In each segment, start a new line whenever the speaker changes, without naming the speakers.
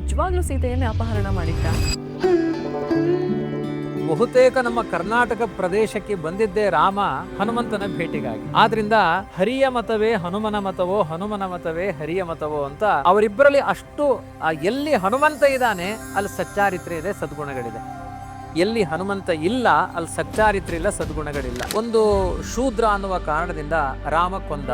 ನಿಜವಾಗ್ಲೂ ಸೀತೆಯನ್ನೇ ಅಪಹರಣ ಮಾಡಿದ್ದ?
ಬಹುತೇಕ ನಮ್ಮ ಕರ್ನಾಟಕ ಪ್ರದೇಶಕ್ಕೆ ಬಂದಿದ್ದೇ ರಾಮ ಹನುಮಂತನ ಭೇಟಿಗಾಗಿ. ಆದ್ರಿಂದ ಹರಿಯ ಮತವೇ ಹನುಮನ ಮತವೋ, ಹನುಮನ ಮತವೇ ಹರಿಯ ಮತವೋ ಅಂತ ಅವರಿಬ್ಬರಲ್ಲಿ ಅಷ್ಟು ಎಲ್ಲಿ ಹನುಮಂತ ಇದ್ದಾನೆ ಅಲ್ಲಿ ಸಚ್ಚಾರಿತ್ರ್ಯ ಇದೆ, ಸದ್ಗುಣಗಳಿದೆ. ಎಲ್ಲಿ ಹನುಮಂತ ಇಲ್ಲ ಅಲ್ಲಿ ಸಚ್ಚಾರಿತ್ರ್ಯ ಇಲ್ಲ, ಸದ್ಗುಣಗಳಿಲ್ಲ. ಒಂದು ಶೂದ್ರ ಅನ್ನುವ ಕಾರಣದಿಂದ ರಾಮ ಕೊಂದ.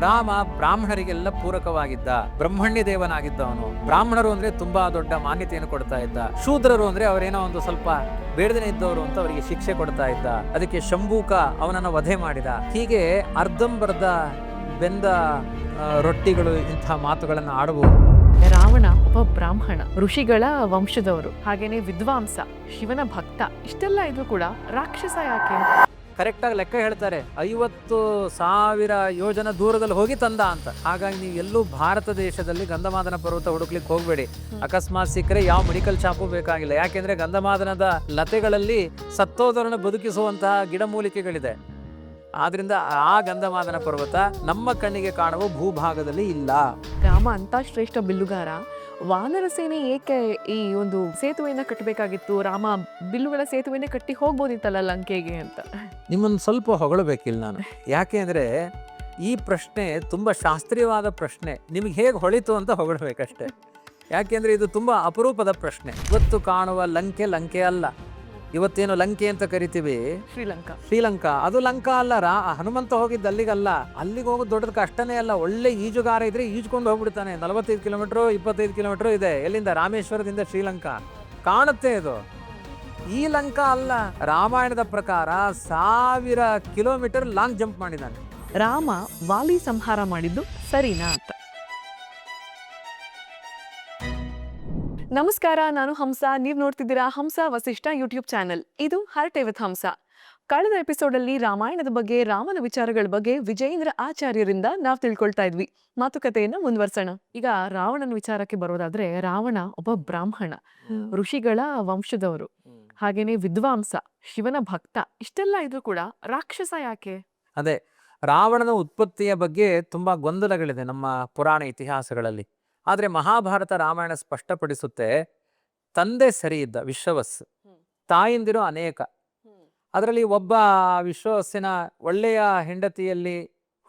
ರಾಮ ಬ್ರಾಹ್ಮಣರಿಗೆಲ್ಲ ಪೂರಕವಾಗಿದ್ದ, ಬ್ರಹ್ಮಣ್ಯ ದೇವನಾಗಿದ್ದವನು. ಬ್ರಾಹ್ಮಣರು ಅಂದ್ರೆ ತುಂಬಾ ದೊಡ್ಡ ಮಾನ್ಯತೆಯನ್ನು ಕೊಡ್ತಾ ಇದ್ದ. ಶೂದ್ರರು ಅಂದ್ರೆ ಅವರೇನೋ ಒಂದು ಸ್ವಲ್ಪ ಬೇಡದನೆ ಇದ್ದವರು ಅಂತ ಅವರಿಗೆ ಶಿಕ್ಷೆ ಕೊಡ್ತಾ ಇದ್ದ. ಅದಕ್ಕೆ ಶಂಭೂಕ ಅವನನ್ನ ವಧೆ ಮಾಡಿದ. ಹೀಗೆ ಅರ್ಧಂಬರ್ಧ ಬೆಂದ ರೊಟ್ಟಿಗಳು ಇಂಥ ಮಾತುಗಳನ್ನು ಆಡಬಹುದು.
ರಾವಣ ಒಬ್ಬ ಬ್ರಾಹ್ಮಣ, ಋಷಿಗಳ ವಂಶದವರು, ಹಾಗೇನೆ ವಿದ್ವಾಂಸ, ಶಿವನ ಭಕ್ತ. ಇಷ್ಟೆಲ್ಲ ಇದ್ರೂ ಕೂಡ ರಾಕ್ಷಸ ಯಾಕೆ?
ಕರೆಕ್ಟಾಗಿ ಲೆಕ್ಕ ಹೇಳ್ತಾರೆ, 50,000 ಯೋಜನ ದೂರದಲ್ಲಿ ಹೋಗಿ ತಂದ ಅಂತ. ಹಾಗಾಗಿ ನೀವು ಎಲ್ಲೂ ಭಾರತ ದೇಶದಲ್ಲಿ ಗಂಧಮಾದನ ಪರ್ವತ ಹುಡುಕ್ಲಿಕ್ಕೆ ಹೋಗ್ಬೇಡಿ. ಅಕಸ್ಮಾತ್ ಸಿಕ್ಕರೆ ಯಾವ ಮೆಡಿಕಲ್ ಶಾಪು ಬೇಕಾಗಿಲ್ಲ. ಯಾಕೆಂದ್ರೆ ಗಂಧಮಾದನದ ಲತೆಗಳಲ್ಲಿ ಸತ್ತೋದರನ್ನು ಬದುಕಿಸುವಂತಹ ಗಿಡಮೂಲಿಕೆಗಳಿದೆ. ಆದ್ರಿಂದ ಆ ಗಂಧಮಾದನ ಪರ್ವತ ನಮ್ಮ ಕಣ್ಣಿಗೆ ಕಾಣುವ ಭೂಭಾಗದಲ್ಲಿ ಇಲ್ಲ.
ರಾಮ ಅಂತ ಶ್ರೇಷ್ಠ ಬಿಲ್ಲುಗಾರ, ವಾನರ ಸೇನೆ ಏಕೆ ಈ ಒಂದು ಸೇತುವೆಯನ್ನ ಕಟ್ಟಬೇಕಾಗಿತ್ತು? ರಾಮ ಬಿಲ್ಲುಗಳ ಸೇತುವೆನೇ ಕಟ್ಟಿ ಹೋಗ್ಬೋದಿತ್ತಲ್ಲ ಲಂಕೆಗೆ ಅಂತ.
ನಿಮ್ಮನ್ನು ಸ್ವಲ್ಪ ಹೊಗಳಬೇಕಿಲ್ಲ ನಾನು. ಯಾಕೆ ಅಂದರೆ ಈ ಪ್ರಶ್ನೆ ತುಂಬ ಶಾಸ್ತ್ರೀಯವಾದ ಪ್ರಶ್ನೆ. ನಿಮಗೆ ಹೇಗೆ ಹೊಳಿತು ಅಂತ ಹೊಗಳಬೇಕಷ್ಟೆ. ಯಾಕೆಂದರೆ ಇದು ತುಂಬ ಅಪರೂಪದ ಪ್ರಶ್ನೆ. ಇವತ್ತು ಕಾಣುವ ಲಂಕೆ ಲಂಕೆ ಅಲ್ಲ. ಇವತ್ತೇನು ಲಂಕೆ ಅಂತ ಕರಿತೀವಿ ಶ್ರೀಲಂಕಾ, ಅದು ಲಂಕಾ ಅಲ್ಲ. ಹನುಮಂತ ಹೋಗಿದ್ದು ಅಲ್ಲಿಗಲ್ಲ. ಅಲ್ಲಿಗೆ ಹೋಗೋದು ದೊಡ್ಡದ ಕಷ್ಟನೇ ಅಲ್ಲ. ಒಳ್ಳೆ ಈಜುಗಾರ ಇದ್ರೆ ಈಜ್ಕೊಂಡು ಹೋಗ್ಬಿಡ್ತಾನೆ. 45 ಕಿಲೋಮೀಟರ್ 25 ಕಿಲೋಮೀಟರ್ ಇದೆ. ಎಲ್ಲಿಂದ? ರಾಮೇಶ್ವರದಿಂದ ಶ್ರೀಲಂಕಾ ಕಾಣುತ್ತೆ. ಇದು ಈ ಲಂಕಾ ಅಲ್ಲ. ರಾಮಾಯಣದ ಪ್ರಕಾರ 1000 ಕಿಲೋಮೀಟರ್ ಲಾಂಗ್ ಜಂಪ್ ಮಾಡಿದ್ದಾನೆ
ರಾಮ. ವಾಲಿ ಸಂಹಾರ ಮಾಡಿದ್ದು ಸರಿನಾ ಅಂತ. ನಮಸ್ಕಾರ, ನಾನು ಹಂಸ. ನೀವು ನೋಡ್ತಿದ್ದೀರಾ ಹಂಸ ವಸಿಷ್ಠ ಯೂಟ್ಯೂಬ್ ಚಾನೆಲ್. ಇದು ಹರಟೆ ವಿತ್ ಹಂಸ. ಕಳೆದ ಎಪಿಸೋಡಲ್ಲಿ ರಾಮಾಯಣದ ಬಗ್ಗೆ, ರಾಮನ ವಿಚಾರಗಳ ಬಗ್ಗೆ ವಿಜಯೇಂದ್ರ ಆಚಾರ್ಯರಿಂದ ನಾವು ತಿಳ್ಕೊಳ್ತಾ ಇದ್ವಿ. ಮಾತುಕತೆಯನ್ನು ಮುಂದುವರ್ಸೋಣ. ಈಗ ರಾವಣನ ವಿಚಾರಕ್ಕೆ ಬರೋದಾದ್ರೆ, ರಾವಣ ಒಬ್ಬ ಬ್ರಾಹ್ಮಣ, ಋಷಿಗಳ ವಂಶದವರು, ಹಾಗೇನೆ ವಿದ್ವಾಂಸ, ಶಿವನ ಭಕ್ತ. ಇಷ್ಟೆಲ್ಲ ಇದ್ರೂ ಕೂಡ ರಾಕ್ಷಸ ಯಾಕೆ?
ಅದೇ ರಾವಣನ ಉತ್ಪತ್ತಿಯ ಬಗ್ಗೆ ತುಂಬಾ ಗೊಂದಲಗಳಿದೆ ನಮ್ಮ ಪುರಾಣ ಇತಿಹಾಸಗಳಲ್ಲಿ. ಆದರೆ ಮಹಾಭಾರತ ರಾಮಾಯಣ ಸ್ಪಷ್ಟಪಡಿಸುತ್ತೆ, ತಂದೆ ಸರಿ ಇದ್ದ ವಿಶ್ವವಸ್ಸು, ತಾಯಿಂದಿರು ಅನೇಕ. ಅದರಲ್ಲಿ ಒಬ್ಬ ವಿಶ್ವವಸ್ಸಿನ ಒಳ್ಳೆಯ ಹೆಂಡತಿಯಲ್ಲಿ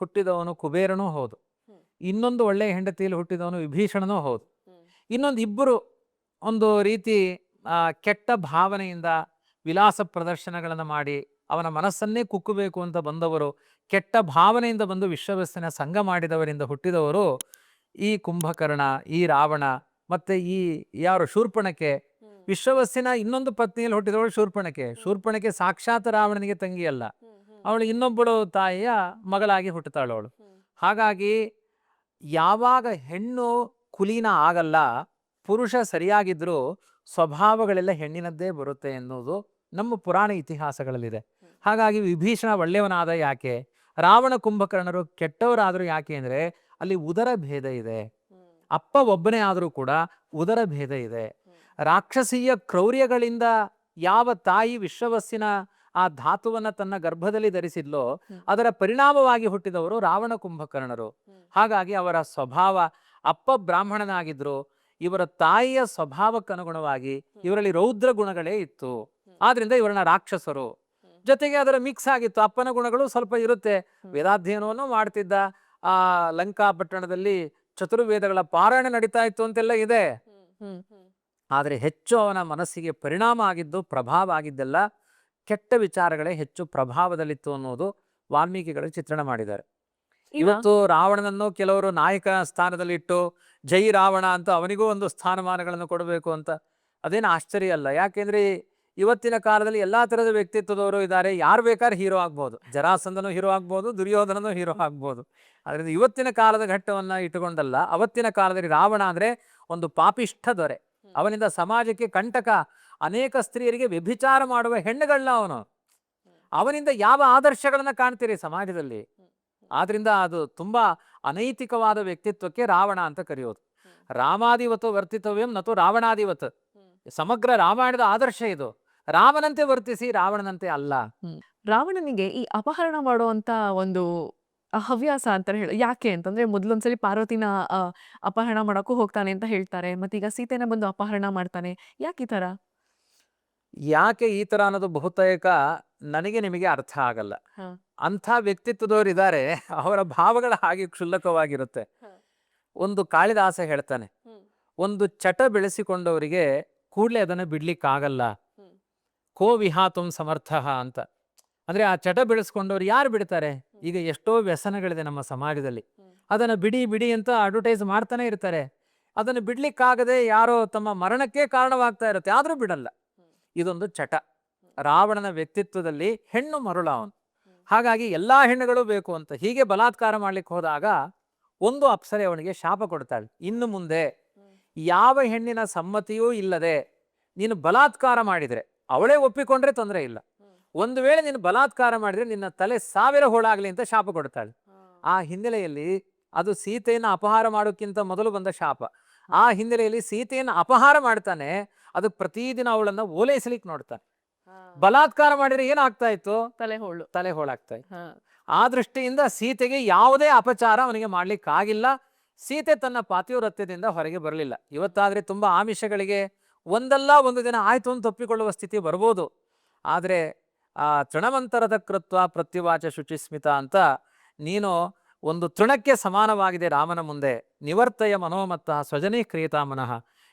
ಹುಟ್ಟಿದವನು ಕುಬೇರನೂ ಹೌದು. ಇನ್ನೊಂದು ಒಳ್ಳೆಯ ಹೆಂಡತಿಯಲ್ಲಿ ಹುಟ್ಟಿದವನು ವಿಭೀಷಣನೂ ಹೌದು. ಇನ್ನೊಂದು ಇಬ್ಬರು ಒಂದು ರೀತಿ ಕೆಟ್ಟ ಭಾವನೆಯಿಂದ ವಿಲಾಸ ಪ್ರದರ್ಶನಗಳನ್ನು ಮಾಡಿ ಅವನ ಮನಸ್ಸನ್ನೇ ಕುಕ್ಕಬೇಕು ಅಂತ ಬಂದವರು, ಕೆಟ್ಟ ಭಾವನೆಯಿಂದ ಬಂದು ವಿಶ್ವವಸ್ಸಿನ ಸಂಘ ಮಾಡಿದವರಿಂದ ಹುಟ್ಟಿದವರು ಈ ಕುಂಭಕರ್ಣ, ಈ ರಾವಣ, ಮತ್ತೆ ಈ ಯಾರು ಶೂರ್ಪಣಖೆ. ವಿಶ್ವವಸ್ಸಿನ ಇನ್ನೊಂದು ಪತ್ನಿಯಲ್ಲಿ ಹುಟ್ಟಿದವಳು ಶೂರ್ಪಣಖೆ ಸಾಕ್ಷಾತ್ ರಾವಣನಿಗೆ ತಂಗಿಯಲ್ಲ, ಅವಳು ಇನ್ನೊಬ್ಬಳು ತಾಯಿಯ ಮಗಳಾಗಿ ಹುಟ್ಟುತ್ತಾಳು ಅವಳು. ಹಾಗಾಗಿ ಯಾವಾಗ ಹೆಣ್ಣು ಕುಲೀನ ಆಗಲ್ಲ, ಪುರುಷ ಸರಿಯಾಗಿದ್ರೂ ಸ್ವಭಾವಗಳೆಲ್ಲ ಹೆಣ್ಣಿನದ್ದೇ ಬರುತ್ತೆ ಎನ್ನುವುದು ನಮ್ಮ ಪುರಾಣ ಇತಿಹಾಸಗಳಲ್ಲಿದೆ. ಹಾಗಾಗಿ ವಿಭೀಷಣ ಒಳ್ಳೆಯವನಾದ ಯಾಕೆ, ರಾವಣ ಕುಂಭಕರ್ಣರು ಕೆಟ್ಟವರಾದರೂ ಯಾಕೆ ಅಂದರೆ ಅಲ್ಲಿ ಉದರ ಭೇದ ಇದೆ. ಅಪ್ಪ ಒಬ್ಬನೇ ಆದರೂ ಕೂಡ ಉದರ ಭೇದ ಇದೆ. ರಾಕ್ಷಸೀಯ ಕ್ರೌರ್ಯಗಳಿಂದ ಯಾವ ತಾಯಿ ವಿಶ್ವವಸ್ಸಿನ ಆ ಧಾತುವನ್ನ ತನ್ನ ಗರ್ಭದಲ್ಲಿ ಧರಿಸಿದ್ಲೋ ಅದರ ಪರಿಣಾಮವಾಗಿ ಹುಟ್ಟಿದವರು ರಾವಣ ಕುಂಭಕರ್ಣರು. ಹಾಗಾಗಿ ಅವರ ಸ್ವಭಾವ, ಅಪ್ಪ ಬ್ರಾಹ್ಮಣನಾಗಿದ್ರು, ಇವರ ತಾಯಿಯ ಸ್ವಭಾವಕ್ಕನುಗುಣವಾಗಿ ಇವರಲ್ಲಿ ರೌದ್ರ ಗುಣಗಳೇ ಇತ್ತು. ಆದ್ರಿಂದ ಇವರನ್ನ ರಾಕ್ಷಸರು. ಜೊತೆಗೆ ಅದರ ಮಿಕ್ಸ್ ಆಗಿತ್ತು, ಅಪ್ಪನ ಗುಣಗಳು ಸ್ವಲ್ಪ ಇರುತ್ತೆ. ವೇದಾಧ್ಯಯನವನ್ನು ಮಾಡ್ತಿದ್ದ, ಆ ಲಂಕಾ ಪಟ್ಟಣದಲ್ಲಿ ಚತುರ್ವೇದಗಳ ಪಾರಾಯಣ ನಡೀತಾ ಇತ್ತು ಅಂತೆಲ್ಲ ಇದೆ. ಆದರೆ ಹೆಚ್ಚು ಅವನ ಮನಸ್ಸಿಗೆ ಪರಿಣಾಮ ಆಗಿದ್ದು, ಪ್ರಭಾವ ಆಗಿದ್ದೆಲ್ಲ ಕೆಟ್ಟ ವಿಚಾರಗಳೇ ಹೆಚ್ಚು ಪ್ರಭಾವದಲ್ಲಿತ್ತು ಅನ್ನೋದು ವಾಲ್ಮೀಕಿಗಳು ಚಿತ್ರಣ ಮಾಡಿದ್ದಾರೆ. ಇವತ್ತು ರಾವಣನನ್ನು ಕೆಲವರು ನಾಯಕ ಸ್ಥಾನದಲ್ಲಿಟ್ಟು ಜೈ ರಾವಣ ಅಂತ ಅವನಿಗೂ ಒಂದು ಸ್ಥಾನಮಾನಗಳನ್ನು ಕೊಡಬೇಕು ಅಂತ ಅದೇನು ಆಶ್ಚರ್ಯ ಅಲ್ಲ. ಯಾಕೆಂದ್ರೆ ಇವತ್ತಿನ ಕಾಲದಲ್ಲಿ ಎಲ್ಲಾ ತರದ ವ್ಯಕ್ತಿತ್ವದವರು ಇದ್ದಾರೆ. ಯಾರು ಬೇಕಾದ್ರೆ ಹೀರೋ ಆಗ್ಬೋದು. ಜರಾಸಂಧನೂ ಹೀರೋ ಆಗ್ಬೋದು, ದುರ್ಯೋಧನನೂ ಹೀರೋ ಆಗ್ಬೋದು. ಅದರಿಂದ ಇವತ್ತಿನ ಕಾಲದ ಘಟ್ಟವನ್ನ ಇಟ್ಟುಕೊಂಡಲ್ಲ, ಅವತ್ತಿನ ಕಾಲದಲ್ಲಿ ರಾವಣ ಅಂದ್ರೆ ಒಂದು ಪಾಪಿಷ್ಠ ದೊರೆ. ಅವನಿಂದ ಸಮಾಜಕ್ಕೆ ಕಂಟಕ. ಅನೇಕ ಸ್ತ್ರೀಯರಿಗೆ ವ್ಯಭಿಚಾರ ಮಾಡುವ ಹೆಣ್ಣುಗಳನ್ನ ಅವನಿಂದ ಯಾವ ಆದರ್ಶಗಳನ್ನ ಕಾಣ್ತೀರಿ ಸಮಾಜದಲ್ಲಿ. ಆದ್ರಿಂದ ಅದು ತುಂಬಾ ಅನೈತಿಕವಾದ ವ್ಯಕ್ತಿತ್ವಕ್ಕೆ ರಾವಣ ಅಂತ ಕರೆಯೋದು. ರಾಮಾದಿವತ್ತು ವರ್ತಿತವ್ಯಂ ನತು ರಾವಣಾದಿವತ್. ಸಮಗ್ರ ರಾಮಾಯಣದ ಆದರ್ಶ ಇದು. ರಾಮನಂತೆ ವರ್ತಿಸಿ, ರಾವಣನಂತೆ ಅಲ್ಲ.
ರಾವಣನಿಗೆ ಈ ಅಪಹರಣ ಮಾಡುವಂತ ಒಂದು ಹವ್ಯಾಸ ಅಂತಾನೆ ಹೇಳಿ. ಯಾಕೆ ಅಂತಂದ್ರೆ ಮೊದ್ಲೊಂದ್ಸಲಿ ಪಾರ್ವತಿನ ಆ, ಅಪಹರಣ ಮಾಡಕ್ಕೂ ಹೋಗ್ತಾನೆ ಅಂತ ಹೇಳ್ತಾರೆ. ಮತ್ತೀಗ ಸೀತೆನ ಬಂದು ಅಪಹರಣ ಮಾಡ್ತಾನೆ. ಯಾಕೆ ಈ ತರ?
ಯಾಕೆ ಈ ತರ ಅನ್ನೋದು ಬಹುತೇಕ ನನಗೆ ನಿಮಗೆ ಅರ್ಥ ಆಗಲ್ಲ.
ಹ.
ಅಂಥ ವ್ಯಕ್ತಿತ್ವದವ್ರು ಇದ್ದಾರೆ, ಅವರ ಭಾವಗಳ ಹಾಗೆ ಕ್ಷುಲ್ಲಕವಾಗಿರುತ್ತೆ.
ಹ.
ಒಂದು ಕಾಳಿದಾಸ ಹೇಳ್ತಾನೆ,
ಹ್ಮ್.
ಒಂದು ಚಟ ಬೆಳೆಸಿಕೊಂಡವರಿಗೆ ಕೂಡಲೇ ಅದನ್ನು ಬಿಡ್ಲಿಕ್ಕಾಗಲ್ಲ.
ಹ್ಮ್.
ಕೋ ವಿಹಾತುಂ ಸಮರ್ಥ ಅಂತ. ಅಂದ್ರೆ ಆ ಚಟ ಬೆಳೆಸ್ಕೊಂಡವ್ರು ಯಾರು ಬಿಡ್ತಾರೆ? ಈಗ ಎಷ್ಟೋ ವ್ಯಸನಗಳಿದೆ ನಮ್ಮ ಸಮಾಜದಲ್ಲಿ.
ಹ್ಮ್.
ಅದನ್ನ ಬಿಡಿ ಬಿಡಿ ಅಂತ ಅಡ್ವರ್ಟೈಸ್ ಮಾಡ್ತಾನೆ ಇರ್ತಾರೆ. ಅದನ್ನು ಬಿಡ್ಲಿಕ್ಕಾಗದೆ ಯಾರೋ ತಮ್ಮ ಮರಣಕ್ಕೆ ಕಾರಣವಾಗ್ತಾ ಇರುತ್ತೆ, ಆದ್ರೂ ಬಿಡಲ್ಲ. ಇದೊಂದು ಚಟ. ರಾವಣನ ವ್ಯಕ್ತಿತ್ವದಲ್ಲಿ ಹೆಣ್ಣು ಮರುಳ ಅವನು. ಹಾಗಾಗಿ ಎಲ್ಲಾ ಹೆಣ್ಣುಗಳು ಬೇಕು ಅಂತ ಹೀಗೆ ಬಲಾತ್ಕಾರ ಮಾಡ್ಲಿಕ್ಕೆ ಹೋದಾಗ ಒಂದು ಅಪ್ಸರೆ ಅವನಿಗೆ ಶಾಪ ಕೊಡ್ತಾಳೆ. ಇನ್ನು ಮುಂದೆ ಯಾವ ಹೆಣ್ಣಿನ ಸಮ್ಮತಿಯೂ ಇಲ್ಲದೆ ನೀನು ಬಲಾತ್ಕಾರ ಮಾಡಿದ್ರೆ, ಅವಳೇ ಒಪ್ಪಿಕೊಂಡ್ರೆ ತೊಂದರೆ ಇಲ್ಲ, ಒಂದು ವೇಳೆ ನೀನು ಬಲಾತ್ಕಾರ ಮಾಡಿದ್ರೆ ನಿನ್ನ ತಲೆ 1000 ಹೋಳಾಗ್ಲಿ ಅಂತ ಶಾಪ ಕೊಡ್ತಾಳೆ. ಆ ಹಿನ್ನೆಲೆಯಲ್ಲಿ ಅದು ಸೀತೆಯನ್ನು ಅಪಹಾರ ಮಾಡೋಕ್ಕಿಂತ ಮೊದಲು ಬಂದ ಶಾಪ. ಆ ಹಿನ್ನೆಲೆಯಲ್ಲಿ ಸೀತೆಯನ್ನು ಅಪಹಾರ ಮಾಡ್ತಾನೆ, ಅದಕ್ಕೆ ಪ್ರತಿದಿನ ಅವಳನ್ನ ಓಲೈಸಲಿಕ್ಕೆ ನೋಡ್ತಾನೆ. ಬಲಾತ್ಕಾರ ಮಾಡಿದ್ರೆ ಏನಾಗ್ತಾ ಇತ್ತು? ತಲೆ ಹೋಳಾಗ್ತಾ ಇತ್ತು. ಆ ದೃಷ್ಟಿಯಿಂದ ಸೀತೆಗೆ ಯಾವುದೇ ಅಪಚಾರ ಅವನಿಗೆ ಮಾಡ್ಲಿಕ್ಕಾಗಿಲ್ಲ. ಸೀತೆ ತನ್ನ ಪಾತಿವ್ರತ್ಯದಿಂದ ಹೊರಗೆ ಬರಲಿಲ್ಲ. ಇವತ್ತಾದ್ರೆ ತುಂಬಾ ಆಮಿಷಗಳಿಗೆ ಒಂದಲ್ಲ ಒಂದು ದಿನ ಆಯ್ತು ಅಂತ ಒಪ್ಪಿಕೊಳ್ಳುವ ಸ್ಥಿತಿ ಬರ್ಬೋದು. ಆದರೆ ಆ ತೃಣವಂತರದ ಕೃತ್ವ ಪ್ರತ್ಯುವಾಚ ಶುಚಿಸ್ಮಿತ ಅಂತ ನೀನು ಒಂದು ತೃಣಕ್ಕೆ ಸಮಾನವಾಗಿದೆ ರಾಮನ ಮುಂದೆ. ನಿವರ್ತಯ ಮನೋಮತ್ತ ಸ್ವಜನೇ ಕ್ರಿಯತಾ ಮನಃ.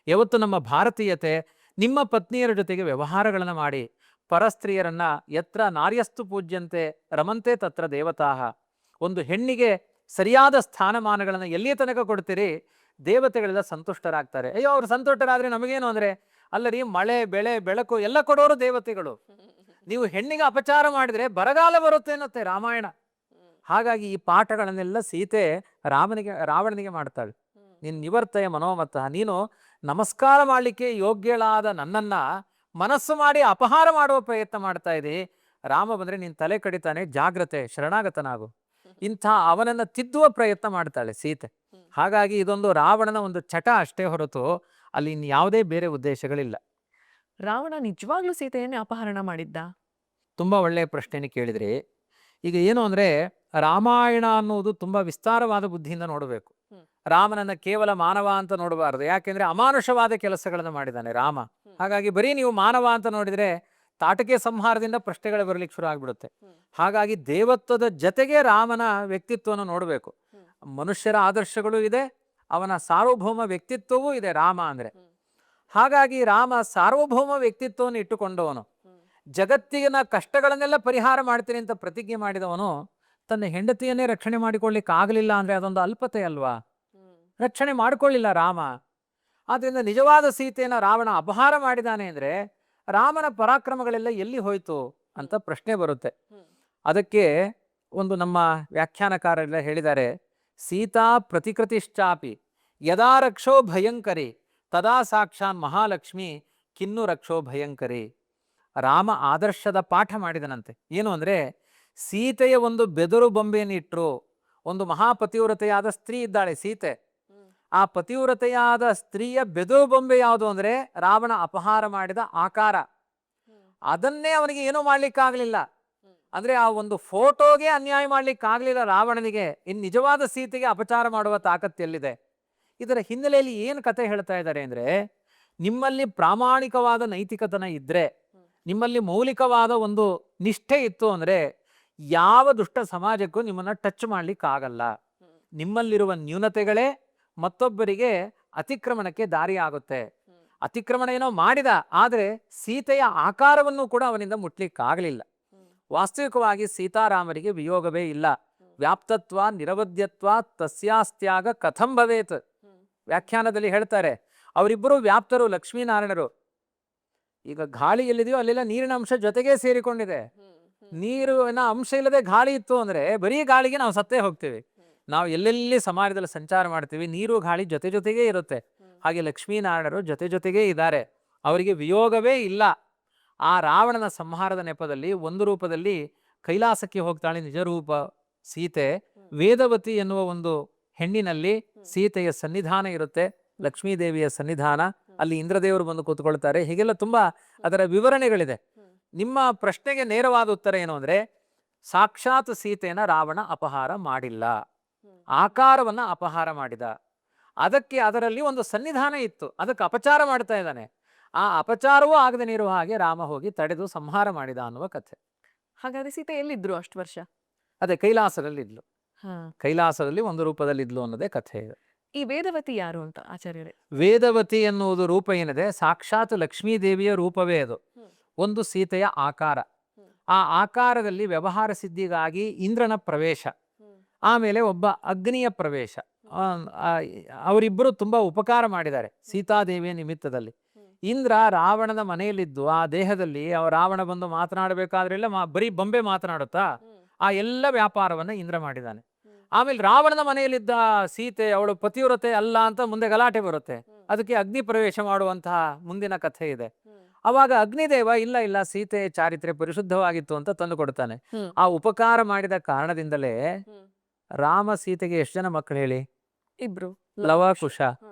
ಯಾವತ್ತು ನಮ್ಮ ಭಾರತೀಯತೆ ನಿಮ್ಮ ಪತ್ನಿಯರ ಜೊತೆಗೆ ವ್ಯವಹಾರಗಳನ್ನು ಮಾಡಿ, ಪರಸ್ತ್ರೀಯರನ್ನ ಯತ್ರ ನಾರ್ಯಸ್ತು ಪೂಜ್ಯಂತೆ ರಮಂತೆ ತತ್ರ ದೇವತಾಹ. ಒಂದು ಹೆಣ್ಣಿಗೆ ಸರಿಯಾದ ಸ್ಥಾನಮಾನಗಳನ್ನು ಎಲ್ಲಿಯ ತನಕ ಕೊಡ್ತೀರಿ, ದೇವತೆಗಳೆಲ್ಲ ಸಂತುಷ್ಟರಾಗ್ತಾರೆ. ಅಯ್ಯೋ ಅವ್ರು ಸಂತುಷ್ಟರಾದ್ರೆ ನಮಗೇನು ಅಂದ್ರೆ, ಅಲ್ಲರಿ ಮಳೆ ಬೆಳೆ ಬೆಳಕು ಎಲ್ಲ ಕೊಡೋರು ದೇವತೆಗಳು. ನೀವು ಹೆಣ್ಣಿಗೆ ಅಪಚಾರ ಮಾಡಿದ್ರೆ ಬರಗಾಲ ಬರುತ್ತೆ ಅನ್ನತ್ತೆ ರಾಮಾಯಣ. ಹಾಗಾಗಿ ಈ ಪಾಠಗಳನ್ನೆಲ್ಲ ಸೀತೆ ರಾವಣನಿಗೆ ಮಾಡ್ತಾಳೆ. ನೀನು ನಿವರ್ತಯ ಮನೋಮತ, ನೀನು ನಮಸ್ಕಾರ ಮಾಡಲಿಕ್ಕೆ ಯೋಗ್ಯಳಾದ ನನ್ನನ್ನ ಮನಸ್ಸು ಮಾಡಿ ಅಪಹಾರ ಮಾಡುವ ಪ್ರಯತ್ನ ಮಾಡ್ತಾ ಇದ್ದಿ. ರಾಮ ಬಂದ್ರೆ ನೀನ್ ತಲೆ ಕಡಿತಾನೆ, ಜಾಗ್ರತೆ, ಶರಣಾಗತನಾಗು. ಇಂಥ ಅವನನ್ನ ತಿದ್ದುವ ಪ್ರಯತ್ನ ಮಾಡ್ತಾಳೆ ಸೀತೆ. ಹಾಗಾಗಿ ಇದೊಂದು ರಾವಣನ ಒಂದು ಚಟ ಅಷ್ಟೇ ಹೊರತು ಅಲ್ಲಿ ಇನ್ಯಾವುದೇ ಬೇರೆ ಉದ್ದೇಶಗಳಿಲ್ಲ.
ರಾವಣ ನಿಜವಾಗ್ಲೂ ಸೀತೆಯನ್ನೇ ಅಪಹರಣ ಮಾಡಿದ್ದ?
ತುಂಬಾ ಒಳ್ಳೆಯ ಪ್ರಶ್ನೆಯನ್ನು ಕೇಳಿದ್ರಿ. ಈಗ ಏನು ಅಂದ್ರೆ, ರಾಮಾಯಣ ಅನ್ನುವುದು ತುಂಬಾ ವಿಸ್ತಾರವಾದ ಬುದ್ಧಿಯಿಂದ ನೋಡಬೇಕು. ರಾಮನನ್ನ ಕೇವಲ ಮಾನವ ಅಂತ ನೋಡಬಾರದು. ಯಾಕೆಂದ್ರೆ ಅಮಾನುಷವಾದ ಕೆಲಸಗಳನ್ನು ಮಾಡಿದ್ದಾನೆ ರಾಮ. ಹಾಗಾಗಿ ಬರೀ ನೀವು ಮಾನವ ಅಂತ ನೋಡಿದ್ರೆ ತಾಟಕೆ ಸಂಹಾರದಿಂದ ಪ್ರಶ್ನೆಗಳು ಬರಲಿಕ್ಕೆ ಶುರು ಆಗ್ಬಿಡುತ್ತೆ. ಹಾಗಾಗಿ ದೇವತ್ವದ ಜೊತೆಗೆ ರಾಮನ ವ್ಯಕ್ತಿತ್ವವನ್ನು ನೋಡಬೇಕು. ಮನುಷ್ಯರ ಆದರ್ಶಗಳು ಇದೆ, ಅವನ ಸಾರ್ವಭೌಮ ವ್ಯಕ್ತಿತ್ವವೂ ಇದೆ ರಾಮ ಅಂದ್ರೆ. ಹಾಗಾಗಿ ರಾಮ ಸಾರ್ವಭೌಮ ವ್ಯಕ್ತಿತ್ವವನ್ನು ಇಟ್ಟುಕೊಂಡವನು. ಜಗತ್ತಿನ ಕಷ್ಟಗಳನ್ನೆಲ್ಲ ಪರಿಹಾರ ಮಾಡ್ತೀನಿ ಅಂತ ಪ್ರತಿಜ್ಞೆ ಮಾಡಿದವನು ತನ್ನ ಹೆಂಡತಿಯನ್ನೇ ರಕ್ಷಣೆ ಮಾಡಿಕೊಳ್ಳಿಕ್ಕೆ ಆಗಲಿಲ್ಲ ಅಂದ್ರೆ ಅದೊಂದು ಅಲ್ಪತೆ ಅಲ್ವಾ? ರಕ್ಷಣೆ ಮಾಡಿಕೊಳ್ಳಿಲ್ಲ ರಾಮ. ಆದ್ರಿಂದ ನಿಜವಾದ ಸೀತೆಯನ್ನು ರಾವಣ ಅಪಹಾರ ಮಾಡಿದಾನೆ ಅಂದ್ರೆ ರಾಮನ ಪರಾಕ್ರಮಗಳೆಲ್ಲ ಎಲ್ಲಿ ಹೋಯ್ತು ಅಂತ ಪ್ರಶ್ನೆ ಬರುತ್ತೆ. ಅದಕ್ಕೆ ಒಂದು ನಮ್ಮ ವ್ಯಾಖ್ಯಾನಕಾರರೆಲ್ಲ ಹೇಳಿದ್ದಾರೆ, ಸೀತಾ ಪ್ರತಿಕೃತಿಶ್ಚಾಪಿ ಯದಾ ರಕ್ಷೋ ಭಯಂಕರಿ ತದಾ ಸಾಕ್ಷಾನ್ ಮಹಾಲಕ್ಷ್ಮಿ ಕಿನ್ನು ರಕ್ಷೋ ಭಯಂಕರಿ. ರಾಮ ಆದರ್ಶದ ಪಾಠ ಮಾಡಿದನಂತೆ. ಏನು ಅಂದ್ರೆ, ಸೀತೆಯ ಒಂದು ಬೆದರು ಬೊಂಬೆಯನ್ನು ಇಟ್ಟರು. ಒಂದು ಮಹಾಪತಿವ್ರತೆಯಾದ ಸ್ತ್ರೀ ಇದ್ದಾಳೆ ಸೀತೆ. ಆ ಪತಿವ್ರತೆಯಾದ ಸ್ತ್ರೀಯ ಬೆದರು ಬೊಂಬೆ ಯಾವುದು ಅಂದ್ರೆ ರಾವಣ ಅಪಹಾರ ಮಾಡಿದ ಆಕಾರ. ಅದನ್ನೇ ಅವನಿಗೆ ಏನೂ ಮಾಡ್ಲಿಕ್ಕಾಗ್ಲಿಲ್ಲ. ಅಂದ್ರೆ ಆ ಒಂದು ಫೋಟೋಗೆ ಅನ್ಯಾಯ ಮಾಡ್ಲಿಕ್ಕಾಗ್ಲಿಲ್ಲ ರಾವಣನಿಗೆ. ಇನ್ನು ನಿಜವಾದ ಸೀತೆಗೆ ಅಪಚಾರ ಮಾಡುವ ತಾಕತ್ತೆಲ್ಲಿದೆ? ಇದರ ಹಿನ್ನೆಲೆಯಲ್ಲಿ ಏನು ಕತೆ ಹೇಳ್ತಾ ಇದ್ದಾರೆ ಅಂದ್ರೆ, ನಿಮ್ಮಲ್ಲಿ ಪ್ರಾಮಾಣಿಕವಾದ ನೈತಿಕತನ ಇದ್ರೆ, ನಿಮ್ಮಲ್ಲಿ ಮೌಲಿಕವಾದ ಒಂದು ನಿಷ್ಠೆ ಇತ್ತು ಅಂದ್ರೆ ಯಾವ ದುಷ್ಟ ಸಮಾಜಕ್ಕೂ ನಿಮ್ಮನ್ನ ಟಚ್ ಮಾಡ್ಲಿಕ್ಕಾಗಲ್ಲ. ನಿಮ್ಮಲ್ಲಿರುವ ನ್ಯೂನತೆಗಳೇ ಮತ್ತೊಬ್ಬರಿಗೆ ಅತಿಕ್ರಮಣಕ್ಕೆ ದಾರಿ ಆಗುತ್ತೆ. ಅತಿಕ್ರಮಣ ಏನೋ ಮಾಡಿದ, ಆದ್ರೆ ಸೀತೆಯ ಆಕಾರವನ್ನು ಕೂಡ ಅವನಿಂದ ಮುಟ್ಲಿಕ್ಕಾಗಲಿಲ್ಲ. ವಾಸ್ತವಿಕವಾಗಿ ಸೀತಾರಾಮರಿಗೆ ವಿಯೋಗವೇ ಇಲ್ಲ. ವ್ಯಾಪ್ತತ್ವ ನಿರವಧ್ಯತ್ವ ತಸ್ಯಾಸ್ತ್ಯಾಗ ಕಥಂ ಭವೇತ್. ವ್ಯಾಖ್ಯಾನದಲ್ಲಿ ಹೇಳ್ತಾರೆ, ಅವರಿಬ್ಬರು ವ್ಯಾಪ್ತರು, ಲಕ್ಷ್ಮೀನಾರಾಯಣರು. ಈಗ ಗಾಳಿ ಎಲ್ಲಿದೆಯೋ ಅಲ್ಲೆಲ್ಲ ನೀರಿನ ಅಂಶ ಜೊತೆಗೆ ಸೇರಿಕೊಂಡಿದೆ. ನೀರಿನ ಅಂಶ ಇಲ್ಲದೆ ಗಾಳಿ ಇತ್ತು ಅಂದ್ರೆ ಬರೀ ಗಾಳಿಗೆ ನಾವು ಸತ್ತೇ ಹೋಗ್ತೀವಿ. ನಾವು ಎಲ್ಲೆಲ್ಲಿ ಸಮಾಜದಲ್ಲಿ ಸಂಚಾರ ಮಾಡ್ತೀವಿ, ನೀರು ಗಾಳಿ ಜೊತೆ ಜೊತೆಗೇ ಇರುತ್ತೆ. ಹಾಗೆ ಲಕ್ಷ್ಮೀನಾರಾಯಣರು ಜೊತೆ ಜೊತೆಗೇ ಇದ್ದಾರೆ, ಅವರಿಗೆ ವಿಯೋಗವೇ ಇಲ್ಲ. ಆ ರಾವಣನ ಸಂಹಾರದ ನೆಪದಲ್ಲಿ ಒಂದು ರೂಪದಲ್ಲಿ ಕೈಲಾಸಕ್ಕೆ ಹೋಗ್ತಾಳೆ ನಿಜ ರೂಪ ಸೀತೆ. ವೇದವತಿ ಎನ್ನುವ ಒಂದು ಹೆಣ್ಣಿನಲ್ಲಿ ಸೀತೆಯ ಸನ್ನಿಧಾನ ಇರುತ್ತೆ, ಲಕ್ಷ್ಮೀದೇವಿಯ ಸನ್ನಿಧಾನ. ಅಲ್ಲಿ ಇಂದ್ರದೇವರು ಬಂದು ಕೂತ್ಕೊಳ್ತಾರೆ. ಹೀಗೆಲ್ಲ ತುಂಬಾ ಅದರ ವಿವರಣೆಗಳಿದೆ. ನಿಮ್ಮ ಪ್ರಶ್ನೆಗೆ ನೇರವಾದ ಉತ್ತರ ಏನು ಅಂದ್ರೆ, ಸಾಕ್ಷಾತ್ ಸೀತೆಯನ್ನ ರಾವಣ ಅಪಹಾರ ಮಾಡಿಲ್ಲ, ಆಕಾರವನ್ನ ಅಪಹಾರ ಮಾಡಿದ. ಅದಕ್ಕೆ ಅದರಲ್ಲಿ ಒಂದು ಸನ್ನಿಧಾನ ಇತ್ತು, ಅದಕ್ಕೆ ಅಪಚಾರ ಮಾಡ್ತಾ ಇದ್ದಾನೆ. ಆ ಅಪಚಾರವೂ ಆಗದೆ ಇರುವ ಹಾಗೆ ರಾಮ ಹೋಗಿ ತಡೆದು ಸಂಹಾರ ಮಾಡಿದ ಅನ್ನುವ ಕಥೆ.
ಹಾಗಾದ್ರೆ ಸೀತೆ ಎಲ್ಲಿದ್ರು ಅಷ್ಟು ವರ್ಷ?
ಅದೇ ಕೈಲಾಸದಲ್ಲಿ ಇದ್ಲು,
ಹಾ.
ಕೈಲಾಸದಲ್ಲಿ ಒಂದು ರೂಪದಲ್ಲಿ ಇದ್ಲು ಅನ್ನೋದೇ ಕಥೆ ಇದೆ.
ಈ ವೇದವತಿ ಯಾರು ಅಂತ ಆಚಾರ್ಯರೇ?
ವೇದವತಿ ಎನ್ನುವುದು ರೂಪ ಏನಿದೆ, ಸಾಕ್ಷಾತ್ ಲಕ್ಷ್ಮೀ ದೇವಿಯ ರೂಪವೇ ಅದು. ಒಂದು ಸೀತೆಯ ಆಕಾರ, ಆ ಆಕಾರದಲ್ಲಿ ವ್ಯವಹಾರ ಸಿದ್ಧಿಗಾಗಿ ಇಂದ್ರನ ಪ್ರವೇಶ, ಆಮೇಲೆ ಒಬ್ಬ ಅಗ್ನಿಯ ಪ್ರವೇಶ. ಅವರಿಬ್ಬರು ತುಂಬಾ ಉಪಕಾರ ಮಾಡಿದ್ದಾರೆ ಸೀತಾದೇವಿಯ ನಿಮಿತ್ತದಲ್ಲಿ. ಇಂದ್ರ ರಾವಣನ ಮನೆಯಲ್ಲಿದ್ದು ಆ ದೇಹದಲ್ಲಿ ರಾವಣ ಬಂದು ಮಾತನಾಡಬೇಕಾದ್ರೆಲ್ಲ ಬರೀ ಬೊಂಬೆ ಮಾತನಾಡುತ್ತಾ ಆ ಎಲ್ಲ ವ್ಯಾಪಾರವನ್ನ ಇಂದ್ರ ಮಾಡಿದ್ದಾನೆ. ಆಮೇಲೆ ರಾವಣನ ಮನೆಯಲ್ಲಿದ್ದ ಸೀತೆ ಅವಳು ಪತಿವ್ರತೆ ಅಲ್ಲ ಅಂತ ಮುಂದೆ ಗಲಾಟೆ ಬರುತ್ತೆ, ಅದಕ್ಕೆ ಅಗ್ನಿ ಪ್ರವೇಶ ಮಾಡುವಂತಹ ಮುಂದಿನ ಕಥೆ ಇದೆ. ಅವಾಗ ಅಗ್ನಿದೇವ ಇಲ್ಲ ಇಲ್ಲ ಸೀತೆ ಚಾರಿತ್ರ್ಯ ಪರಿಶುದ್ಧವಾಗಿತ್ತು ಅಂತ ತಂದು ಕೊಡ್ತಾನೆ. ಆ ಉಪಕಾರ ಮಾಡಿದ ಕಾರಣದಿಂದಲೇ ರಾಮ ಸೀತೆಗೆ ಎಷ್ಟು ಜನ ಮಕ್ಕಳು ಹೇಳಿ?
ಇಬ್ರು.
ಲವ ಕುಶ.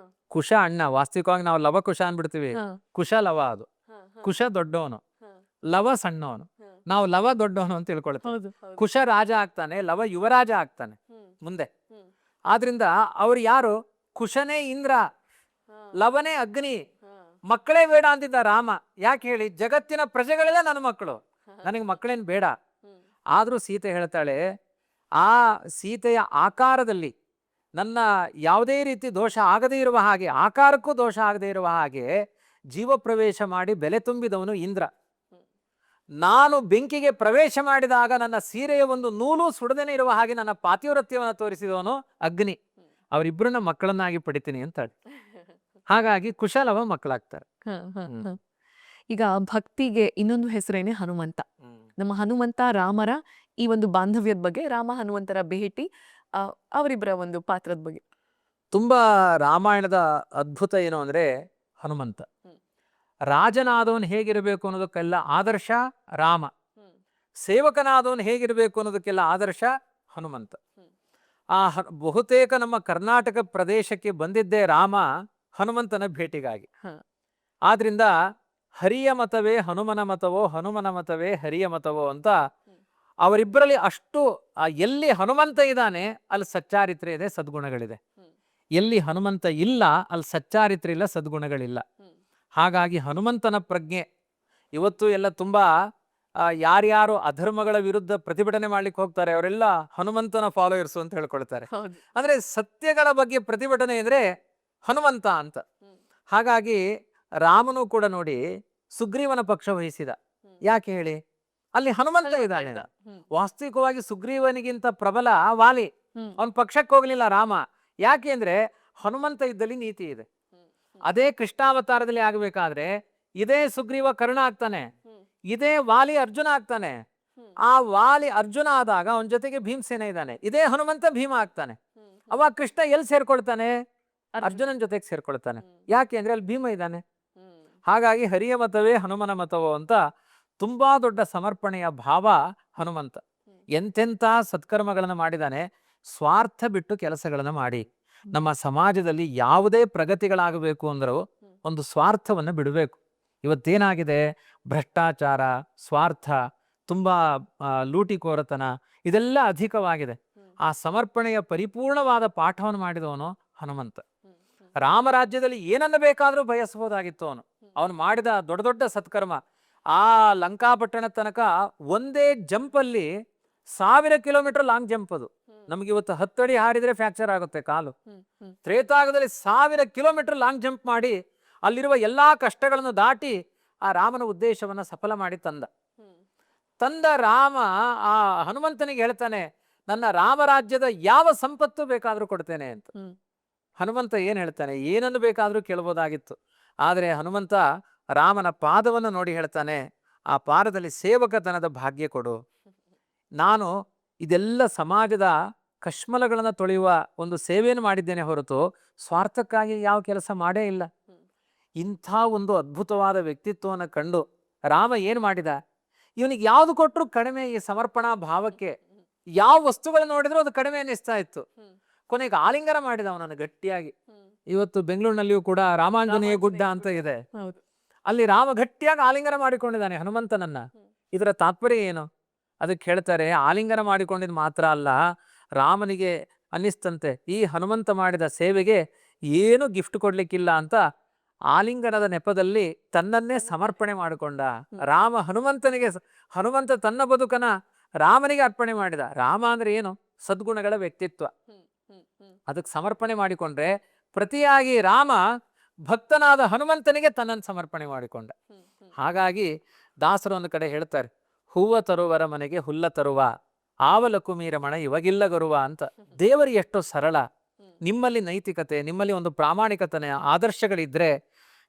ಕುಶ ಅಣ್ಣ, ವಾಸ್ತವಿಕವಾಗಿ ನಾವು ಲವ ಕುಶ ಅನ್ಬಿಡ್ತೀವಿ, ಕುಶ ಲವ ಅದು. ಕುಶ ದೊಡ್ಡವನು, ಲವ ಸಣ್ಣವನು. ನಾವು ಲವ ದೊಡ್ಡವನು ಅಂತ ತಿಳ್ಕೊಳ್ತೇವೆ. ಕುಶ ರಾಜ ಆಗ್ತಾನೆ, ಲವ ಯುವರಾಜ ಆಗ್ತಾನೆ ಮುಂದೆ. ಆದ್ರಿಂದ ಅವ್ರು ಯಾರು? ಕುಶನೇ ಇಂದ್ರ, ಲವನೇ ಅಗ್ನಿ. ಮಕ್ಕಳೇ ಬೇಡ ಅಂತಿದ್ದ ರಾಮ. ಯಾಕೆ ಹೇಳಿ? ಜಗತ್ತಿನ ಪ್ರಜೆಗಳೆಲ್ಲ ನನ್ನ ಮಕ್ಕಳು, ನನಗೆ ಮಕ್ಕಳೇನು ಬೇಡ. ಆದ್ರೂ ಸೀತೆ ಹೇಳ್ತಾಳೆ, ಆ ಸೀತೆಯ ಆಕಾರದಲ್ಲಿ ನನ್ನ ಯಾವುದೇ ರೀತಿ ದೋಷ ಆಗದೇ ಇರುವ ಹಾಗೆ, ಆಕಾರಕ್ಕೂ ದೋಷ ಆಗದೇ ಇರುವ ಹಾಗೆ ಜೀವ ಪ್ರವೇಶ ಮಾಡಿ ಬೆಲೆ ತುಂಬಿದವನು ಇಂದ್ರ. ನಾನು ಬೆಂಕಿಗೆ ಪ್ರವೇಶ ಮಾಡಿದಾಗ ನನ್ನ ಸೀರೆಯ ಒಂದು ನೂಲು ಸುಡದೇನೆ ಇರುವ ಹಾಗೆ ನನ್ನ ಪಾತಿವ್ರತ್ಯವನ್ನು ತೋರಿಸಿದವನು ಅಗ್ನಿ. ಅವರಿಬ್ಬರನ್ನ ಮಕ್ಕಳನ್ನಾಗಿ ಪಡಿತೀನಿ ಅಂತ. ಹಾಗಾಗಿ ಕುಶಲವ ಮಕ್ಕಳಾಗ್ತಾರೆ.
ಈಗ ಭಕ್ತಿಗೆ ಇನ್ನೊಂದು ಹೆಸರೇನೆ ಹನುಮಂತ. ನಮ್ಮ ಹನುಮಂತ ರಾಮರ ಈ ಒಂದು ಬಾಂಧವ್ಯದ ಬಗ್ಗೆ, ರಾಮ ಹನುಮಂತರ ಭೇಟಿ, ಅವರಿಬ್ಬರ ಒಂದು ಪಾತ್ರದ ಬಗ್ಗೆ
ತುಂಬಾ ರಾಮಾಯಣದ ಅದ್ಭುತ ಏನು ಅಂದ್ರೆ ಹನುಮಂತ. ರಾಜನಾದವನು ಹೇಗಿರಬೇಕು ಅನ್ನೋದಕ್ಕೆಲ್ಲ ಆದರ್ಶ ರಾಮ, ಸೇವಕನಾದವನು ಹೇಗಿರಬೇಕು ಅನ್ನೋದಕ್ಕೆಲ್ಲ ಆದರ್ಶ ಹನುಮಂತ. ಬಹುತೇಕ ನಮ್ಮ ಕರ್ನಾಟಕ ಪ್ರದೇಶಕ್ಕೆ ಬಂದಿದ್ದೇ ರಾಮ ಹನುಮಂತನ ಭೇಟಿಗಾಗಿ. ಆದ್ರಿಂದ ಹರಿಯ ಮತವೇ ಹನುಮನ ಮತವೋ, ಹನುಮನ ಮತವೇ ಹರಿಯ ಮತವೋ ಅಂತ ಅವರಿಬ್ಬರಲ್ಲಿ ಅಷ್ಟು ಎಲ್ಲಿ ಹನುಮಂತ ಇದ್ದಾನೆ ಅಲ್ಲಿ ಸಚ್ಚಾರಿತ್ರ್ಯ ಇದೆ, ಸದ್ಗುಣಗಳಿದೆ. ಎಲ್ಲಿ ಹನುಮಂತ ಇಲ್ಲ ಅಲ್ಲಿ ಸಚ್ಚಾರಿತ್ರ್ಯ ಇಲ್ಲ, ಸದ್ಗುಣಗಳಿಲ್ಲ. ಹಾಗಾಗಿ ಹನುಮಂತನ ಪ್ರಜ್ಞೆ ಇವತ್ತು ಎಲ್ಲ ತುಂಬಾ ಯಾರ್ಯಾರು ಅಧರ್ಮಗಳ ವಿರುದ್ಧ ಪ್ರತಿಭಟನೆ ಮಾಡ್ಲಿಕ್ಕೆ ಹೋಗ್ತಾರೆ ಅವರೆಲ್ಲ ಹನುಮಂತನ ಫಾಲೋಯರ್ಸು ಅಂತ ಹೇಳ್ಕೊಳ್ತಾರೆ. ಅಂದ್ರೆ ಸತ್ಯಗಳ ಬಗ್ಗೆ ಪ್ರತಿಭಟನೆ ಅಂದ್ರೆ ಹನುಮಂತ ಅಂತ. ಹಾಗಾಗಿ ರಾಮನು ಕೂಡ ನೋಡಿ ಸುಗ್ರೀವನ ಪಕ್ಷ ವಹಿಸಿದ. ಯಾಕೆ ಹೇಳಿ? ಅಲ್ಲಿ ಹನುಮಂತ ಇದ್ದಾನೆ. ವಾಸ್ತವಿಕವಾಗಿ ಸುಗ್ರೀವನಿಗಿಂತ ಪ್ರಬಲ ವಾಲಿ, ಅವನ ಪಕ್ಷಕ್ಕೆ ಹೋಗ್ಲಿಲ್ಲ ರಾಮ. ಯಾಕೆ ಅಂದ್ರೆ ಹನುಮಂತ ಇದ್ದಲ್ಲಿ ನೀತಿ ಇದೆ. ಅದೇ ಕೃಷ್ಣಾವತಾರದಲ್ಲಿ ಆಗಬೇಕಾದ್ರೆ ಇದೇ ಸುಗ್ರೀವ ಕರ್ಣ ಆಗ್ತಾನೆ, ಇದೇ ವಾಲಿ ಅರ್ಜುನ ಆಗ್ತಾನೆ. ಆ ವಾಲಿ ಅರ್ಜುನ ಆದಾಗ ಅವನ ಜೊತೆಗೆ ಭೀಮಸೇನ ಇದ್ದಾನೆ, ಇದೇ ಹನುಮಂತ ಭೀಮ ಆಗ್ತಾನೆ. ಅವಾಗ ಕೃಷ್ಣ ಎಲ್ಲಿ ಸೇರ್ಕೊಳ್ತಾನೆ? ಅರ್ಜುನನ ಜೊತೆಗೆ ಸೇರ್ಕೊಳ್ತಾನೆ. ಯಾಕೆ ಅಂದ್ರೆ ಅಲ್ಲಿ ಭೀಮ ಇದ್ದಾನೆ. ಹಾಗಾಗಿ ಹರಿಯ ಮತವೇ ಹನುಮನ ಮತವೋ ಅಂತ ತುಂಬಾ ದೊಡ್ಡ ಸಮರ್ಪಣೆಯ ಭಾವ ಹನುಮಂತ. ಎಂತೆಂಥ ಸತ್ಕರ್ಮಗಳನ್ನು ಮಾಡಿದಾನೆ. ಸ್ವಾರ್ಥ ಬಿಟ್ಟು ಕೆಲಸಗಳನ್ನು ಮಾಡಿ ನಮ್ಮ ಸಮಾಜದಲ್ಲಿ ಯಾವುದೇ ಪ್ರಗತಿಗಳಾಗಬೇಕು ಅಂದರೂ ಒಂದು ಸ್ವಾರ್ಥವನ್ನು ಬಿಡಬೇಕು. ಇವತ್ತೇನಾಗಿದೆ? ಭ್ರಷ್ಟಾಚಾರ, ಸ್ವಾರ್ಥ, ತುಂಬಾ ಲೂಟಿಕೋರತನ ಇದೆಲ್ಲ ಅಧಿಕವಾಗಿದೆ. ಆ ಸಮರ್ಪಣೆಯ ಪರಿಪೂರ್ಣವಾದ ಪಾಠವನ್ನು ಮಾಡಿದವನು ಹನುಮಂತ. ರಾಮರಾಜ್ಯದಲ್ಲಿ ಏನನ್ನ ಬೇಕಾದರೂ ಬಯಸಬಹುದಾಗಿತ್ತು ಅವನು. ಅವನು ಮಾಡಿದ ದೊಡ್ಡ ದೊಡ್ಡ ಸತ್ಕರ್ಮ, ಆ ಲಂಕಾಪಟ್ಟಣ ತನಕ ಒಂದೇ ಜಂಪಲ್ಲಿ 1000 ಕಿಲೋಮೀಟರ್ ಲಾಂಗ್ ಜಂಪ್ ಅದು. ನಮ್ಗೆ ಇವತ್ತು 10 ಅಡಿ ಹಾರಿದ್ರೆ ಫ್ರಾಕ್ಚರ್ ಆಗುತ್ತೆ ಕಾಲು. ತ್ರೇತಾಯುಗದಲ್ಲಿ 1000 ಕಿಲೋಮೀಟರ್ ಲಾಂಗ್ ಜಂಪ್ ಮಾಡಿ ಅಲ್ಲಿರುವ ಎಲ್ಲಾ ಕಷ್ಟಗಳನ್ನು ದಾಟಿ ಆ ರಾಮನ ಉದ್ದೇಶವನ್ನ ಸಫಲ ಮಾಡಿ ತಂದ ರಾಮ ಆ ಹನುಮಂತನಿಗೆ ಹೇಳ್ತಾನೆ, ನನ್ನ ರಾಮರಾಜ್ಯದ ಯಾವ ಸಂಪತ್ತು ಬೇಕಾದ್ರೂ ಕೊಡ್ತೇನೆ ಅಂತ. ಹನುಮಂತ ಏನ್ ಹೇಳ್ತಾನೆ? ಏನನ್ನು ಬೇಕಾದ್ರೂ ಕೇಳ್ಬೋದಾಗಿತ್ತು. ಆದರೆ ಹನುಮಂತ ರಾಮನ ಪಾದವನ್ನು ನೋಡಿ ಹೇಳ್ತಾನೆ, ಆ ಪಾದದಲ್ಲಿ ಸೇವಕತನದ ಭಾಗ್ಯ ಕೊಡು. ನಾನು ಇದೆಲ್ಲ ಸಮಾಜದ ಕಶ್ಮಲಗಳನ್ನು ತೊಳೆಯುವ ಒಂದು ಸೇವೆಯನ್ನು ಮಾಡಿದ್ದೇನೆ ಹೊರತು ಸ್ವಾರ್ಥಕ್ಕಾಗಿ ಯಾವ ಕೆಲಸ ಮಾಡೇ ಇಲ್ಲ. ಇಂಥ ಒಂದು ಅದ್ಭುತವಾದ ವ್ಯಕ್ತಿತ್ವವನ್ನು ಕಂಡು ರಾಮ ಏನ್ ಮಾಡಿದ? ಇವನಿಗೆ ಯಾವುದು ಕೊಟ್ಟರು ಕಡಿಮೆ. ಈ ಸಮರ್ಪಣಾ ಭಾವಕ್ಕೆ ಯಾವ ವಸ್ತುಗಳನ್ನು ನೋಡಿದ್ರು ಅದು ಕಡಿಮೆ ಅನ್ನಿಸ್ತಾ ಇತ್ತು. ಕೊನೆಗೆ ಆಲಿಂಗನ ಮಾಡಿದ ಅವನನ್ನು ಗಟ್ಟಿಯಾಗಿ. ಇವತ್ತು ಬೆಂಗಳೂರಿನಲ್ಲಿಯೂ ಕೂಡ ರಾಮಾಂಜನೇಯ ಗುಡ್ಡ ಅಂತ ಇದೆ, ಅಲ್ಲಿ ರಾಮ ಗಟ್ಟಿಯಾಗಿ ಆಲಿಂಗನ ಮಾಡಿಕೊಂಡಿದ್ದಾನೆ ಹನುಮಂತನನ್ನ. ಇದರ ತಾತ್ಪರ್ಯ ಏನು? ಅದಕ್ಕೆ ಹೇಳ್ತಾರೆ, ಆಲಿಂಗನ ಮಾಡಿಕೊಂಡಿದ್ದು ಮಾತ್ರ ಅಲ್ಲ, ರಾಮನಿಗೆ ಅನ್ನಿಸ್ತಂತೆ ಈ ಹನುಮಂತ ಮಾಡಿದ ಸೇವೆಗೆ ಏನು ಗಿಫ್ಟ್ ಕೊಡ್ಲಿಕ್ಕಿಲ್ಲ ಅಂತ ಆಲಿಂಗನದ ನೆಪದಲ್ಲಿ ತನ್ನನ್ನೇ ಸಮರ್ಪಣೆ ಮಾಡಿಕೊಂಡ. ರಾಮ ಹನುಮಂತ ತನ್ನ ಬದುಕನ ರಾಮನಿಗೆ ಅರ್ಪಣೆ ಮಾಡಿದ. ರಾಮ ಅಂದ್ರೆ ಏನು? ಸದ್ಗುಣಗಳ ವ್ಯಕ್ತಿತ್ವ. ಅದಕ್ಕೆ ಸಮರ್ಪಣೆ ಮಾಡಿಕೊಂಡ್ರೆ ಪ್ರತಿಯಾಗಿ ರಾಮ ಭಕ್ತನಾದ ಹನುಮಂತನಿಗೆ ತನ್ನನ್ನು ಸಮರ್ಪಣೆ ಮಾಡಿಕೊಂಡ. ಹಾಗಾಗಿ ದಾಸರು ಒಂದು ಕಡೆ ಹೇಳ್ತಾರೆ, ಹೂವ ತರುವರ ಮನೆಗೆ ಹುಲ್ಲ ತರುವ ಆವಲ ಕುಮೀರಮಣ ಇವಾಗಿಲ್ಲ ಗರುವ ಅಂತ. ದೇವರು ಎಷ್ಟು ಸರಳ. ನಿಮ್ಮಲ್ಲಿ ನೈತಿಕತೆ, ನಿಮ್ಮಲ್ಲಿ ಒಂದು ಪ್ರಾಮಾಣಿಕತೆ, ಆದರ್ಶಗಳಿದ್ರೆ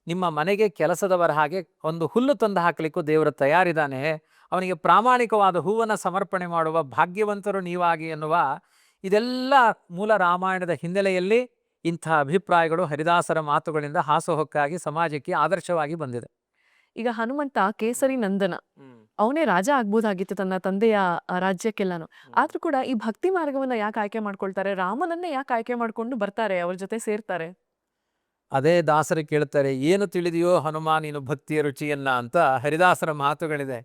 ನಿಮ್ಮ ಮನೆಗೆ ಕೆಲಸದವರ ಹಾಗೆ ಒಂದು ಹುಲ್ಲು ತಂದು ಹಾಕಲಿಕ್ಕೂ ದೇವರು ತಯಾರಿದ್ದಾನೆ. ಅವನಿಗೆ ಪ್ರಾಮಾಣಿಕವಾದ ಹೂವನ್ನು ಸಮರ್ಪಣೆ ಮಾಡುವ ಭಾಗ್ಯವಂತರು ನೀವಾಗಿ ಎನ್ನುವ ಇದೆಲ್ಲ ಮೂಲ ರಾಮಾಯಣದ ಹಿನ್ನೆಲೆಯಲ್ಲಿ ಇಂಥ ಅಭಿಪ್ರಾಯಗಳು ಹರಿದಾಸರ ಮಾತುಗಳಿಂದ ಹಾಸುಹೊಕ್ಕಾಗಿ ಸಮಾಜಕ್ಕೆ ಆದರ್ಶವಾಗಿ ಬಂದಿದೆ.
ಈಗ ಹನುಮಂತ ಕೇಸರಿ ನಂದನ, ಅವನೇ ರಾಜ ಆಗ್ಬೋದಾಗಿತ್ತು ತನ್ನ ತಂದೆಯ ರಾಜ್ಯಕ್ಕೆಲ್ಲಾನು. ಆದ್ರೂ ಕೂಡ ಈ ಭಕ್ತಿ ಮಾರ್ಗವನ್ನ ಯಾಕೆ ಆಯ್ಕೆ ಮಾಡ್ಕೊಳ್ತಾರೆ? ರಾಮನನ್ನೇ ಯಾಕೆ ಆಯ್ಕೆ ಮಾಡ್ಕೊಂಡು ಬರ್ತಾರೆ, ಅವ್ರ ಜೊತೆ ಸೇರ್ತಾರೆ?
ಅದೇ ದಾಸರು ಕೇಳ್ತಾರೆ, ಏನು ತಿಳಿದೆಯೋ ಹನುಮ ನೀನು ಭಕ್ತಿಯ ರುಚಿಯನ್ನ ಅಂತ ಹರಿದಾಸರ ಮಾತುಗಳಿದೆ.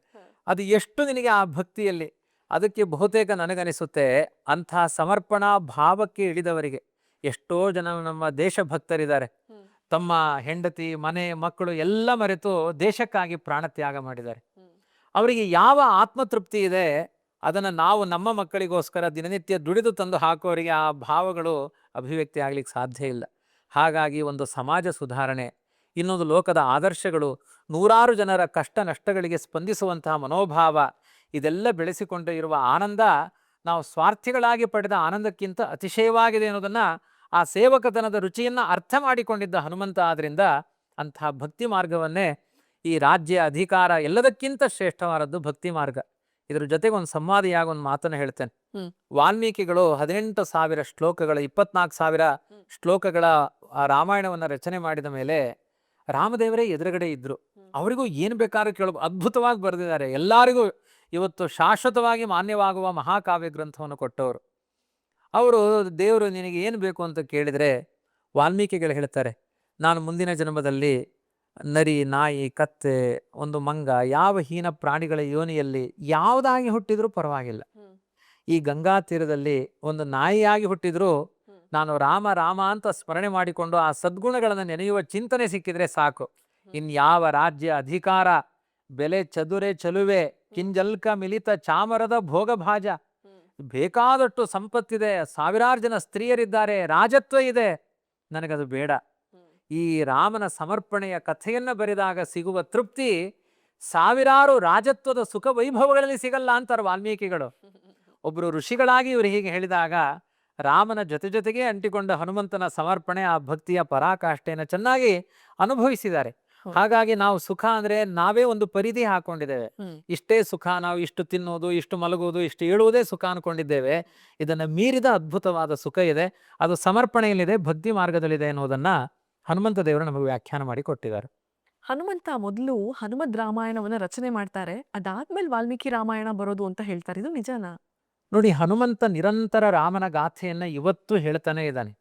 ಅದು ಎಷ್ಟು ನಿನಗೆ ಆ ಭಕ್ತಿಯಲ್ಲಿ, ಅದಕ್ಕೆ ಬಹುತೇಕ ನನಗನಿಸುತ್ತೆ ಅಂಥ ಸಮರ್ಪಣಾ ಭಾವಕ್ಕೆ ಇಳಿದವರಿಗೆ ಎಷ್ಟೋ ಜನ ನಮ್ಮ ದೇಶಭಕ್ತರಿದ್ದಾರೆ. ತಮ್ಮ ಹೆಂಡತಿ, ಮನೆ, ಮಕ್ಕಳು ಎಲ್ಲ ಮರೆತು ದೇಶಕ್ಕಾಗಿ ಪ್ರಾಣತ್ಯಾಗ ಮಾಡಿದ್ದಾರೆ. ಅವರಿಗೆ ಯಾವ ಆತ್ಮತೃಪ್ತಿ ಇದೆ ಅದನ್ನು ನಾವು ನಮ್ಮ ಮಕ್ಕಳಿಗೋಸ್ಕರ ದಿನನಿತ್ಯ ದುಡಿದು ತಂದು ಹಾಕೋರಿಗೆ ಆ ಭಾವಗಳು ಅಭಿವ್ಯಕ್ತಿ ಆಗ್ಲಿಕ್ಕೆ ಸಾಧ್ಯ ಇಲ್ಲ. ಹಾಗಾಗಿ ಒಂದು ಸಮಾಜ ಸುಧಾರಣೆ, ಇನ್ನೊಂದು ಲೋಕದ ಆದರ್ಶಗಳು, ನೂರಾರು ಜನರ ಕಷ್ಟ ನಷ್ಟಗಳಿಗೆ ಸ್ಪಂದಿಸುವಂತಹ ಮನೋಭಾವ, ಇದೆಲ್ಲ ಬೆಳೆಸಿಕೊಂಡು ಇರುವ ಆನಂದ ನಾವು ಸ್ವಾರ್ಥಿಗಳಾಗಿ ಪಡೆದ ಆನಂದಕ್ಕಿಂತ ಅತಿಶಯವಾಗಿದೆ ಅನ್ನೋದನ್ನು ಆ ಸೇವಕತನದ ರುಚಿಯನ್ನು ಅರ್ಥ ಮಾಡಿಕೊಂಡಿದ್ದ ಹನುಮಂತ. ಆದ್ದರಿಂದ ಅಂತಹ ಭಕ್ತಿ ಮಾರ್ಗವನ್ನೇ ಈ ರಾಜ್ಯ ಅಧಿಕಾರ ಎಲ್ಲದಕ್ಕಿಂತ ಶ್ರೇಷ್ಠವಾದದ್ದು ಭಕ್ತಿ ಮಾರ್ಗ. ಇದ್ರ ಜೊತೆಗೆ ಒಂದು ಸಂವಾದಿಯಾಗಿ ಒಂದು ಮಾತನ್ನು ಹೇಳ್ತೇನೆ. ವಾಲ್ಮೀಕಿಗಳು 18,000 ಶ್ಲೋಕಗಳ 24,000 ಶ್ಲೋಕಗಳ ಆ ರಾಮಾಯಣವನ್ನು ರಚನೆ ಮಾಡಿದ ಮೇಲೆ ರಾಮದೇವರೇ ಎದುರುಗಡೆ ಇದ್ರು. ಅವರಿಗೂ ಏನು ಬೇಕಾದ್ರೂ ಕೇಳಬೇಕು, ಅದ್ಭುತವಾಗಿ ಬರೆದಿದ್ದಾರೆ. ಎಲ್ಲರಿಗೂ ಇವತ್ತು ಶಾಶ್ವತವಾಗಿ ಮಾನ್ಯವಾಗುವ ಮಹಾಕಾವ್ಯ ಗ್ರಂಥವನ್ನು ಕೊಟ್ಟವರು ಅವರು. ದೇವರು ನಿನಗೆ ಏನು ಬೇಕು ಅಂತ ಕೇಳಿದರೆ ವಾಲ್ಮೀಕಿಗಳು ಹೇಳ್ತಾರೆ, ನಾನು ಮುಂದಿನ ಜನ್ಮದಲ್ಲಿ ನರಿ, ನಾಯಿ, ಕತ್ತೆ, ಒಂದು ಮಂಗ, ಯಾವ ಹೀನ ಪ್ರಾಣಿಗಳ ಯೋನಿಯಲ್ಲಿ ಯಾವುದಾಗಿ ಹುಟ್ಟಿದ್ರೂ ಪರವಾಗಿಲ್ಲ. ಈ ಗಂಗಾ ತೀರದಲ್ಲಿ ಒಂದು ನಾಯಿಯಾಗಿ ಹುಟ್ಟಿದ್ರು ನಾನು ರಾಮ ರಾಮ ಅಂತ ಸ್ಮರಣೆ ಮಾಡಿಕೊಂಡು ಆ ಸದ್ಗುಣಗಳನ್ನು ನೆನೆಯುವ ಚಿಂತನೆ ಸಿಕ್ಕಿದ್ರೆ ಸಾಕು. ಇನ್ಯಾವ ರಾಜ್ಯ ಅಧಿಕಾರ, ಬೆಲೆ ಚದುರೆ ಚಲುವೆ, ಕಿಂಜಲ್ಕ ಮಿಲಿತ ಚಾಮರದ ಭೋಗಭಾಜ, ಬೇಕಾದಷ್ಟು ಸಂಪತ್ತಿದೆ, ಸಾವಿರಾರು ಜನ ಸ್ತ್ರೀಯರಿದ್ದಾರೆ, ರಾಜತ್ವ ಇದೆ, ನನಗದು ಬೇಡ. ಈ ರಾಮನ ಸಮರ್ಪಣೆಯ ಕಥೆಯನ್ನು ಬರೆದಾಗ ಸಿಗುವ ತೃಪ್ತಿ ಸಾವಿರಾರು ರಾಜತ್ವದ ಸುಖ ವೈಭವಗಳಲ್ಲಿ ಸಿಗಲ್ಲ ಅಂತಾರೆ ವಾಲ್ಮೀಕಿಗಳು. ಒಬ್ಬರು ಋಷಿಗಳಾಗಿ ಇವರು ಹೀಗೆ ಹೇಳಿದಾಗ ರಾಮನ ಜೊತೆಗೆ ಅಂಟಿಕೊಂಡ ಹನುಮಂತನ ಸಮರ್ಪಣೆ, ಆ ಭಕ್ತಿಯ ಪರಾಕಾಷ್ಠೆಯನ್ನು ಚೆನ್ನಾಗಿ ಅನುಭವಿಸಿದ್ದಾರೆ. ಹಾಗಾಗಿ ನಾವು ಸುಖ ಅಂದ್ರೆ ನಾವೇ ಒಂದು ಪರಿಧಿ ಹಾಕೊಂಡಿದ್ದೇವೆ. ಇಷ್ಟೇ ಸುಖ, ನಾವು ಇಷ್ಟು ತಿನ್ನೋದು, ಇಷ್ಟು ಮಲಗುವುದು, ಇಷ್ಟು ಏಳುವುದೇ ಸುಖ ಅನ್ಕೊಂಡಿದ್ದೇವೆ. ಇದನ್ನ ಮೀರಿದ ಅದ್ಭುತವಾದ ಸುಖ ಇದೆ, ಅದು ಸಮರ್ಪಣೆಯಲ್ಲಿದೆ, ಭಕ್ತಿ ಮಾರ್ಗದಲ್ಲಿದೆ ಎನ್ನುವುದನ್ನ ಹನುಮಂತ ದೇವರು ನಮಗೆ ವ್ಯಾಖ್ಯಾನ ಮಾಡಿ ಕೊಟ್ಟಿದ್ದಾರೆ.
ಹನುಮಂತ ಮೊದಲು ಹನುಮದ್ ರಾಮಾಯಣವನ್ನ ರಚನೆ ಮಾಡ್ತಾರೆ, ಅದಾದ್ಮೇಲೆ ವಾಲ್ಮೀಕಿ ರಾಮಾಯಣ ಬರೋದು ಅಂತ ಹೇಳ್ತಾರೆ. ಇದು ನಿಜನಾ?
ನೋಡಿ, ಹನುಮಂತ ನಿರಂತರ ರಾಮನ ಗಾಥೆಯನ್ನ ಇವತ್ತು ಹೇಳ್ತಾನೆ ಇದ್ದಾನೆ.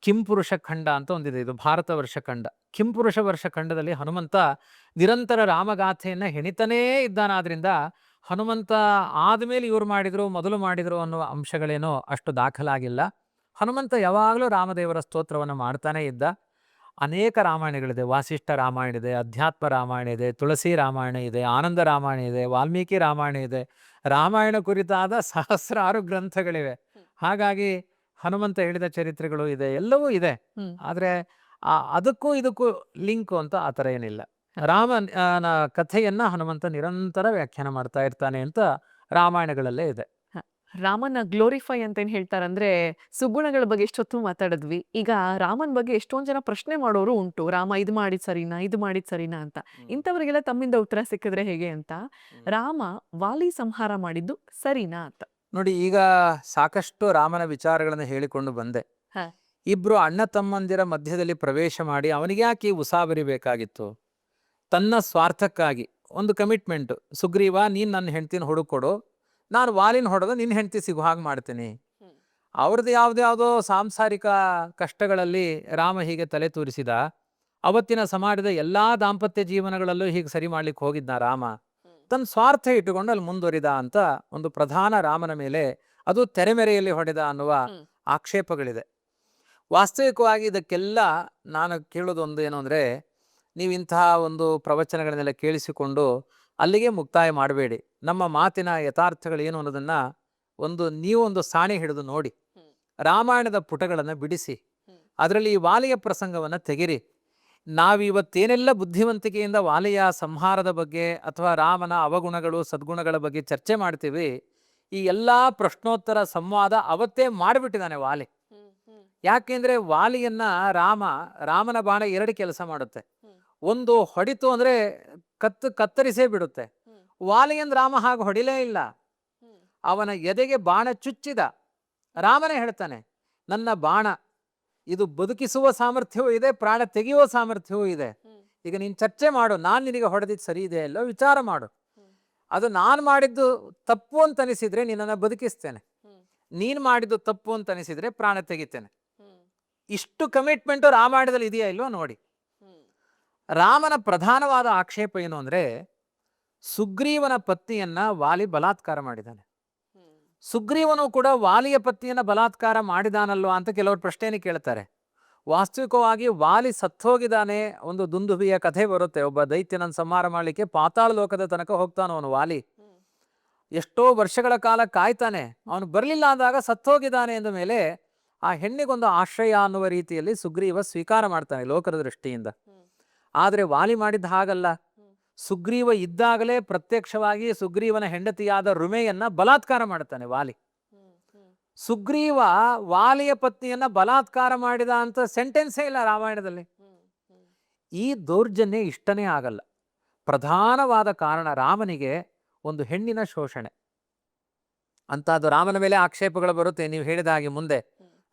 ಕಿಂಪುರುಷ ಖಂಡ ಅಂತ ಒಂದಿದೆ, ಇದು ಭಾರತ ವರ್ಷ ಖಂಡ. ಕಿಂಪುರುಷ ವರ್ಷ ಖಂಡದಲ್ಲಿ ಹನುಮಂತ ನಿರಂತರ ರಾಮಗಾಥೆಯನ್ನ ಹೆಣಿತಾನೇ ಇದ್ದಾನಾದ್ರಿಂದ ಹನುಮಂತ ಆದ್ಮೇಲೆ ಇವ್ರು ಮಾಡಿದ್ರು, ಮೊದಲು ಮಾಡಿದ್ರು ಅನ್ನುವ ಅಂಶಗಳೇನೋ ಅಷ್ಟು ದಾಖಲಾಗಿಲ್ಲ. ಹನುಮಂತ ಯಾವಾಗಲೂ ರಾಮದೇವರ ಸ್ತೋತ್ರವನ್ನು ಮಾಡ್ತಾನೆ ಇದ್ದ. ಅನೇಕ ರಾಮಾಯಣಗಳಿದೆ. ವಾಸಿಷ್ಠ ರಾಮಾಯಣ ಇದೆ, ಅಧ್ಯಾತ್ಮ ರಾಮಾಯಣ ಇದೆ, ತುಳಸಿ ರಾಮಾಯಣ ಇದೆ, ಆನಂದ ರಾಮಾಯಣ ಇದೆ, ವಾಲ್ಮೀಕಿ ರಾಮಾಯಣ ಇದೆ. ರಾಮಾಯಣ ಕುರಿತಾದ ಸಹಸ್ರಾರು ಗ್ರಂಥಗಳಿವೆ. ಹಾಗಾಗಿ ಹನುಮಂತ ಹೇಳಿದ ಚರಿತ್ರೆಗಳು ಇದೆ, ಎಲ್ಲವೂ ಇದೆ. ಆದ್ರೆ ಅದಕ್ಕೂ ಇದಕ್ಕೂ ಲಿಂಕು ಅಂತ ಆ ಥರ ಏನಿಲ್ಲ. ರಾಮನ ಕಥೆಯನ್ನ ಹನುಮಂತ ನಿರಂತರ ವ್ಯಾಖ್ಯಾನ ಮಾಡ್ತಾ ಇರ್ತಾನೆ ಅಂತ ರಾಮಾಯಣಗಳಲ್ಲೇ ಇದೆ.
ರಾಮನ ಗ್ಲೋರಿಫೈ ಅಂತ ಏನ್ ಹೇಳ್ತಾರಂದ್ರೆ, ಸುಗುಣಗಳ ಬಗ್ಗೆ ಎಷ್ಟೊತ್ತು ಮಾತಾಡಿದ್ವಿ. ಈಗ ರಾಮನ್ ಬಗ್ಗೆ ಎಷ್ಟೊಂದ್ ಜನ ಪ್ರಶ್ನೆ ಮಾಡೋರು ಉಂಟು, ರಾಮ ಇದು ಮಾಡಿದ್ ಸರಿನಾ, ಇದು ಮಾಡಿದ್ ಸರಿನಾ ಅಂತ. ಇಂಥವ್ರಿಗೆಲ್ಲ ತಮ್ಮಿಂದ ಉತ್ತರ ಸಿಕ್ಕಿದ್ರೆ ಹೇಗೆ ಅಂತ. ರಾಮ ವಾಲಿ ಸಂಹಾರ ಮಾಡಿದ್ದು ಸರಿನಾ ಅಂತ
ನೋಡಿ, ಈಗ ಸಾಕಷ್ಟು ರಾಮನ ವಿಚಾರಗಳನ್ನು ಹೇಳಿಕೊಂಡು ಬಂದೆ. ಇಬ್ರು ಅಣ್ಣ ತಮ್ಮಂದಿರ ಮಧ್ಯದಲ್ಲಿ ಪ್ರವೇಶ ಮಾಡಿ ಅವನಿಗೆ ಯಾಕೆ ಉಸಾಬರಿ ಬೇಕಾಗಿತ್ತು? ತನ್ನ ಸ್ವಾರ್ಥಕ್ಕಾಗಿ ಒಂದು ಕಮಿಟ್ಮೆಂಟ್. ಸುಗ್ರೀವ, ನೀನ್ ನನ್ನ ಹೆಂಡ್ತಿನ ಹುಡುಕೊಡು, ನಾನು ವಾಲಿನ ಹೊಡೆದು ನಿನ್ನ ಹೆಂಡತಿ ಸಿಗೋ ಹಾಗೆ ಮಾಡ್ತೀನಿ. ಅವ್ರದ್ದು ಯಾವುದ್ಯಾವುದೋ ಸಾಂಸಾರಿಕ ಕಷ್ಟಗಳಲ್ಲಿ ರಾಮ ಹೀಗೆ ತಲೆ ತೂರಿಸಿದ. ಅವತ್ತಿನ ಸಮಾಜದ ಎಲ್ಲಾ ದಾಂಪತ್ಯ ಜೀವನಗಳಲ್ಲೂ ಹೀಗೆ ಸರಿ ಮಾಡ್ಲಿಕ್ಕೆ ಹೋಗಿದ್ದ ರಾಮ. ತನ್ನ ಸ್ವಾರ್ಥ ಇಟ್ಟುಕೊಂಡು ಅಲ್ಲಿ ಮುಂದುವರಿದ ಅಂತ ಒಂದು ಪ್ರಧಾನ ರಾಮನ ಮೇಲೆ ಅದು ತೆರೆಮೆರೆಯಲ್ಲಿ ಹೊಡೆದ ಅನ್ನುವ ಆಕ್ಷೇಪಗಳಿದೆ. ವಾಸ್ತವಿಕವಾಗಿ ಇದಕ್ಕೆಲ್ಲ ನಾನು ಕೇಳೋದೊಂದು ಏನು ಅಂದರೆ, ನೀವು ಇಂತಹ ಒಂದು ಪ್ರವಚನಗಳನ್ನೆಲ್ಲ ಕೇಳಿಸಿಕೊಂಡು ಅಲ್ಲಿಗೆ ಮುಕ್ತಾಯ ಮಾಡಬೇಡಿ. ನಮ್ಮ ಮಾತಿನ ಯಥಾರ್ಥಗಳೇನು ಅನ್ನೋದನ್ನು ನೀವೊಂದು ಸಾಣೆ ಹಿಡಿದು ನೋಡಿ, ರಾಮಾಯಣದ ಪುಟಗಳನ್ನು ಬಿಡಿಸಿ, ಅದರಲ್ಲಿ ಈ ವಾಲಿಯ ಪ್ರಸಂಗವನ್ನು ತೆಗಿರಿ. ನಾವಿವತ್ತೇನೆಲ್ಲ ಬುದ್ಧಿವಂತಿಕೆಯಿಂದ ವಾಲಿಯ ಸಂಹಾರದ ಬಗ್ಗೆ ಅಥವಾ ರಾಮನ ಅವಗುಣಗಳು ಸದ್ಗುಣಗಳ ಬಗ್ಗೆ ಚರ್ಚೆ ಮಾಡ್ತೀವಿ, ಈ ಎಲ್ಲ ಪ್ರಶ್ನೋತ್ತರ ಸಂವಾದ ಅವತ್ತೇ ಮಾಡಿಬಿಟ್ಟಿದ್ದಾನೆ ವಾಲಿ. ಯಾಕೆಂದ್ರೆ ವಾಲಿಯನ್ನ ರಾಮನ ಬಾಣ ಎರಡು ಕೆಲಸ ಮಾಡುತ್ತೆ. ಒಂದು ಹೊಡಿತು ಅಂದ್ರೆ ಕತ್ತರಿಸೇ ಬಿಡುತ್ತೆ. ವಾಲಿಯನ್ ರಾಮ ಹಾಗೆ ಹೊಡಿಲೇ ಇಲ್ಲ. ಅವನ ಎದೆಗೆ ಬಾಣ ಚುಚ್ಚಿದ. ರಾಮನೇ ಹೇಳ್ತಾನೆ, ನನ್ನ ಬಾಣ ಇದು ಬದುಕಿಸುವ ಸಾಮರ್ಥ್ಯವೂ ಇದೆ, ಪ್ರಾಣ ತೆಗೆಯುವ ಸಾಮರ್ಥ್ಯವೂ ಇದೆ. ಈಗ ನೀನು ಚರ್ಚೆ ಮಾಡು, ನಾನು ನಿನಗೆ ಹೊಡೆದಿದ್ದು ಸರಿ ಇದೆ ಅಲ್ಲೋ ವಿಚಾರ ಮಾಡು. ಅದು ನಾನು ಮಾಡಿದ್ದು ತಪ್ಪು ಅಂತ ಅನಿಸಿದ್ರೆ ನಿನ್ನನ್ನು ಬದುಕಿಸ್ತೇನೆ, ನೀನು ಮಾಡಿದ್ದು ತಪ್ಪು ಅಂತ ಅನಿಸಿದ್ರೆ ಪ್ರಾಣ ತೆಗಿತೇನೆ. ಇಷ್ಟು ಕಮಿಟ್ಮೆಂಟು ರಾಮಾಯಣದಲ್ಲಿ ಇದೆಯಾ ಇಲ್ವೋ ನೋಡಿ. ರಾಮನ ಪ್ರಧಾನವಾದ ಆಕ್ಷೇಪ ಏನು ಅಂದ್ರೆ, ಸುಗ್ರೀವನ ಪತ್ನಿಯನ್ನ ವಾಲಿ ಬಲಾತ್ಕಾರ ಮಾಡಿದ್ದಾನೆ. ಸುಗ್ರೀವನು ಕೂಡ ವಾಲಿಯ ಪತ್ನಿಯನ್ನ ಬಲಾತ್ಕಾರ ಮಾಡಿದಾನಲ್ವಾ ಅಂತ ಕೆಲವರು ಪ್ರಶ್ನೆಯನ್ನು ಕೇಳ್ತಾರೆ. ವಾಸ್ತವಿಕವಾಗಿ ವಾಲಿ ಸತ್ತೋಗಿದ್ದಾನೆ. ಒಂದು ದುಂದುಬಿಯ ಕಥೆ ಬರುತ್ತೆ, ಒಬ್ಬ ದೈತ್ಯನನ್ನು ಸಂಹಾರ ಮಾಡಲಿಕ್ಕೆ ಪಾತಾಳ ಲೋಕದ ತನಕ ಹೋಗ್ತಾನೆ ಅವನು ವಾಲಿ. ಎಷ್ಟೋ ವರ್ಷಗಳ ಕಾಲ ಕಾಯ್ತಾನೆ, ಅವನು ಬರಲಿಲ್ಲ ಅಂದಾಗ ಸತ್ತೋಗಿದ್ದಾನೆ ಎಂದ ಮೇಲೆ ಆ ಹೆಣ್ಣಿಗೊಂದು ಆಶ್ರಯ ಅನ್ನುವ ರೀತಿಯಲ್ಲಿ ಸುಗ್ರೀವ ಸ್ವೀಕಾರ ಮಾಡ್ತಾನೆ ಲೋಕದ ದೃಷ್ಟಿಯಿಂದ. ಆದರೆ ವಾಲಿ ಮಾಡಿದ್ದ ಹಾಗಲ್ಲ. ಸುಗ್ರೀವ ಇದ್ದಾಗಲೇ ಪ್ರತ್ಯಕ್ಷವಾಗಿ ಸುಗ್ರೀವನ ಹೆಂಡತಿಯಾದ ರುಮೆಯನ್ನ ಬಲಾತ್ಕಾರ ಮಾಡ್ತಾನೆ ವಾಲಿ. ಸುಗ್ರೀವ ವಾಲಿಯ ಪತ್ನಿಯನ್ನ ಬಲಾತ್ಕಾರ ಮಾಡಿದ ಅಂತ ಸೆಂಟೆನ್ಸೇ ಇಲ್ಲ ರಾಮಾಯಣದಲ್ಲಿ. ಈ ದೌರ್ಜನ್ಯ ಇಷ್ಟನೇ ಆಗಲ್ಲ. ಪ್ರಧಾನವಾದ ಕಾರಣ ರಾಮನಿಗೆ ಒಂದು ಹೆಣ್ಣಿನ ಶೋಷಣೆ ಅಂತ. ಅದು ರಾಮನ ಮೇಲೆ ಆಕ್ಷೇಪಗಳು ಬರುತ್ತೆ. ನೀವು ಹೇಳಿದ ಹಾಗೆ ಮುಂದೆ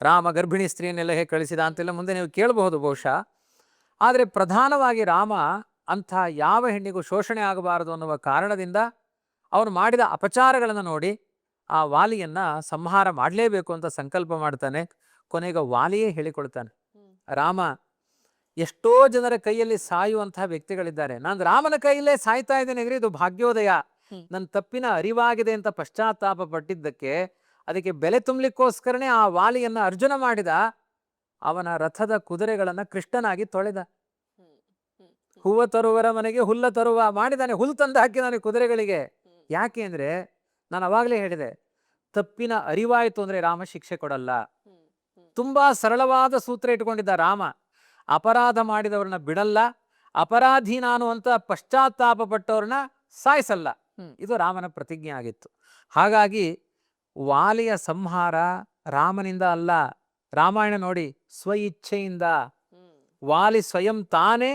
ರಾಮ ಗರ್ಭಿಣಿ ಸ್ತ್ರೀಯನ್ನೆಲ್ಲ ಹೇಗೆ ಕಳಿಸಿದ ಅಂತೆಲ್ಲ ಮುಂದೆ ನೀವು ಕೇಳಬಹುದು ಬಹುಶಃ. ಆದರೆ ಪ್ರಧಾನವಾಗಿ ರಾಮ ಅಂಥ ಯಾವ ಹೆಣ್ಣಿಗೂ ಶೋಷಣೆ ಆಗಬಾರದು ಅನ್ನುವ ಕಾರಣದಿಂದ ಅವನು ಮಾಡಿದ ಅಪಚಾರಗಳನ್ನು ನೋಡಿ ಆ ವಾಲಿಯನ್ನ ಸಂಹಾರ ಮಾಡಲೇಬೇಕು ಅಂತ ಸಂಕಲ್ಪ ಮಾಡ್ತಾನೆ. ಕೊನೆಗೆ ವಾಲಿಯೇ ಹೇಳಿಕೊಳ್ತಾನೆ, ರಾಮ, ಎಷ್ಟೋ ಜನರ ಕೈಯಲ್ಲಿ ಸಾಯುವಂತಹ ವ್ಯಕ್ತಿಗಳಿದ್ದಾರೆ, ನಾನು ರಾಮನ ಕೈಯಲ್ಲೇ ಸಾಯ್ತಾ ಇದ್ದೇನೆ ಅಂದ್ರೆ ಇದು ಭಾಗ್ಯೋದಯ, ನನ್ನ ತಪ್ಪಿನ ಅರಿವಾಗಿದೆ ಅಂತ ಪಶ್ಚಾತ್ತಾಪ ಪಟ್ಟಿದ್ದಕ್ಕೆ ಅದಕ್ಕೆ ಬೆಲೆ ತುಂಬಲಿಕ್ಕೋಸ್ಕರನೇ ಆ ವಾಲಿಯನ್ನ ಅರ್ಜುನ ಮಾಡಿದ. ಅವನ ರಥದ ಕುದುರೆಗಳನ್ನ ಕೃಷ್ಣನಾಗಿ ತೊಳೆದ. ಹೂವ ತರುವರ ಮನೆಗೆ ಹುಲ್ಲ ತರುವ ಮಾಡಿದಾನೆ, ಹುಲ್ಲು ತಂದು ಹಾಕಿದಾನೆ ಕುದುರೆಗಳಿಗೆ. ಯಾಕೆ ಅಂದ್ರೆ ನಾನು ಅವಾಗಲೇ ಹೇಳಿದೆ, ತಪ್ಪಿನ ಅರಿವಾಯಿತು ಅಂದ್ರೆ ರಾಮ ಶಿಕ್ಷೆ ಕೊಡಲ್ಲ. ತುಂಬಾ ಸರಳವಾದ ಸೂತ್ರ ಇಟ್ಕೊಂಡಿದ್ದ ರಾಮ. ಅಪರಾಧ ಮಾಡಿದವ್ರನ್ನ ಬಿಡಲ್ಲ, ಅಪರಾಧಿ ನಾನು ಅಂತ ಪಶ್ಚಾತ್ತಾಪ ಪಟ್ಟವ್ರನ್ನ ಸಾಯಿಸಲ್ಲ. ಇದು ರಾಮನ ಪ್ರತಿಜ್ಞೆ ಆಗಿತ್ತು. ಹಾಗಾಗಿ ವಾಲಿಯ ಸಂಹಾರ ರಾಮನಿಂದ ಅಲ್ಲ. ರಾಮಾಯಣ ನೋಡಿ, ಸ್ವ ಇಚ್ಛೆಯಿಂದ ವಾಲಿ ಸ್ವಯಂ ತಾನೇ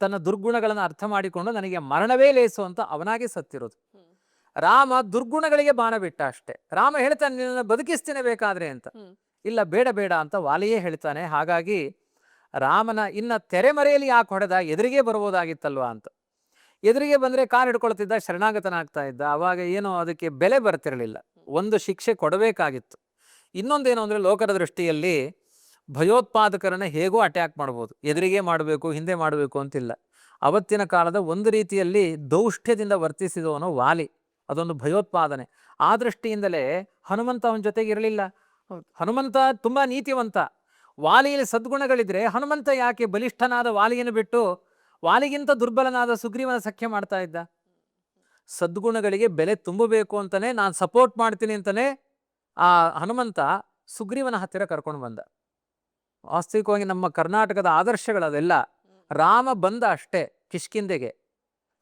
ತನ್ನ ದುರ್ಗುಣಗಳನ್ನು ಅರ್ಥ ಮಾಡಿಕೊಂಡು ನನಗೆ ಮರಣವೇ ಲೇಸು ಅಂತ ಅವನಾಗೆ ಸತ್ತಿರೋದು. ರಾಮ ದುರ್ಗುಣಗಳಿಗೆ ಬಾಣ ಬಿಟ್ಟ ಅಷ್ಟೇ. ರಾಮ ಹೇಳ್ತಾನೆ, ನಿನ್ನನ್ನು ಬದುಕಿಸ್ತೇನೆ ಬೇಕಾದ್ರೆ ಅಂತ. ಇಲ್ಲ, ಬೇಡ ಬೇಡ ಅಂತ ವಾಲಿಯೇ ಹೇಳ್ತಾನೆ. ಹಾಗಾಗಿ ರಾಮನ ಇನ್ನ ತೆರೆಮರೆಯಲ್ಲಿ ಯಾಕೆ ಹೊಡೆದ, ಎದುರಿಗೆ ಬರ್ಬೋದಾಗಿತ್ತಲ್ವಾ ಅಂತ. ಎದುರಿಗೆ ಬಂದರೆ ಕಾಲು ಹಿಡ್ಕೊಳ್ತಿದ್ದ, ಶರಣಾಗತನಾಗ್ತಾ ಇದ್ದ. ಅವಾಗ ಏನೋ ಅದಕ್ಕೆ ಬೆಲೆ ಬರ್ತಿರಲಿಲ್ಲ, ಒಂದು ಶಿಕ್ಷೆ ಕೊಡಬೇಕಾಗಿತ್ತು. ಇನ್ನೊಂದೇನು ಅಂದರೆ, ಲೋಕದ ದೃಷ್ಟಿಯಲ್ಲಿ ಭಯೋತ್ಪಾದಕರನ್ನು ಹೇಗೋ ಅಟ್ಯಾಕ್ ಮಾಡ್ಬೋದು, ಎದುರಿಗೆ ಮಾಡಬೇಕು ಹಿಂದೆ ಮಾಡಬೇಕು ಅಂತಿಲ್ಲ. ಅವತ್ತಿನ ಕಾಲದ ಒಂದು ರೀತಿಯಲ್ಲಿ ದೌಷ್ಟ್ಯದಿಂದ ವರ್ತಿಸಿದವನು ವಾಲಿ, ಅದೊಂದು ಭಯೋತ್ಪಾದನೆ. ಆ ದೃಷ್ಟಿಯಿಂದಲೇ ಹನುಮಂತ ಅವನ ಜೊತೆಗೆ ಇರಲಿಲ್ಲ. ಹನುಮಂತ ತುಂಬಾ ನೀತಿವಂತ. ವಾಲಿಯಲ್ಲಿ ಸದ್ಗುಣಗಳಿದ್ರೆ ಹನುಮಂತ ಯಾಕೆ ಬಲಿಷ್ಠನಾದ ವಾಲಿಯನ್ನು ಬಿಟ್ಟು ವಾಲಿಗಿಂತ ದುರ್ಬಲನಾದ ಸುಗ್ರೀವನ ಸಖ್ಯ ಮಾಡ್ತಾ ಇದ್ದ? ಸದ್ಗುಣಗಳಿಗೆ ಬೆಲೆ ತುಂಬಬೇಕು ಅಂತಾನೆ, ನಾನು ಸಪೋರ್ಟ್ ಮಾಡ್ತೀನಿ ಅಂತಾನೆ ಆ ಹನುಮಂತ ಸುಗ್ರೀವನ ಹತ್ತಿರ ಕರ್ಕೊಂಡು ಬಂದ. ವಾಸ್ತವಿಕವಾಗಿ ನಮ್ಮ ಕರ್ನಾಟಕದ ಆದರ್ಶಗಳದೆಲ್ಲ. ರಾಮ ಬಂದ ಅಷ್ಟೇ ಕಿಷ್ಕಿಂದೆಗೆ,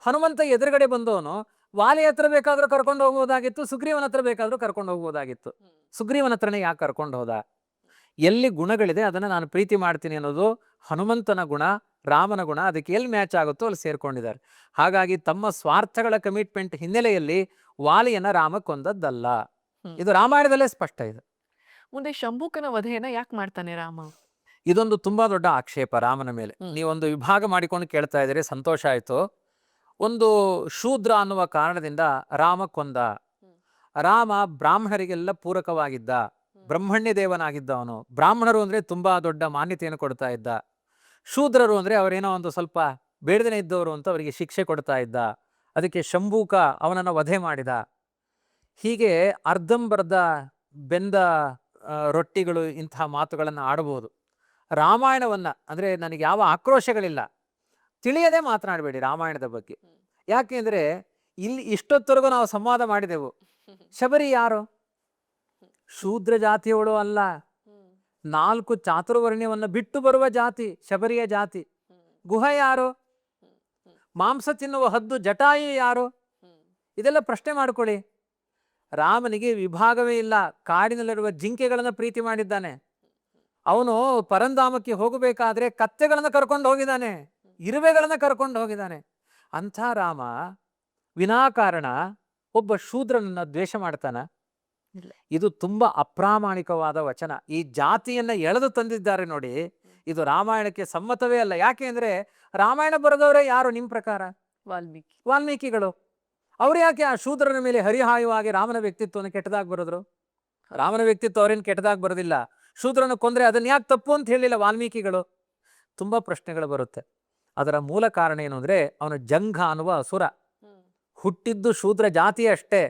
ಹನುಮಂತ ಎದುರುಗಡೆ ಬಂದವನು ವಾಲಿ ಹತ್ರ ಬೇಕಾದ್ರೂ ಕರ್ಕೊಂಡು ಹೋಗ್ಬೋದಾಗಿತ್ತು, ಸುಗ್ರೀವನ ಹತ್ರ ಬೇಕಾದ್ರೂ ಕರ್ಕೊಂಡು ಹೋಗ್ಬೋದಾಗಿತ್ತು. ಸುಗ್ರೀವನ ಹತ್ರನೇ ಯಾಕೆ ಕರ್ಕೊಂಡು ಹೋದ? ಎಲ್ಲಿ ಗುಣಗಳಿದೆ ಅದನ್ನು ನಾನು ಪ್ರೀತಿ ಮಾಡ್ತೀನಿ ಅನ್ನೋದು ಹನುಮಂತನ ಗುಣ, ರಾಮನ ಗುಣ. ಅದಕ್ಕೆ ಎಲ್ಲಿ ಮ್ಯಾಚ್ ಆಗುತ್ತೋ ಅಲ್ಲಿ ಸೇರ್ಕೊಂಡಿದ್ದಾರೆ. ಹಾಗಾಗಿ ತಮ್ಮ ಸ್ವಾರ್ಥಗಳ ಕಮಿಟ್ಮೆಂಟ್ ಹಿನ್ನೆಲೆಯಲ್ಲಿ ವಾಲಿಯನ್ನ ರಾಮ ಕೊಂದದ್ದಲ್ಲ. ಇದು ರಾಮಾಯಣದಲ್ಲೇ ಸ್ಪಷ್ಟ ಇದೆ.
ಮುಂದೆ ಶಂಭುಕನ ವಧೆಯನ್ನ ಯಾಕೆ ಮಾಡ್ತಾನೆ ರಾಮ?
ಇದೊಂದು ತುಂಬಾ ದೊಡ್ಡ ಆಕ್ಷೇಪ ರಾಮನ ಮೇಲೆ. ನೀವೊಂದು ವಿಭಾಗ ಮಾಡಿಕೊಂಡು ಕೇಳ್ತಾ ಇದ್ದೀರಿ, ಸಂತೋಷ ಆಯ್ತು. ಒಂದು ಶೂದ್ರ ಅನ್ನುವ ಕಾರಣದಿಂದ ರಾಮ ಕೊಂದ. ರಾಮ ಬ್ರಾಹ್ಮಣರಿಗೆಲ್ಲ ಪೂರಕವಾಗಿದ್ದ, ಬ್ರಹ್ಮಣ್ಯ ದೇವನಾಗಿದ್ದ ಅವನು. ಬ್ರಾಹ್ಮಣರು ಅಂದ್ರೆ ತುಂಬಾ ದೊಡ್ಡ ಮಾನ್ಯತೆಯನ್ನು ಕೊಡ್ತಾ ಇದ್ದ. ಶೂದ್ರರು ಅಂದ್ರೆ ಅವರೇನೋ ಒಂದು ಸ್ವಲ್ಪ ಬೇಡದೇನೆ ಇದ್ದವರು ಅಂತ ಅವರಿಗೆ ಶಿಕ್ಷೆ ಕೊಡ್ತಾ ಇದ್ದ. ಅದಕ್ಕೆ ಶಂಭೂಕ ಅವನನ್ನು ವಧೆ ಮಾಡಿದ. ಹೀಗೆ ಅರ್ಧಂಬರ್ಧ ಬೆಂದ ರೊಟ್ಟಿಗಳು ಇಂತಹ ಮಾತುಗಳನ್ನು ಆಡಬಹುದು. ರಾಮಾಯಣವನ್ನ ಅಂದ್ರೆ ನನಗೆ ಯಾವ ಆಕ್ರೋಶಗಳಿಲ್ಲ, ತಿಳಿಯದೆ ಮಾತನಾಡಬೇಡಿ ರಾಮಾಯಣದ ಬಗ್ಗೆ. ಯಾಕೆಂದ್ರೆ ಇಲ್ಲಿ ಇಷ್ಟೊತ್ತರೆಗೂ ನಾವು ಸಂವಾದ ಮಾಡಿದೆವು. ಶಬರಿ ಯಾರು? ಶೂದ್ರ ಜಾತಿಯವಳು ಅಲ್ಲ, 4 ಚಾತುರ್ವರ್ಣ್ಯವನ್ನು ಬಿಟ್ಟು ಬರುವ ಜಾತಿ ಶಬರಿಯ ಜಾತಿ. ಗುಹ ಯಾರು? ಮಾಂಸ ತಿನ್ನುವ ಹದ್ದು ಜಟಾಯು ಯಾರು? ಇದೆಲ್ಲ ಪ್ರಶ್ನೆ ಮಾಡ್ಕೊಳ್ಳಿ. ರಾಮನಿಗೆ ವಿಭಾಗವೇ ಇಲ್ಲ. ಕಾಡಿನಲ್ಲಿರುವ ಜಿಂಕೆಗಳನ್ನು ಪ್ರೀತಿ ಮಾಡಿದ್ದಾನೆ. ಅವನು ಪರಂಧಾಮಕ್ಕೆ ಹೋಗಬೇಕಾದ್ರೆ ಕತ್ತೆಗಳನ್ನು ಕರ್ಕೊಂಡು ಹೋಗಿದ್ದಾನೆ, ಇರುವೆಗಳನ್ನು ಕರ್ಕೊಂಡು ಹೋಗಿದ್ದಾನೆ. ಅಂಥ ರಾಮ ವಿನಾಕಾರಣ ಒಬ್ಬ ಶೂದ್ರನನ್ನ ದ್ವೇಷ ಮಾಡ್ತಾನ? ಇದು ತುಂಬಾ ಅಪ್ರಾಮಾಣಿಕವಾದ ವಚನ. ಈ ಜಾತಿಯನ್ನ ಎಳೆದು ತಂದಿದ್ದಾರೆ ನೋಡಿ, ಇದು ರಾಮಾಯಣಕ್ಕೆ ಸಮ್ಮತವೇ ಅಲ್ಲ. ಯಾಕೆ ಅಂದ್ರೆ ರಾಮಾಯಣ ಬರೆದವರೇ ಯಾರು ನಿಮ್ಮ ಪ್ರಕಾರ? ವಾಲ್ಮೀಕಿಗಳು. ಅವ್ರು ಯಾಕೆ ಆ ಶೂದ್ರನ ಮೇಲೆ ಹರಿಹಾಯುವಾಗಿ ರಾಮನ ವ್ಯಕ್ತಿತ್ವವನ್ನು ಕೆಟ್ಟದಾಗಿ ಬರೆದ್ರು? ರಾಮನ ವ್ಯಕ್ತಿತ್ವ ಅವ್ರೇನು ಕೆಟ್ಟದಾಗಿ ಬರೋದಿಲ್ಲ. ಶೂದ್ರನ ಕೊಂದ್ರೆ ಅದನ್ನ ಯಾಕೆ ತಪ್ಪು ಅಂತ ಹೇಳಿಲ್ಲ ವಾಲ್ಮೀಕಿಗಳು? ತುಂಬಾ ಪ್ರಶ್ನೆಗಳು ಬರುತ್ತೆ. ಅದರ ಮೂಲ ಕಾರಣ ಏನು ಅಂದ್ರೆ ಅವನು ಜಂಘ ಅನ್ನುವ ಅಸುರ, ಹುಟ್ಟಿದ್ದು ಶೂದ್ರ ಜಾತಿ ಅಷ್ಟೇ.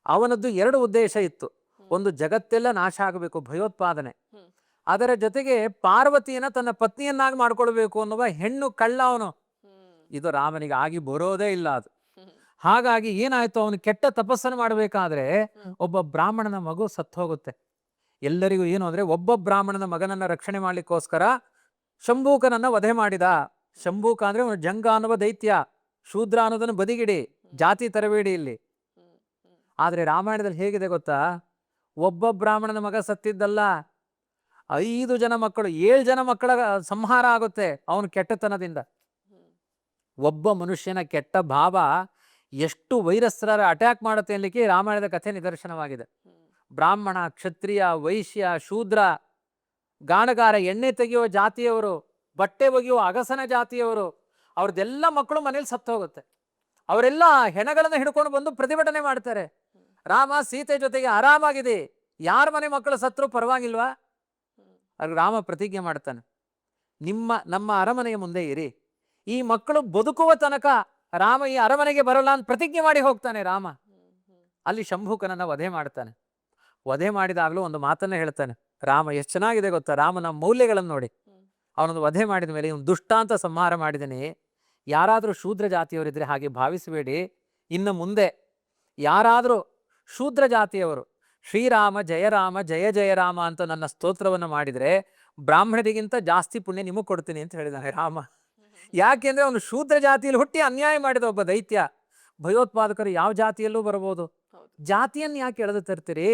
ಅವನದ್ದು 2 ಉದ್ದೇಶ ಇತ್ತು. ಒಂದು, ಜಗತ್ತೆಲ್ಲ ನಾಶ ಆಗಬೇಕು, ಭಯೋತ್ಪಾದನೆ. ಅದರ ಜೊತೆಗೆ ಪಾರ್ವತಿಯನ್ನ ತನ್ನ ಪತ್ನಿಯನ್ನಾಗಿ ಮಾಡ್ಕೊಳ್ಬೇಕು ಅನ್ನುವ ಹೆಣ್ಣು ಕಳ್ಳ ಅವನು. ಇದು ರಾಮನಿಗೆ ಆಗಿ ಬರೋದೇ ಇಲ್ಲ ಅದು. ಹಾಗಾಗಿ ಏನಾಯ್ತು, ಅವನು ಕೆಟ್ಟ ತಪಸ್ಸನ್ನು ಮಾಡಬೇಕಾದ್ರೆ ಒಬ್ಬ ಬ್ರಾಹ್ಮಣನ ಮಗು ಸತ್ತು ಹೋಗುತ್ತೆ. ಎಲ್ಲರಿಗೂ ಏನು ಅಂದ್ರೆ ಒಬ್ಬ ಬ್ರಾಹ್ಮಣನ ಮಗನನ್ನ ರಕ್ಷಣೆ ಮಾಡ್ಲಿಕ್ಕೋಸ್ಕರ ಶಂಭೂಕನನ್ನ ವಧೆ ಮಾಡಿದ. ಶಂಭೂಕ ಅಂದ್ರೆ ಅವನು ಜಂಗ ಅನ್ನುವ ದೈತ್ಯ. ಶೂದ್ರ ಅನ್ನೋದನ್ನು ಬದಿಗಿಡಿ, ಜಾತಿ ತರಬೇಡಿ ಇಲ್ಲಿ. ಆದ್ರೆ ರಾಮಾಯಣದಲ್ಲಿ ಹೇಗಿದೆ ಗೊತ್ತಾ? ಒಬ್ಬ ಬ್ರಾಹ್ಮಣನ ಮಗ ಸತ್ತಿದ್ದಲ್ಲ, 5 ಜನ ಮಕ್ಕಳು, 7 ಜನ ಮಕ್ಕಳ ಸಂಹಾರ ಆಗುತ್ತೆ ಅವನು ಕೆಟ್ಟತನದಿಂದ. ಒಬ್ಬ ಮನುಷ್ಯನ ಕೆಟ್ಟ ಭಾವ ಎಷ್ಟು ವೈರಸ್ರ ಅಟ್ಯಾಕ್ ಮಾಡುತ್ತೆ ಅನ್ಲಿಕ್ಕೆ ರಾಮಾಯಣದ ಕಥೆ ನಿದರ್ಶನವಾಗಿದೆ. ಬ್ರಾಹ್ಮಣ, ಕ್ಷತ್ರಿಯ, ವೈಶ್ಯ, ಶೂದ್ರ, ಗಾಣಗಾರ, ಎಣ್ಣೆ ತೆಗೆಯುವ ಜಾತಿಯವರು, ಬಟ್ಟೆ ಒಗೆಯುವ ಅಗಸನ ಜಾತಿಯವರು, ಅವ್ರದ್ದೆಲ್ಲ ಮಕ್ಕಳು ಮನೇಲಿ ಸತ್ತು ಹೋಗುತ್ತೆ. ಅವರೆಲ್ಲ ಹೆಣಗಳನ್ನು ಹಿಡ್ಕೊಂಡು ಬಂದು ಪ್ರತಿಭಟನೆ ಮಾಡ್ತಾರೆ. ರಾಮ ಸೀತೆ ಜೊತೆಗೆ ಆರಾಮಾಗಿದೆ, ಯಾರ ಮನೆ ಮಕ್ಕಳು ಸತ್ರು ಪರವಾಗಿಲ್ವಾ? ಅಲ್ಲಿ ರಾಮ ಪ್ರತಿಜ್ಞೆ ಮಾಡ್ತಾನೆ, ನಮ್ಮ ಅರಮನೆಯ ಮುಂದೆ ಇರಿ, ಈ ಮಕ್ಕಳು ಬದುಕುವ ತನಕ ರಾಮ ಈ ಅರಮನೆಗೆ ಬರಲ್ಲ ಅಂತ ಪ್ರತಿಜ್ಞೆ ಮಾಡಿ ಹೋಗ್ತಾನೆ ರಾಮ. ಅಲ್ಲಿ ಶಂಭೂಕನನ್ನ ವಧೆ ಮಾಡ್ತಾನೆ. ವಧೆ ಮಾಡಿದಾಗಲೂ ಒಂದು ಮಾತನ್ನ ಹೇಳ್ತಾನೆ ರಾಮ. ಎಷ್ಟು ಚೆನ್ನಾಗಿದೆ ಗೊತ್ತಾ ರಾಮನ ಮೌಲ್ಯಗಳನ್ನು ನೋಡಿ. ಅವನನ್ನು ವಧೆ ಮಾಡಿದ ಮೇಲೆ ಇವನು ದುಷ್ಟ ಅಂತ ಸಂಹಾರ ಮಾಡಿದನೆ. ಯಾರಾದರೂ ಶೂದ್ರ ಜಾತಿಯವರಿದ್ರೆ ಹಾಗೆ ಭಾವಿಸಬೇಡಿ. ಇನ್ನು ಮುಂದೆ ಯಾರಾದರೂ ಶೂದ್ರ ಜಾತಿಯವರು ಶ್ರೀರಾಮ ಜಯ ರಾಮ ಜಯ ಜಯ ರಾಮ ಅಂತ ನನ್ನ ಸ್ತೋತ್ರವನ್ನು ಮಾಡಿದರೆ ಬ್ರಾಹ್ಮಣರಿಗಿಂತ ಜಾಸ್ತಿ ಪುಣ್ಯ ನಿಮಗೆ ಕೊಡ್ತೀನಿ ಅಂತ ಹೇಳಿದಾನೆ ರಾಮ. ಯಾಕೆಂದ್ರೆ ಅವನು ಶೂದ್ರ ಜಾತಿಯಲ್ಲಿ ಹುಟ್ಟಿ ಅನ್ಯಾಯ ಮಾಡಿದ ಒಬ್ಬ ದೈತ್ಯ. ಭಯೋತ್ಪಾದಕರು ಯಾವ ಜಾತಿಯಲ್ಲೂ ಬರಬಹುದು, ಜಾತಿಯನ್ನು ಯಾಕೆ ಎಳೆದು ತರ್ತೀರಿ?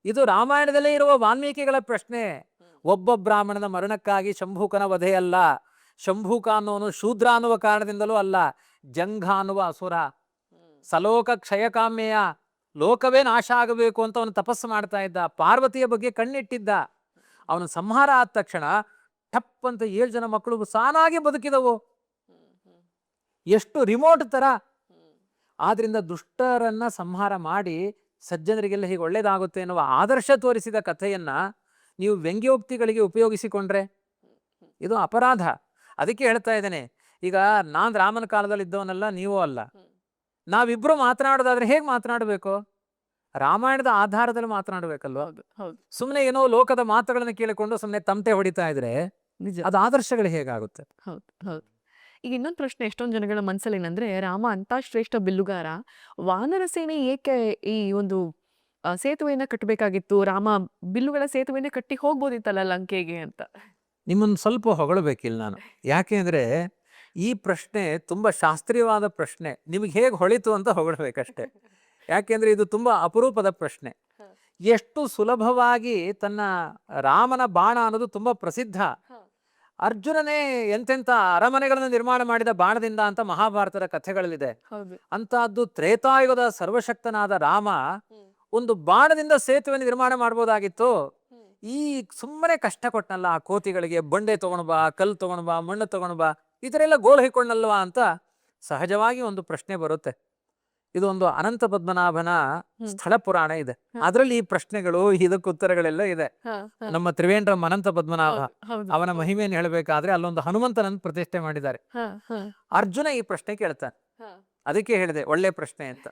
ಇದು ರಾಮಾಯಣದಲ್ಲೇ ಇರುವ ವಾಲ್ಮೀಕಿಗಳ ಪ್ರಶ್ನೆ. ಒಬ್ಬ ಬ್ರಾಹ್ಮಣನ ಮರಣಕ್ಕಾಗಿ ಶಂಭೂಕನ ವಧೆಯಲ್ಲ. ಶಂಭೂಕ ಅನ್ನೋನು ಶೂದ್ರ ಅನ್ನುವ ಕಾರಣದಿಂದಲೂ ಅಲ್ಲ, ಜಂಘ ಅನ್ನುವ ಅಸುರ, ಸಲೋಕ ಕ್ಷಯಕಾಮ್ಯಯ, ಲೋಕವೇ ನಾಶ ಆಗಬೇಕು ಅಂತ ಅವನು ತಪಸ್ಸು ಮಾಡ್ತಾ ಇದ್ದ. ಪಾರ್ವತಿಯ ಬಗ್ಗೆ ಕಣ್ಣಿಟ್ಟಿದ್ದ. ಅವನು ಸಂಹಾರ ಆದ ತಕ್ಷಣ ಟಪ್ ಅಂತ 7 ಜನ ಮಕ್ಕಳು ಸಾನಾಗಿ ಬದುಕಿದವು. ಎಷ್ಟು ರಿಮೋಟ್ ತರ. ಆದ್ರಿಂದ ದುಷ್ಟರನ್ನ ಸಂಹಾರ ಮಾಡಿ ಸಜ್ಜನರಿಗೆಲ್ಲ ಹೀಗೆ ಒಳ್ಳೇದಾಗುತ್ತೆ ಎನ್ನುವ ಆದರ್ಶ ತೋರಿಸಿದ ಕಥೆಯನ್ನ ನೀವು ವ್ಯಂಗ್ಯೋಕ್ತಿಗಳಿಗೆ ಉಪಯೋಗಿಸಿಕೊಂಡ್ರೆ ಇದು ಅಪರಾಧ. ಅದಕ್ಕೆ ಹೇಳ್ತಾ ಇದ್ದೇನೆ, ಈಗ ನಾನ್ ರಾಮನ ಕಾಲದಲ್ಲಿ ಇದ್ದವನಲ್ಲ, ನೀವು ಅಲ್ಲ. ನಾವಿಬ್ರು ಮಾತನಾಡೋದಾದ್ರೆ ಹೇಗೆ ಮಾತನಾಡಬೇಕು? ರಾಮಾಯಣದ ಆಧಾರದಲ್ಲಿ ಮಾತನಾಡಬೇಕಲ್ವ? ಸುಮ್ಮನೆ ಏನೋ ಲೋಕದ ಮಾತುಗಳನ್ನು ಕೇಳಿಕೊಂಡು ಸುಮ್ಮನೆ ತಮಟೆ ಹೊಡಿತಾ ಇದ್ರೆ ಅದು ಆದರ್ಶಗಳು ಹೇಗಾಗುತ್ತೆ?
ಹೌದು ಹೌದು. ಈಗ ಇನ್ನೊಂದು ಪ್ರಶ್ನೆ ಎಷ್ಟೊಂದು ಜನಗಳ ಮನಸ್ಸಲ್ಲಿ ಏನಂದ್ರೆ, ರಾಮ ಅಂತ ಶ್ರೇಷ್ಠ ಬಿಲ್ಲುಗಾರ, ವಾನರ ಸೇನೆ ಏಕೆ ಈ ಒಂದು ಸೇತುವೆಯನ್ನ ಕಟ್ಟಬೇಕಾಗಿತ್ತು? ರಾಮ ಬಿಲ್ಲುಗಳ ಸೇತುವೆಯನ್ನ ಕಟ್ಟಿ ಹೋಗ್ಬೋದಿತ್ತಲ್ಲ ಲಂಕೆಗೆ ಅಂತ.
ನಿಮ್ಮನ್ನು ಸ್ವಲ್ಪ ಹೊಗಳಬೇಕಿಲ್ಲ ನಾನು. ಯಾಕೆ ಅಂದ್ರೆ ಈ ಪ್ರಶ್ನೆ ತುಂಬಾ ಶಾಸ್ತ್ರೀಯವಾದ ಪ್ರಶ್ನೆ. ನಿಮಗೆ ಹೇಗೆ ಹೊಳಿತು ಅಂತ ಹೊಗಳಬೇಕಷ್ಟೆ. ಯಾಕೆಂದ್ರೆ ಇದು ತುಂಬಾ ಅಪರೂಪದ ಪ್ರಶ್ನೆ. ಎಷ್ಟು ಸುಲಭವಾಗಿ ತನ್ನ ರಾಮನ ಬಾಣ ಅನ್ನೋದು ತುಂಬಾ ಪ್ರಸಿದ್ಧ. ಅರ್ಜುನನೇ ಎಂತೆಂಥ ಅರಮನೆಗಳನ್ನು ನಿರ್ಮಾಣ ಮಾಡಿದ ಬಾಣದಿಂದ ಅಂತ ಮಹಾಭಾರತದ ಕಥೆಗಳಲ್ಲಿದೆ. ಅಂತಹದ್ದು ತ್ರೇತಾಯುಗದ ಸರ್ವಶಕ್ತನಾದ ರಾಮ ಒಂದು ಬಾಣದಿಂದ ಸೇತುವೆ ನಿರ್ಮಾಣ ಮಾಡ್ಬೋದಾಗಿತ್ತು. ಈ ಸುಮ್ಮನೆ ಕಷ್ಟ ಕೊಟ್ಟನಲ್ಲ ಆ ಕೋತಿಗಳಿಗೆ, ಬಂಡೆ ತಗೊಂಡ್ ಬಾ, ಕಲ್ಲು ತಗೊಂಡ್ ಬಾ, ಮಣ್ಣು ತಗೊಂಡ್ ಬಾ, ಈ ಥರ ಎಲ್ಲ ಗೋಳು ಹಿಡ್ಕೊಂಡಲ್ವಾ ಅಂತ ಸಹಜವಾಗಿ ಒಂದು ಪ್ರಶ್ನೆ ಬರುತ್ತೆ. ಇದು ಒಂದು ಅನಂತ ಪದ್ಮನಾಭನ ಸ್ಥಳ ಪುರಾಣ ಇದೆ, ಅದರಲ್ಲಿ ಈ ಪ್ರಶ್ನೆಗಳು ಇದಕ್ಕೆ ಉತ್ತರಗಳೆಲ್ಲ ಇದೆ. ನಮ್ಮ ತ್ರಿವೇಂದ್ರಂ ಅನಂತ ಪದ್ಮನಾಭ, ಅವನ ಮಹಿಮೆಯನ್ನು ಹೇಳಬೇಕಾದ್ರೆ ಅಲ್ಲೊಂದು ಹನುಮಂತನನ್ನು ಪ್ರತಿಷ್ಠೆ ಮಾಡಿದ್ದಾರೆ. ಅರ್ಜುನ ಈ ಪ್ರಶ್ನೆ ಕೇಳ್ತಾನೆ, ಅದಕ್ಕೆ ಹೇಳಿದೆ ಒಳ್ಳೆ ಪ್ರಶ್ನೆ ಅಂತ.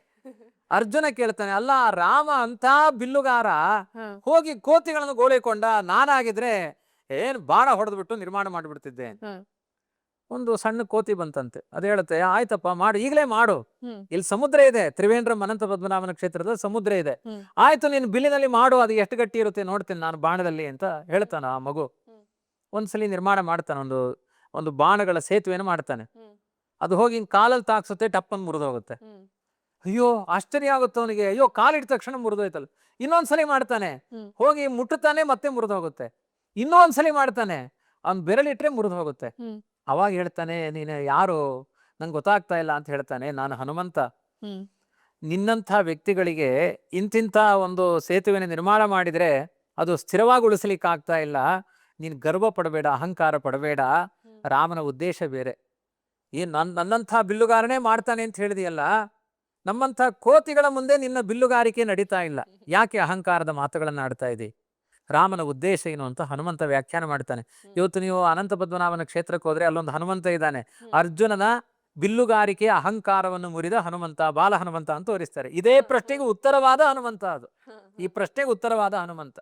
ಅರ್ಜುನ ಕೇಳ್ತಾನೆ, ಅಲ್ಲ ರಾಮ ಅಂತ ಬಿಲ್ಲುಗಾರ ಹೋಗಿ ಕೋತಿಗಳನ್ನು ಗೋಳಿಕೊಂಡ, ನಾನಾಗಿದ್ರೆ ಏನ್ ಬಾಣ ಹೊಡೆದ್ಬಿಟ್ಟು ನಿರ್ಮಾಣ ಮಾಡಿಬಿಡ್ತಿದ್ದೆ. ಒಂದು ಸಣ್ಣ ಕೋತಿ ಬಂತಂತೆ, ಅದು ಹೇಳುತ್ತೆ, ಆಯ್ತಪ್ಪ ಮಾಡು, ಈಗಲೇ ಮಾಡು, ಇಲ್ಲಿ ಸಮುದ್ರ ಇದೆ, ತ್ರಿವೇಂದ್ರಂ ಅನಂತ ಪದ್ಮನಾಭನ ಕ್ಷೇತ್ರದ ಸಮುದ್ರ ಇದೆ, ಆಯ್ತು ನೀನು ಬಿಲ್ಲಿನಲ್ಲಿ ಮಾಡು, ಅದು ಎಷ್ಟು ಗಟ್ಟಿ ಇರುತ್ತೆ ನೋಡ್ತೇನೆ ನಾನು ಬಾಣದಲ್ಲಿ ಅಂತ ಹೇಳ್ತಾನ ಆ ಮಗು. ಒಂದ್ಸಲಿ ನಿರ್ಮಾಣ ಮಾಡ್ತಾನೆ, ಒಂದು ಬಾಣಗಳ ಸೇತುವೆಯನ್ನು ಮಾಡ್ತಾನೆ. ಅದು ಹೋಗಿ ಕಾಲಲ್ಲಿ ತಾಕ್ಸುತ್ತೆ, ಟಪ್ಪನ್ ಮುರಿದೋಗುತ್ತೆ. ಅಯ್ಯೋ ಆಶ್ಚರ್ಯ ಆಗುತ್ತೆ ಅವನಿಗೆ, ಅಯ್ಯೋ ಕಾಲಿಟ್ಟ ತಕ್ಷಣ ಮುರಿದೋಯ್ತಲ್ಲ. ಇನ್ನೊಂದ್ಸಲಿ ಮಾಡ್ತಾನೆ, ಹೋಗಿ ಮುಟ್ಟುತ್ತಾನೆ, ಮತ್ತೆ ಮುರಿದೋಗುತ್ತೆ. ಇನ್ನೊಂದ್ಸಲಿ ಮಾಡ್ತಾನೆ, ಅವ್ನ್ ಬೆರಳಿಟ್ರೆ ಮುರಿದು ಹೋಗುತ್ತೆ. ಅವಾಗ ಹೇಳ್ತಾನೆ, ನೀನು ಯಾರು ನಂಗೆ ಗೊತ್ತಾಗ್ತಾ ಇಲ್ಲ ಅಂತ ಹೇಳ್ತಾನೆ, ನಾನು ಹನುಮಂತ. ನಿನ್ನಂಥ ವ್ಯಕ್ತಿಗಳಿಗೆ ಇಂತಿಂಥ ಒಂದು ಸೇತುವೆನ ನಿರ್ಮಾಣ ಮಾಡಿದ್ರೆ ಅದು ಸ್ಥಿರವಾಗಿ ಉಳಿಸ್ಲಿಕ್ಕೆ ಆಗ್ತಾ ಇಲ್ಲ. ನೀನು ಗರ್ವ ಪಡಬೇಡ, ಅಹಂಕಾರ ಪಡಬೇಡ, ರಾಮನ ಉದ್ದೇಶ ಬೇರೆ. ನನ್ನಂಥ ಬಿಲ್ಲುಗಾರನೇ ಮಾಡ್ತಾನೆ ಅಂತ ಹೇಳಿದೆಯಲ್ಲ, ನಮ್ಮಂಥ ಕೋತಿಗಳ ಮುಂದೆ ನಿನ್ನ ಬಿಲ್ಲುಗಾರಿಕೆ ನಡೀತಾ ಇಲ್ಲ, ಯಾಕೆ ಅಹಂಕಾರದ ಮಾತುಗಳನ್ನು ಆಡ್ತಾ ಇದ್ದಿ? ರಾಮನ ಉದ್ದೇಶ ಏನು ಅಂತ ಹನುಮಂತ ವ್ಯಾಖ್ಯಾನ ಮಾಡ್ತಾನೆ. ಇವತ್ತು ನೀವು ಅನಂತ ಪದ್ಮನಾಭನ ಕ್ಷೇತ್ರಕ್ಕೆ ಹೋದ್ರೆ ಅಲ್ಲೊಂದು ಹನುಮಂತ ಇದ್ದಾನೆ. ಅರ್ಜುನನ ಬಿಲ್ಲುಗಾರಿಕೆಯ ಅಹಂಕಾರವನ್ನು ಮುರಿದ ಹನುಮಂತ, ಬಾಲ ಹನುಮಂತ ಅಂತ ತೋರಿಸ್ತಾರೆ. ಇದೇ ಪ್ರಶ್ನೆಗೆ ಉತ್ತರವಾದ ಹನುಮಂತ ಅದು. ಈ ಪ್ರಶ್ನೆಗೆ ಉತ್ತರವಾದ ಹನುಮಂತ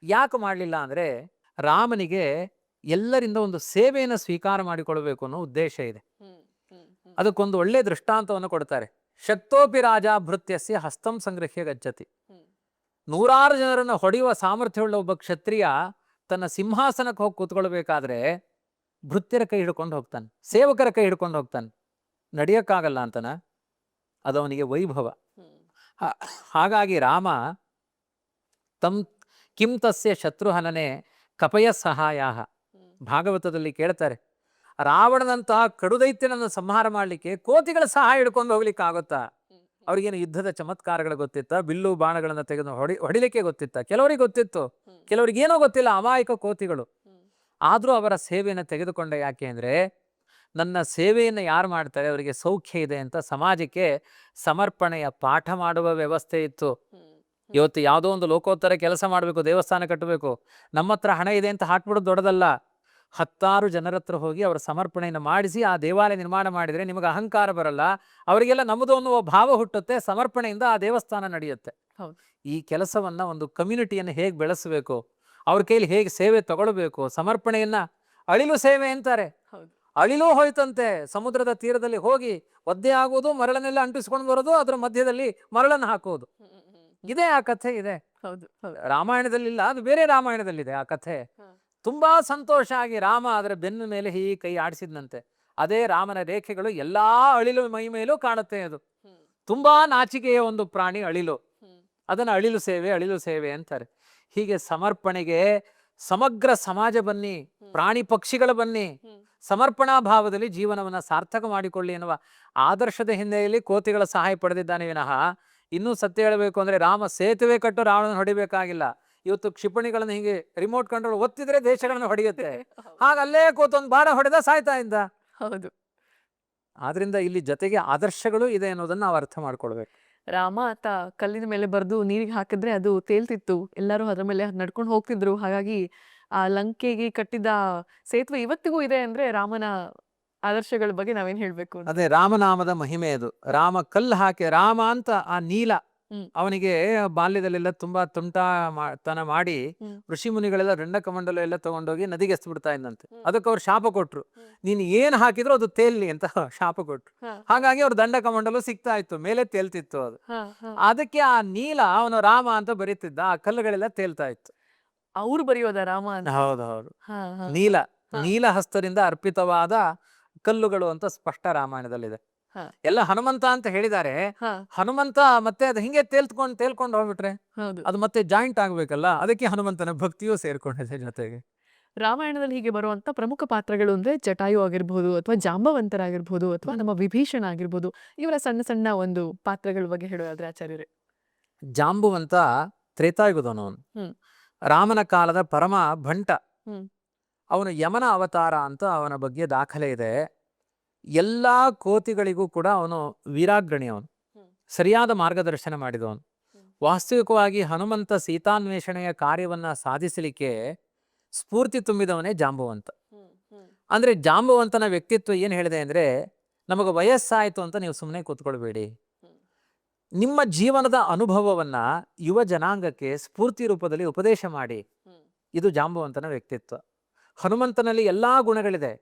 ಯಾಕೆ ಮಾಡಲಿಲ್ಲ ಅಂದ್ರೆ, ರಾಮನಿಗೆ ಎಲ್ಲರಿಂದ ಒಂದು ಸೇವೆಯನ್ನು ಸ್ವೀಕಾರ ಮಾಡಿಕೊಳ್ಬೇಕು ಅನ್ನೋ ಉದ್ದೇಶ ಇದೆ. ಅದಕ್ಕೊಂದು ಒಳ್ಳೆ ದೃಷ್ಟಾಂತವನ್ನು ಕೊಡ್ತಾರೆ. ಶಕ್ತೋಪಿ ರಾಜ ಭೃತ್ಯಸ್ಯ ಹಸ್ತಂ ಸಂಗ್ರಹ್ಯ ಗಚ್ಚತಿ. 100 ಜನರನ್ನು ಹೊಡೆಯುವ ಸಾಮರ್ಥ್ಯವುಳ್ಳ ಒಬ್ಬ ಕ್ಷತ್ರಿಯ ತನ್ನ ಸಿಂಹಾಸನಕ್ಕೆ ಹೋಗಿ ಕೂತ್ಕೊಳ್ಬೇಕಾದ್ರೆ ಭೃತ್ಯರ ಕೈ ಹಿಡ್ಕೊಂಡು ಹೋಗ್ತಾನೆ, ಸೇವಕರ ಕೈ ಹಿಡ್ಕೊಂಡು ಹೋಗ್ತಾನೆ. ನಡೆಯಕ್ಕಾಗಲ್ಲ ಅಂತನ, ಅದವನಿಗೆ ವೈಭವ. ಹಾಗಾಗಿ ರಾಮ ಕಿಂ ತಸ್ಯ ಶತ್ರುಹನನೆ ಕಪಯ ಸಹಾಯ. ಭಾಗವತದಲ್ಲಿ ಕೇಳ್ತಾರೆ, ರಾವಣನಂತಹ ಕಡುದೈತ್ಯನನ್ನು ಸಂಹಾರ ಮಾಡಲಿಕ್ಕೆ ಕೋತಿಗಳ ಸಹಾಯ ಹಿಡ್ಕೊಂಡು ಹೋಗ್ಲಿಕ್ಕೆ ಆಗುತ್ತಾ? ಅವ್ರಿಗೇನು ಯುದ್ಧದ ಚಮತ್ಕಾರಗಳು ಗೊತ್ತಿತ್ತ? ಬಿಲ್ಲು ಬಾಣಗಳನ್ನು ತೆಗೆದು ಹೊಡಿಲಿಕ್ಕೆ ಗೊತ್ತಿತ್ತ? ಕೆಲವರಿಗೆ ಗೊತ್ತಿತ್ತು, ಕೆಲವರಿಗೇನೋ ಗೊತ್ತಿಲ್ಲ, ಅಮಾಯಕ ಕೋತಿಗಳು. ಆದರೂ ಅವರ ಸೇವೆಯನ್ನು ತೆಗೆದುಕೊಂಡ. ಯಾಕೆ ಅಂದರೆ, ನನ್ನ ಸೇವೆಯನ್ನು ಯಾರು ಮಾಡ್ತಾರೆ ಅವರಿಗೆ ಸೌಖ್ಯ ಇದೆ ಅಂತ ಸಮಾಜಕ್ಕೆ ಸಮರ್ಪಣೆಯ ಪಾಠ ಮಾಡುವ ವ್ಯವಸ್ಥೆ ಇತ್ತು. ಇವತ್ತು ಯಾವುದೋ ಒಂದು ಲೋಕೋತ್ತರ ಕೆಲಸ ಮಾಡಬೇಕು, ದೇವಸ್ಥಾನ ಕಟ್ಟಬೇಕು, ನಮ್ಮ ಹತ್ರ ಹಣ ಇದೆ ಅಂತ ಹಾಕ್ಬಿಡೋದು ದೊಡ್ಡದಲ್ಲ. 10 ಜನರ ಹತ್ರ ಹೋಗಿ ಅವರ ಸಮರ್ಪಣೆಯನ್ನು ಮಾಡಿಸಿ ಆ ದೇವಾಲಯ ನಿರ್ಮಾಣ ಮಾಡಿದರೆ ನಿಮಗೆ ಅಹಂಕಾರ ಬರಲ್ಲ, ಅವರಿಗೆಲ್ಲ ನಮ್ಮದು ಅನ್ನುವ ಭಾವ ಹುಟ್ಟುತ್ತೆ, ಸಮರ್ಪಣೆಯಿಂದ ಆ ದೇವಸ್ಥಾನ ನಡೆಯುತ್ತೆ. ಈ ಕೆಲಸವನ್ನ ಒಂದು ಕಮ್ಯುನಿಟಿಯನ್ನು ಹೇಗೆ ಬೆಳೆಸಬೇಕು, ಅವ್ರ ಕೈಲಿ ಹೇಗೆ ಸೇವೆ ತಗೊಳ್ಬೇಕು, ಸಮರ್ಪಣೆಯನ್ನ ಅಳಿಲು ಸೇವೆ ಅಂತಾರೆ. ಅಳಿಲು ಹೋಯ್ತಂತೆ, ಸಮುದ್ರದ ತೀರದಲ್ಲಿ ಹೋಗಿ ಒದ್ದೆ ಆಗುವುದು, ಮರಳನ್ನೆಲ್ಲ ಅಂಟಿಸ್ಕೊಂಡು ಬರೋದು, ಅದರ ಮಧ್ಯದಲ್ಲಿ ಮರಳನ್ನು ಹಾಕುವುದು. ಇದೇ ಆ ಕಥೆ ಇದೆ. ರಾಮಾಯಣದಲ್ಲಿಲ್ಲ, ಅದು ಬೇರೆ ರಾಮಾಯಣದಲ್ಲಿದೆ ಆ ಕಥೆ. ತುಂಬಾ ಸಂತೋಷ ಆಗಿ ರಾಮ ಅದರ ಬೆನ್ನ ಮೇಲೆ ಹೀಗೆ ಕೈ ಆಡಿಸಿದ್ನಂತೆ. ಅದೇ ರಾಮನ ರೇಖೆಗಳು ಎಲ್ಲಾ ಅಳಿಲು ಮೈ ಮೇಲೂ ಕಾಣುತ್ತೆ. ಅದು ತುಂಬಾ ನಾಚಿಕೆಯ ಒಂದು ಪ್ರಾಣಿ ಅಳಿಲು. ಅದನ್ನು ಅಳಿಲು ಸೇವೆ ಅಂತಾರೆ. ಹೀಗೆ ಸಮರ್ಪಣೆಗೆ ಸಮಗ್ರ ಸಮಾಜ ಬನ್ನಿ, ಪ್ರಾಣಿ ಪಕ್ಷಿಗಳ ಬನ್ನಿ, ಸಮರ್ಪಣಾ ಭಾವದಲ್ಲಿ ಜೀವನವನ್ನ ಸಾರ್ಥಕ ಮಾಡಿಕೊಳ್ಳಿ ಎನ್ನುವ ಆದರ್ಶದ ಹಿನ್ನೆಲೆಯಲ್ಲಿ ಕೋತಿಗಳ ಸಹಾಯ ಪಡೆದಿದ್ದಾನೆ ವಿನಃ, ಇನ್ನೂ ಸತ್ಯ ಹೇಳಬೇಕು ಅಂದ್ರೆ ರಾಮ ಸೇತುವೆ ಕಟ್ಟು ರಾವಣನ ಹೊಡಿಬೇಕಾಗಿಲ್ಲ. ಇವತ್ತು ಕ್ಷಿಪಣಿಗಳನ್ನು ಹೀಗೆ ರಿಮೋಟ್ ಕಂಟ್ರೋಲ್ ಒತ್ತಿದ್ರೆ ದೇಶಗಳನ್ನು ಹೊಡೆಯುತ್ತೆ, ಹಾಗಲ್ಲೇ ಕೂತೊಂದು ಬಾಣ ಹೊಡೆದ ಸಾಯ್ತಾ ಇದ್ದ. ಹೌದು. ಆದ್ರಿಂದ ಇಲ್ಲಿ ಜೊತೆಗೆ ಆದರ್ಶಗಳು ಇದೆ ಅನ್ನೋದನ್ನ ನಾವು ಅರ್ಥ ಮಾಡ್ಕೊಳ್ಬೇಕು.
ರಾಮ ಆತ ಕಲ್ಲಿನ ಮೇಲೆ ಬರೆದು ನೀರಿಗೆ ಹಾಕಿದ್ರೆ ಅದು ತೇಲ್ತಿತ್ತು, ಎಲ್ಲರೂ ಅದರ ಮೇಲೆ ನಡ್ಕೊಂಡು ಹೋಗ್ತಿದ್ರು. ಹಾಗಾಗಿ ಆ ಲಂಕೆಗೆ ಕಟ್ಟಿದ ಸೇತುವೆ ಇವತ್ತಿಗೂ ಇದೆ ಅಂದ್ರೆ ರಾಮನ ಆದರ್ಶಗಳ ಬಗ್ಗೆ ನಾವೇನ್ ಹೇಳ್ಬೇಕು?
ಅದೇ ರಾಮನಾಮದ ಮಹಿಮೆ ಅದು. ರಾಮ ಕಲ್ಲು ಹಾಕಿ, ರಾಮ ಅಂತ ಆ ನೀಲ ಅವನಿಗೆ ಬಾಲ್ಯದಲ್ಲೆಲ್ಲ ತುಂಬಾ ತನ ಮಾಡಿ ಋಷಿ ಮುನಿಗಳೆಲ್ಲ ದಂಡಕಮಂಡಲ ಎಲ್ಲ ತಗೊಂಡೋಗಿ ನದಿಗೆ ಎಸ್ತು ಬಿಡ್ತಾ ಇದ್ದಂತೆ. ಅದಕ್ಕೆ ಅವ್ರು ಶಾಪ ಕೊಟ್ರು, ನೀನ್ ಏನ್ ಹಾಕಿದ್ರು ಅದು ತೇಲ್ಲಿ ಅಂತ ಶಾಪ ಕೊಟ್ರು. ಹಾಗಾಗಿ ಅವ್ರ ದಂಡಕಮಂಡಲ ಸಿಗ್ತಾ ಇತ್ತು, ಮೇಲೆ ತೇಲ್ತಿತ್ತು ಅದು. ಅದಕ್ಕೆ ಆ ನೀಲ ಅವನು ರಾಮ ಅಂತ ಬರೀತಿದ್ದ, ಆ ಕಲ್ಲುಗಳೆಲ್ಲ ತೇಲ್ತಾ ಇತ್ತು.
ಅವ್ರು ಬರೆಯೋದ ರಾಮ ಅಂತ?
ಹೌದೌದು. ನೀಲ ಹಸ್ತದಿಂದ ಅರ್ಪಿತವಾದ ಕಲ್ಲುಗಳು ಅಂತ ಸ್ಪಷ್ಟ ರಾಮಾಯಣದಲ್ಲಿದೆ. ಎಲ್ಲ ಹನುಮಂತ ಅಂತ ಹೇಳಿದ್ದಾರೆ. ಹನುಮಂತ ಮತ್ತೆ ಅದು ಹಿಂಗೆ ತೇಲ್ಕೊಂಡು ಹೋಗ್ಬಿಟ್ರೆ ಅದು ಮತ್ತೆ ಜಾಯಿಂಟ್ ಆಗ್ಬೇಕಲ್ಲ, ಅದಕ್ಕೆ ಹನುಮಂತನ ಭಕ್ತಿಯೂ ಸೇರ್ಕೊಂಡಿದೆ ಜೊತೆಗೆ.
ರಾಮಾಯಣದಲ್ಲಿ ಹೀಗೆ ಬರುವಂತ ಪ್ರಮುಖ ಪಾತ್ರಗಳು ಅಂದ್ರೆ ಜಟಾಯು ಆಗಿರ್ಬೋದು, ಅಥವಾ ಜಾಂಬವಂತರಾಗಿರ್ಬೋದು, ಅಥವಾ ನಮ್ಮ ವಿಭೀಷಣ ಆಗಿರ್ಬೋದು, ಇವರ ಸಣ್ಣ ಸಣ್ಣ ಒಂದು ಪಾತ್ರಗಳ ಬಗ್ಗೆ ಹೇಳೋದಾದ್ರೆ ಆಚಾರ್ಯರೇ.
ಜಾಂಬುವಂತ ತ್ರೇತಾಯುಗದವನು. ರಾಮನ ಕಾಲದ ಪರಮ ಭಂಟ. ಅವನು ಯಮನ ಅವತಾರ ಅಂತ ಅವನ ಬಗ್ಗೆ ದಾಖಲೆ ಇದೆ. ಎಲ್ಲಾ ಕೋತಿಗಳಿಗೂ ಕೂಡ ಅವನು ವೀರಾಗ್ರಣಿ. ಅವನು ಸರಿಯಾದ ಮಾರ್ಗದರ್ಶನ ಮಾಡಿದವನು. ವಾಸ್ತವಿಕವಾಗಿ ಹನುಮಂತ ಸೀತಾನ್ವೇಷಣೆಯ ಕಾರ್ಯವನ್ನ ಸಾಧಿಸಲಿಕ್ಕೆ ಸ್ಫೂರ್ತಿ ತುಂಬಿದವನೇ ಜಾಂಬುವಂತ. ಅಂದ್ರೆ ಜಾಂಬುವಂತನ ವ್ಯಕ್ತಿತ್ವ ಏನ್ ಹೇಳಿದೆ ಅಂದ್ರೆ, ನಮಗೆ ವಯಸ್ಸಾಯಿತು ಅಂತ ನೀವು ಸುಮ್ಮನೆ ಕೂತ್ಕೊಳ್ಬೇಡಿ. ನಿಮ್ಮ ಜೀವನದ ಅನುಭವವನ್ನ ಯುವ ಜನಾಂಗಕ್ಕೆ ಸ್ಫೂರ್ತಿ ರೂಪದಲ್ಲಿ ಉಪದೇಶ ಮಾಡಿ. ಇದು ಜಾಂಬವಂತನ ವ್ಯಕ್ತಿತ್ವ. ಹನುಮಂತನಲ್ಲಿ ಎಲ್ಲಾ ಗುಣಗಳಿದೆ.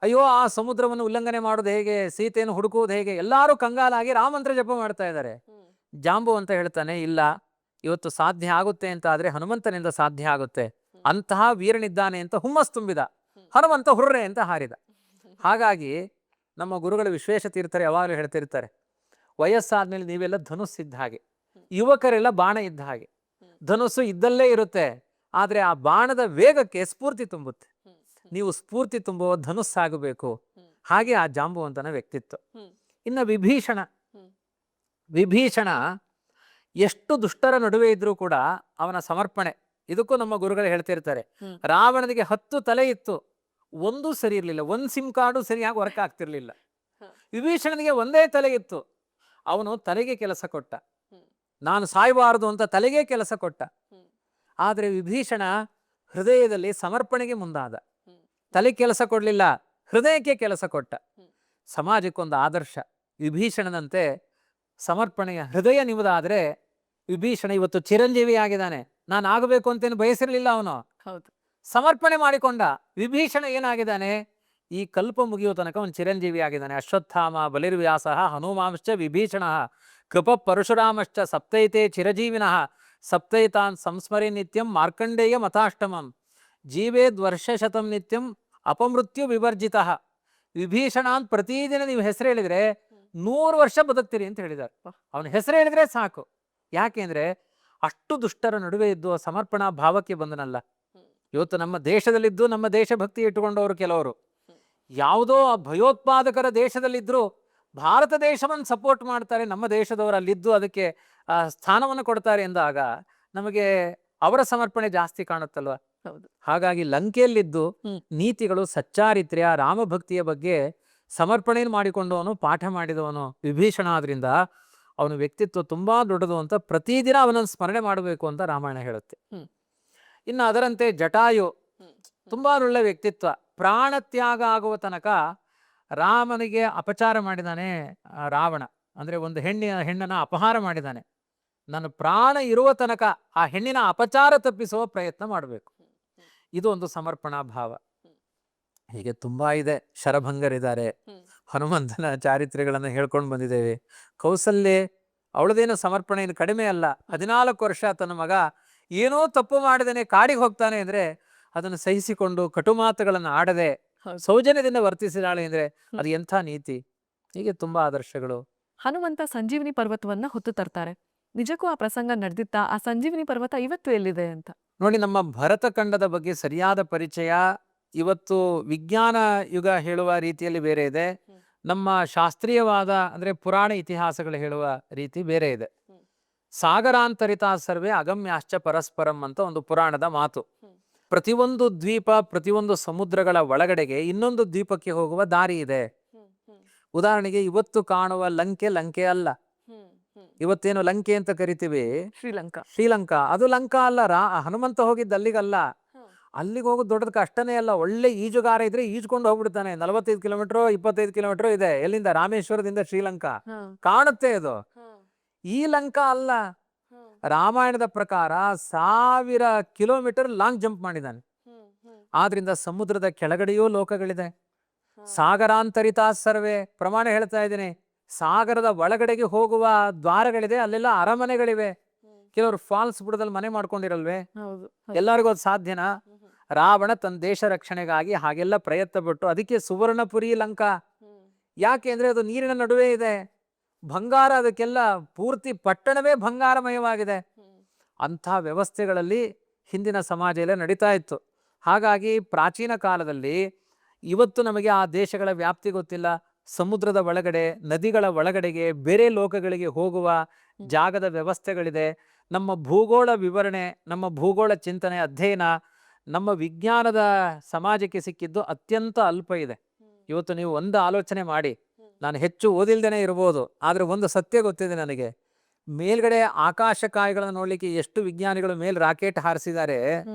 ಅಯ್ಯೋ, ಆ ಸಮುದ್ರವನ್ನು ಉಲ್ಲಂಘನೆ ಮಾಡೋದು ಹೇಗೆ, ಸೀತೆಯನ್ನು ಹುಡುಕುವುದು ಹೇಗೆ, ಎಲ್ಲರೂ ಕಂಗಾಲಾಗಿ ರಾಮಂತ್ರ ಜಪ ಮಾಡ್ತಾ ಇದ್ದಾರೆ. ಜಾಂಬವಂತ ಹೇಳ್ತಾನೆ, ಇಲ್ಲ, ಇವತ್ತು ಸಾಧ್ಯ ಆಗುತ್ತೆ ಅಂತ ಆದ್ರೆ ಹನುಮಂತನಿಂದ ಸಾಧ್ಯ ಆಗುತ್ತೆ. ಅಂತಹ ವೀರನಿದ್ದಾನೆ ಅಂತ ಹುಮ್ಮಸ್ ತುಂಬಿದ. ಹನುಮಂತ ಹುರ್ರೆ ಅಂತ ಹಾರಿದ. ಹಾಗಾಗಿ ನಮ್ಮ ಗುರುಗಳು ವಿಶ್ವೇಶತೀರ್ಥರು ಯಾವಾಗಲೂ ಹೇಳ್ತಿರ್ತಾರೆ, ವಯಸ್ಸಾದ್ಮೇಲೆ ನೀವೆಲ್ಲ ಧನುಸ್ಸು ಇದ್ದ ಹಾಗೆ, ಯುವಕರೆಲ್ಲ ಬಾಣ ಇದ್ದ ಹಾಗೆ. ಧನುಸ್ಸು ಇದ್ದಲ್ಲೇ ಇರುತ್ತೆ, ಆದ್ರೆ ಆ ಬಾಣದ ವೇಗಕ್ಕೆ ಸ್ಫೂರ್ತಿ ತುಂಬುತ್ತೆ. ನೀವು ಸ್ಫೂರ್ತಿ ತುಂಬುವ ಧನುಸ್ಸಾಗಬೇಕು. ಹಾಗೆ ಆ ಜಾಂಬವಂತನ ವ್ಯಕ್ತಿತ್ವ. ಇನ್ನು ವಿಭೀಷಣ ಎಷ್ಟು ದುಷ್ಟರ ನಡುವೆ ಇದ್ರೂ ಕೂಡ ಅವನ ಸಮರ್ಪಣೆ. ಇದಕ್ಕೂ ನಮ್ಮ ಗುರುಗಳು ಹೇಳ್ತಿರ್ತಾರೆ, ರಾವಣನಿಗೆ 10 ತಲೆ ಇತ್ತು, ಒಂದೂ ಸರಿ ಇರಲಿಲ್ಲ, ಒಂದು ಸಿಮ್ ಕಾರ್ಡು ಸರಿಯಾಗಿ ವರ್ಕ್ ಆಗ್ತಿರ್ಲಿಲ್ಲ. ವಿಭೀಷಣನಿಗೆ ಒಂದೇ ತಲೆ ಇತ್ತು, ಅವನು ತಲೆಗೆ ಕೆಲಸ ಕೊಟ್ಟ. ನಾನು ಸಾಯಬಾರದು ಅಂತ ತಲೆಗೆ ಕೆಲಸ ಕೊಟ್ಟ. ಆದ್ರೆ ವಿಭೀಷಣ ಹೃದಯದಲ್ಲಿ ಸಮರ್ಪಣೆಗೆ ಮುಂದಾದ. ತಲೆ ಕೆಲಸ ಕೊಡ್ಲಿಲ್ಲ, ಹೃದಯಕ್ಕೆ ಕೆಲಸ ಕೊಟ್ಟ. ಸಮಾಜಕ್ಕೊಂದು ಆದರ್ಶ. ವಿಭೀಷಣನಂತೆ ಸಮರ್ಪಣೆಯ ಹೃದಯ ನಿಮ್ಮದಾದ್ರೆ, ವಿಭೀಷಣ ಇವತ್ತು ಚಿರಂಜೀವಿ ಆಗಿದ್ದಾನೆ. ನಾನು ಆಗಬೇಕು ಅಂತೇನು ಬಯಸಿರ್ಲಿಲ್ಲ, ಅವನು
ಹೌದು,
ಸಮರ್ಪಣೆ ಮಾಡಿಕೊಂಡ. ವಿಭೀಷಣ ಏನಾಗಿದ್ದಾನೆ, ಈ ಕಲ್ಪ ಮುಗಿಯುವ ತನಕ ಅವನು ಚಿರಂಜೀವಿ ಆಗಿದ್ದಾನೆ. ಅಶ್ವತ್ಥಾಮ ಬಲಿರ್ವ್ಯಾಸ ಹನುಮಾಂಶ್ಚ ವಿಭೀಷಣ ಕೃಪ ಪರಶುರಾಮಶ್ಚ ಸಪ್ತೈತೆ ಚಿರಜೀವಿನಃ ಸಪ್ತೈತಾನ್ ಸಂಸ್ಮರಿ ನಿತ್ಯಂ ಮಾರ್ಕಂಡೇಯ ಮತಾಷ್ಟಮಂ ಜೀವೇದ್ವರ್ಷಶತಂ ನಿತ್ಯಂ ಅಪಮೃತ್ಯು ವಿವರ್ಜಿತ. ವಿಭೀಷಣ ಅಂತ ಪ್ರತಿದಿನ ನೀವು ಹೆಸರು ಹೇಳಿದ್ರೆ 100 ವರ್ಷ ಬದುಕ್ತೀರಿ ಅಂತ ಹೇಳಿದ್ದಾರೆ. ಅವನ ಹೆಸರು ಹೇಳಿದ್ರೆ ಸಾಕು. ಯಾಕೆಂದ್ರೆ ಅಷ್ಟು ದುಷ್ಟರ ನಡುವೆ ಇದ್ದು ಸಮರ್ಪಣಾ ಭಾವಕ್ಕೆ ಬಂದನಲ್ಲ. ಇವತ್ತು ನಮ್ಮ ದೇಶದಲ್ಲಿದ್ದು ನಮ್ಮ ದೇಶಭಕ್ತಿ ಇಟ್ಟುಕೊಂಡವರು ಕೆಲವರು ಯಾವುದೋ ಭಯೋತ್ಪಾದಕರ ದೇಶದಲ್ಲಿದ್ರು ಭಾರತ ದೇಶವನ್ನು ಸಪೋರ್ಟ್ ಮಾಡ್ತಾರೆ, ನಮ್ಮ ದೇಶದವರು ಅಲ್ಲಿದ್ದು ಅದಕ್ಕೆ ಸ್ಥಾನವನ್ನು ಕೊಡ್ತಾರೆ ಎಂದಾಗ ನಮಗೆ ಅವರ ಸಮರ್ಪಣೆ ಜಾಸ್ತಿ ಕಾಣುತ್ತಲ್ವ. ಹಾಗಾಗಿ ಲಂಕೆಯಲ್ಲಿದ್ದು ನೀತಿಗಳು, ಸಚ್ಚಾರಿತ್ರ್ಯ, ರಾಮಭಕ್ತಿಯ ಬಗ್ಗೆ ಸಮರ್ಪಣೆಯನ್ನು ಮಾಡಿಕೊಂಡವನು, ಪಾಠ ಮಾಡಿದವನು ವಿಭೀಷಣ. ಆದ್ರಿಂದ ಅವನ ವ್ಯಕ್ತಿತ್ವ ತುಂಬಾ ದೊಡ್ಡದು ಅಂತ ಪ್ರತಿದಿನ ಅವನನ್ನು ಸ್ಮರಣೆ ಮಾಡಬೇಕು ಅಂತ ರಾಮಾಯಣ ಹೇಳುತ್ತೆ. ಇನ್ನು ಅದರಂತೆ ಜಟಾಯು ತುಂಬಾ ಒಳ್ಳೆ ವ್ಯಕ್ತಿತ್ವ. ಪ್ರಾಣ ತ್ಯಾಗ ಆಗುವ ತನಕ ರಾಮನಿಗೆ ಅಪಚಾರ ಮಾಡಿದಾನೆ ರಾವಣ. ಅಂದ್ರೆ ಒಂದು ಹೆಣ್ಣನ್ನ ಅಪಹಾರ ಮಾಡಿದಾನೆ. ನಾನು ಪ್ರಾಣ ಇರುವ ತನಕ ಆ ಹೆಣ್ಣಿನ ಅಪಚಾರ ತಪ್ಪಿಸುವ ಪ್ರಯತ್ನ ಮಾಡಬೇಕು. ಇದು ಒಂದು ಸಮರ್ಪಣಾ ಭಾವ. ಹೀಗೆ ತುಂಬಾ ಇದೆ. ಶರಭಂಗರಿದ್ದಾರೆ. ಹನುಮಂತನ ಚಾರಿತ್ರ್ಯಗಳನ್ನು ಹೇಳ್ಕೊಂಡು ಬಂದಿದ್ದೇವೆ. ಕೌಸಲ್ಯೆ, ಅವಳದೇನು ಸಮರ್ಪಣೆ ಏನು ಕಡಿಮೆ ಅಲ್ಲ. 14 ವರ್ಷ ತನ್ನ ಮಗ ಏನೋ ತಪ್ಪು ಮಾಡಿದಾನೆ, ಕಾಡಿಗೆ ಹೋಗ್ತಾನೆ ಅಂದ್ರೆ ಅದನ್ನು ಸಹಿಸಿಕೊಂಡು ಕಟು ಮಾತುಗಳನ್ನು ಆಡದೆ ಸೌಜನ್ಯದಿಂದ ವರ್ತಿಸಿದಾಳೆ ಅಂದ್ರೆ ಅದು ಎಂಥ ನೀತಿ. ಹೀಗೆ ತುಂಬಾ ಆದರ್ಶಗಳು.
ಹನುಮಂತ ಸಂಜೀವಿನಿ ಪರ್ವತವನ್ನ ಹೊತ್ತು ತರ್ತಾರೆ. ನಿಜಕ್ಕೂ ಆ ಪ್ರಸಂಗ ನಡೆದಿತ್ತಾ? ಆ ಸಂಜೀವಿನಿ ಪರ್ವತ ಇವತ್ತು ಎಲ್ಲಿದೆ ಅಂತ
ನೋಡಿ. ನಮ್ಮ ಭರತಖಂಡದ ಬಗ್ಗೆ ಸರಿಯಾದ ಪರಿಚಯ ಇವತ್ತು ವಿಜ್ಞಾನ ಯುಗ ಹೇಳುವ ರೀತಿಯಲ್ಲಿ ಬೇರೆ ಇದೆ, ನಮ್ಮ ಶಾಸ್ತ್ರೀಯವಾದ ಅಂದ್ರೆ ಪುರಾಣ ಇತಿಹಾಸಗಳು ಹೇಳುವ ರೀತಿ ಬೇರೆ ಇದೆ. ಸಾಗರಾಂತರಿತ ಸರ್ವೇ ಅಗಮ್ಯಾಶ್ಚ ಪರಸ್ಪರಂ ಅಂತ ಒಂದು ಪುರಾಣದ ಮಾತು. ಪ್ರತಿಯೊಂದು ದ್ವೀಪ, ಪ್ರತಿಯೊಂದು ಸಮುದ್ರಗಳ ಒಳಗಡೆಗೆ ಇನ್ನೊಂದು ದ್ವೀಪಕ್ಕೆ ಹೋಗುವ ದಾರಿ ಇದೆ. ಉದಾಹರಣೆಗೆ ಇವತ್ತು ಕಾಣುವ ಲಂಕೆ ಅಲ್ಲ. ಇವತ್ತೇನು ಲಂಕೆ ಅಂತ ಕರಿತೀವಿ, ಶ್ರೀಲಂಕಾ, ಅದು ಲಂಕಾ ಅಲ್ಲ. ಹನುಮಂತ ಹೋಗಿದ್ದ ಅಲ್ಲಿಗಲ್ಲ. ಅಲ್ಲಿಗೆ ಹೋಗೋದು ದೊಡ್ಡದ ಕಷ್ಟನೇ ಅಲ್ಲ. ಒಳ್ಳೆ ಈಜುಗಾರ ಇದ್ರೆ ಈಜ್ಕೊಂಡು ಹೋಗ್ಬಿಡ್ತಾನೆ. 45 ಕಿಲೋಮೀಟರ್ 25 ಕಿಲೋಮೀಟರ್ ಇದೆ. ಎಲ್ಲಿಂದ? ರಾಮೇಶ್ವರದಿಂದ ಶ್ರೀಲಂಕಾ ಕಾಣುತ್ತೆ. ಅದು ಈ ಲಂಕಾ ಅಲ್ಲ. ರಾಮಾಯಣದ ಪ್ರಕಾರ 1000 ಕಿಲೋಮೀಟರ್ ಲಾಂಗ್ ಜಂಪ್ ಮಾಡಿದ್ದಾನೆ. ಆದ್ರಿಂದ ಸಮುದ್ರದ ಕೆಳಗಡೆಯೂ ಲೋಕಗಳಿದೆ. ಸಾಗರಾಂತರಿತ ಸರ್ವೇ, ಪ್ರಮಾಣ ಹೇಳ್ತಾ ಇದ್ದೀನಿ. ಸಾಗರದ ಒಳಗಡೆಗೆ ಹೋಗುವ ದ್ವಾರಗಳಿದೆ, ಅಲ್ಲೆಲ್ಲ ಅರಮನೆಗಳಿವೆ. ಕೆಲವರು ಫಾಲ್ಸ್ ಬುಡದಲ್ಲಿ ಮನೆ ಮಾಡ್ಕೊಂಡಿರಲ್ವೇ? ಎಲ್ಲರಿಗೂ ಅದು ಸಾಧ್ಯನಾ? ರಾವಣ ತನ್ನ ದೇಶ ರಕ್ಷಣೆಗಾಗಿ ಹಾಗೆಲ್ಲ ಪ್ರಯತ್ನ ಪಟ್ಟು ಅದಕ್ಕೆ ಸುವರ್ಣಪುರಿ ಲಂಕಾ. ಯಾಕೆ ಅಂದ್ರೆ ಅದು ನೀರಿನ ನಡುವೆ ಇದೆ. ಬಂಗಾರ, ಅದಕ್ಕೆಲ್ಲ ಪೂರ್ತಿ ಪಟ್ಟಣವೇ ಬಂಗಾರಮಯವಾಗಿದೆ. ಅಂಥ ವ್ಯವಸ್ಥೆಗಳಲ್ಲಿ ಹಿಂದಿನ ಸಮಾಜ ಎಲ್ಲ ನಡೀತಾ ಇತ್ತು. ಹಾಗಾಗಿ ಪ್ರಾಚೀನ ಕಾಲದಲ್ಲಿ, ಇವತ್ತು ನಮಗೆ ಆ ದೇಶಗಳ ವ್ಯಾಪ್ತಿ ಗೊತ್ತಿಲ್ಲ, ಸಮುದ್ರದ ಒಳಗಡೆ, ನದಿಗಳ ಒಳಗಡೆಗೆ, ಬೇರೆ ಲೋಕಗಳಿಗೆ ಹೋಗುವ ಜಾಗದ ವ್ಯವಸ್ಥೆಗಳಿದೆ. ನಮ್ಮ ಭೂಗೋಳ ವಿವರಣೆ, ನಮ್ಮ ಭೂಗೋಳ ಚಿಂತನೆ, ಅಧ್ಯಯನ ನಮ್ಮ ವಿಜ್ಞಾನದ ಸಮಾಜಕ್ಕೆ ಸಿಕ್ಕಿದ್ದು ಅತ್ಯಂತ ಅಲ್ಪ ಇದೆ. ಇವತ್ತು ನೀವು ಒಂದು ಆಲೋಚನೆ ಮಾಡಿ, ನಾನು ಹೆಚ್ಚು ಓದಿಲ್ದೇನೆ ಇರ್ಬೋದು, ಆದರೆ ಒಂದು ಸತ್ಯ ಗೊತ್ತಿದೆ ನನಗೆ, ಮೇಲ್ಗಡೆ ಆಕಾಶಕಾಯಗಳನ್ನ ನೋಡ್ಲಿಕ್ಕೆ ಎಷ್ಟು ವಿಜ್ಞಾನಿಗಳು ಮೇಲ್ ರಾಕೆಟ್ ಹಾರಿಸಿದ್ದಾರೆ,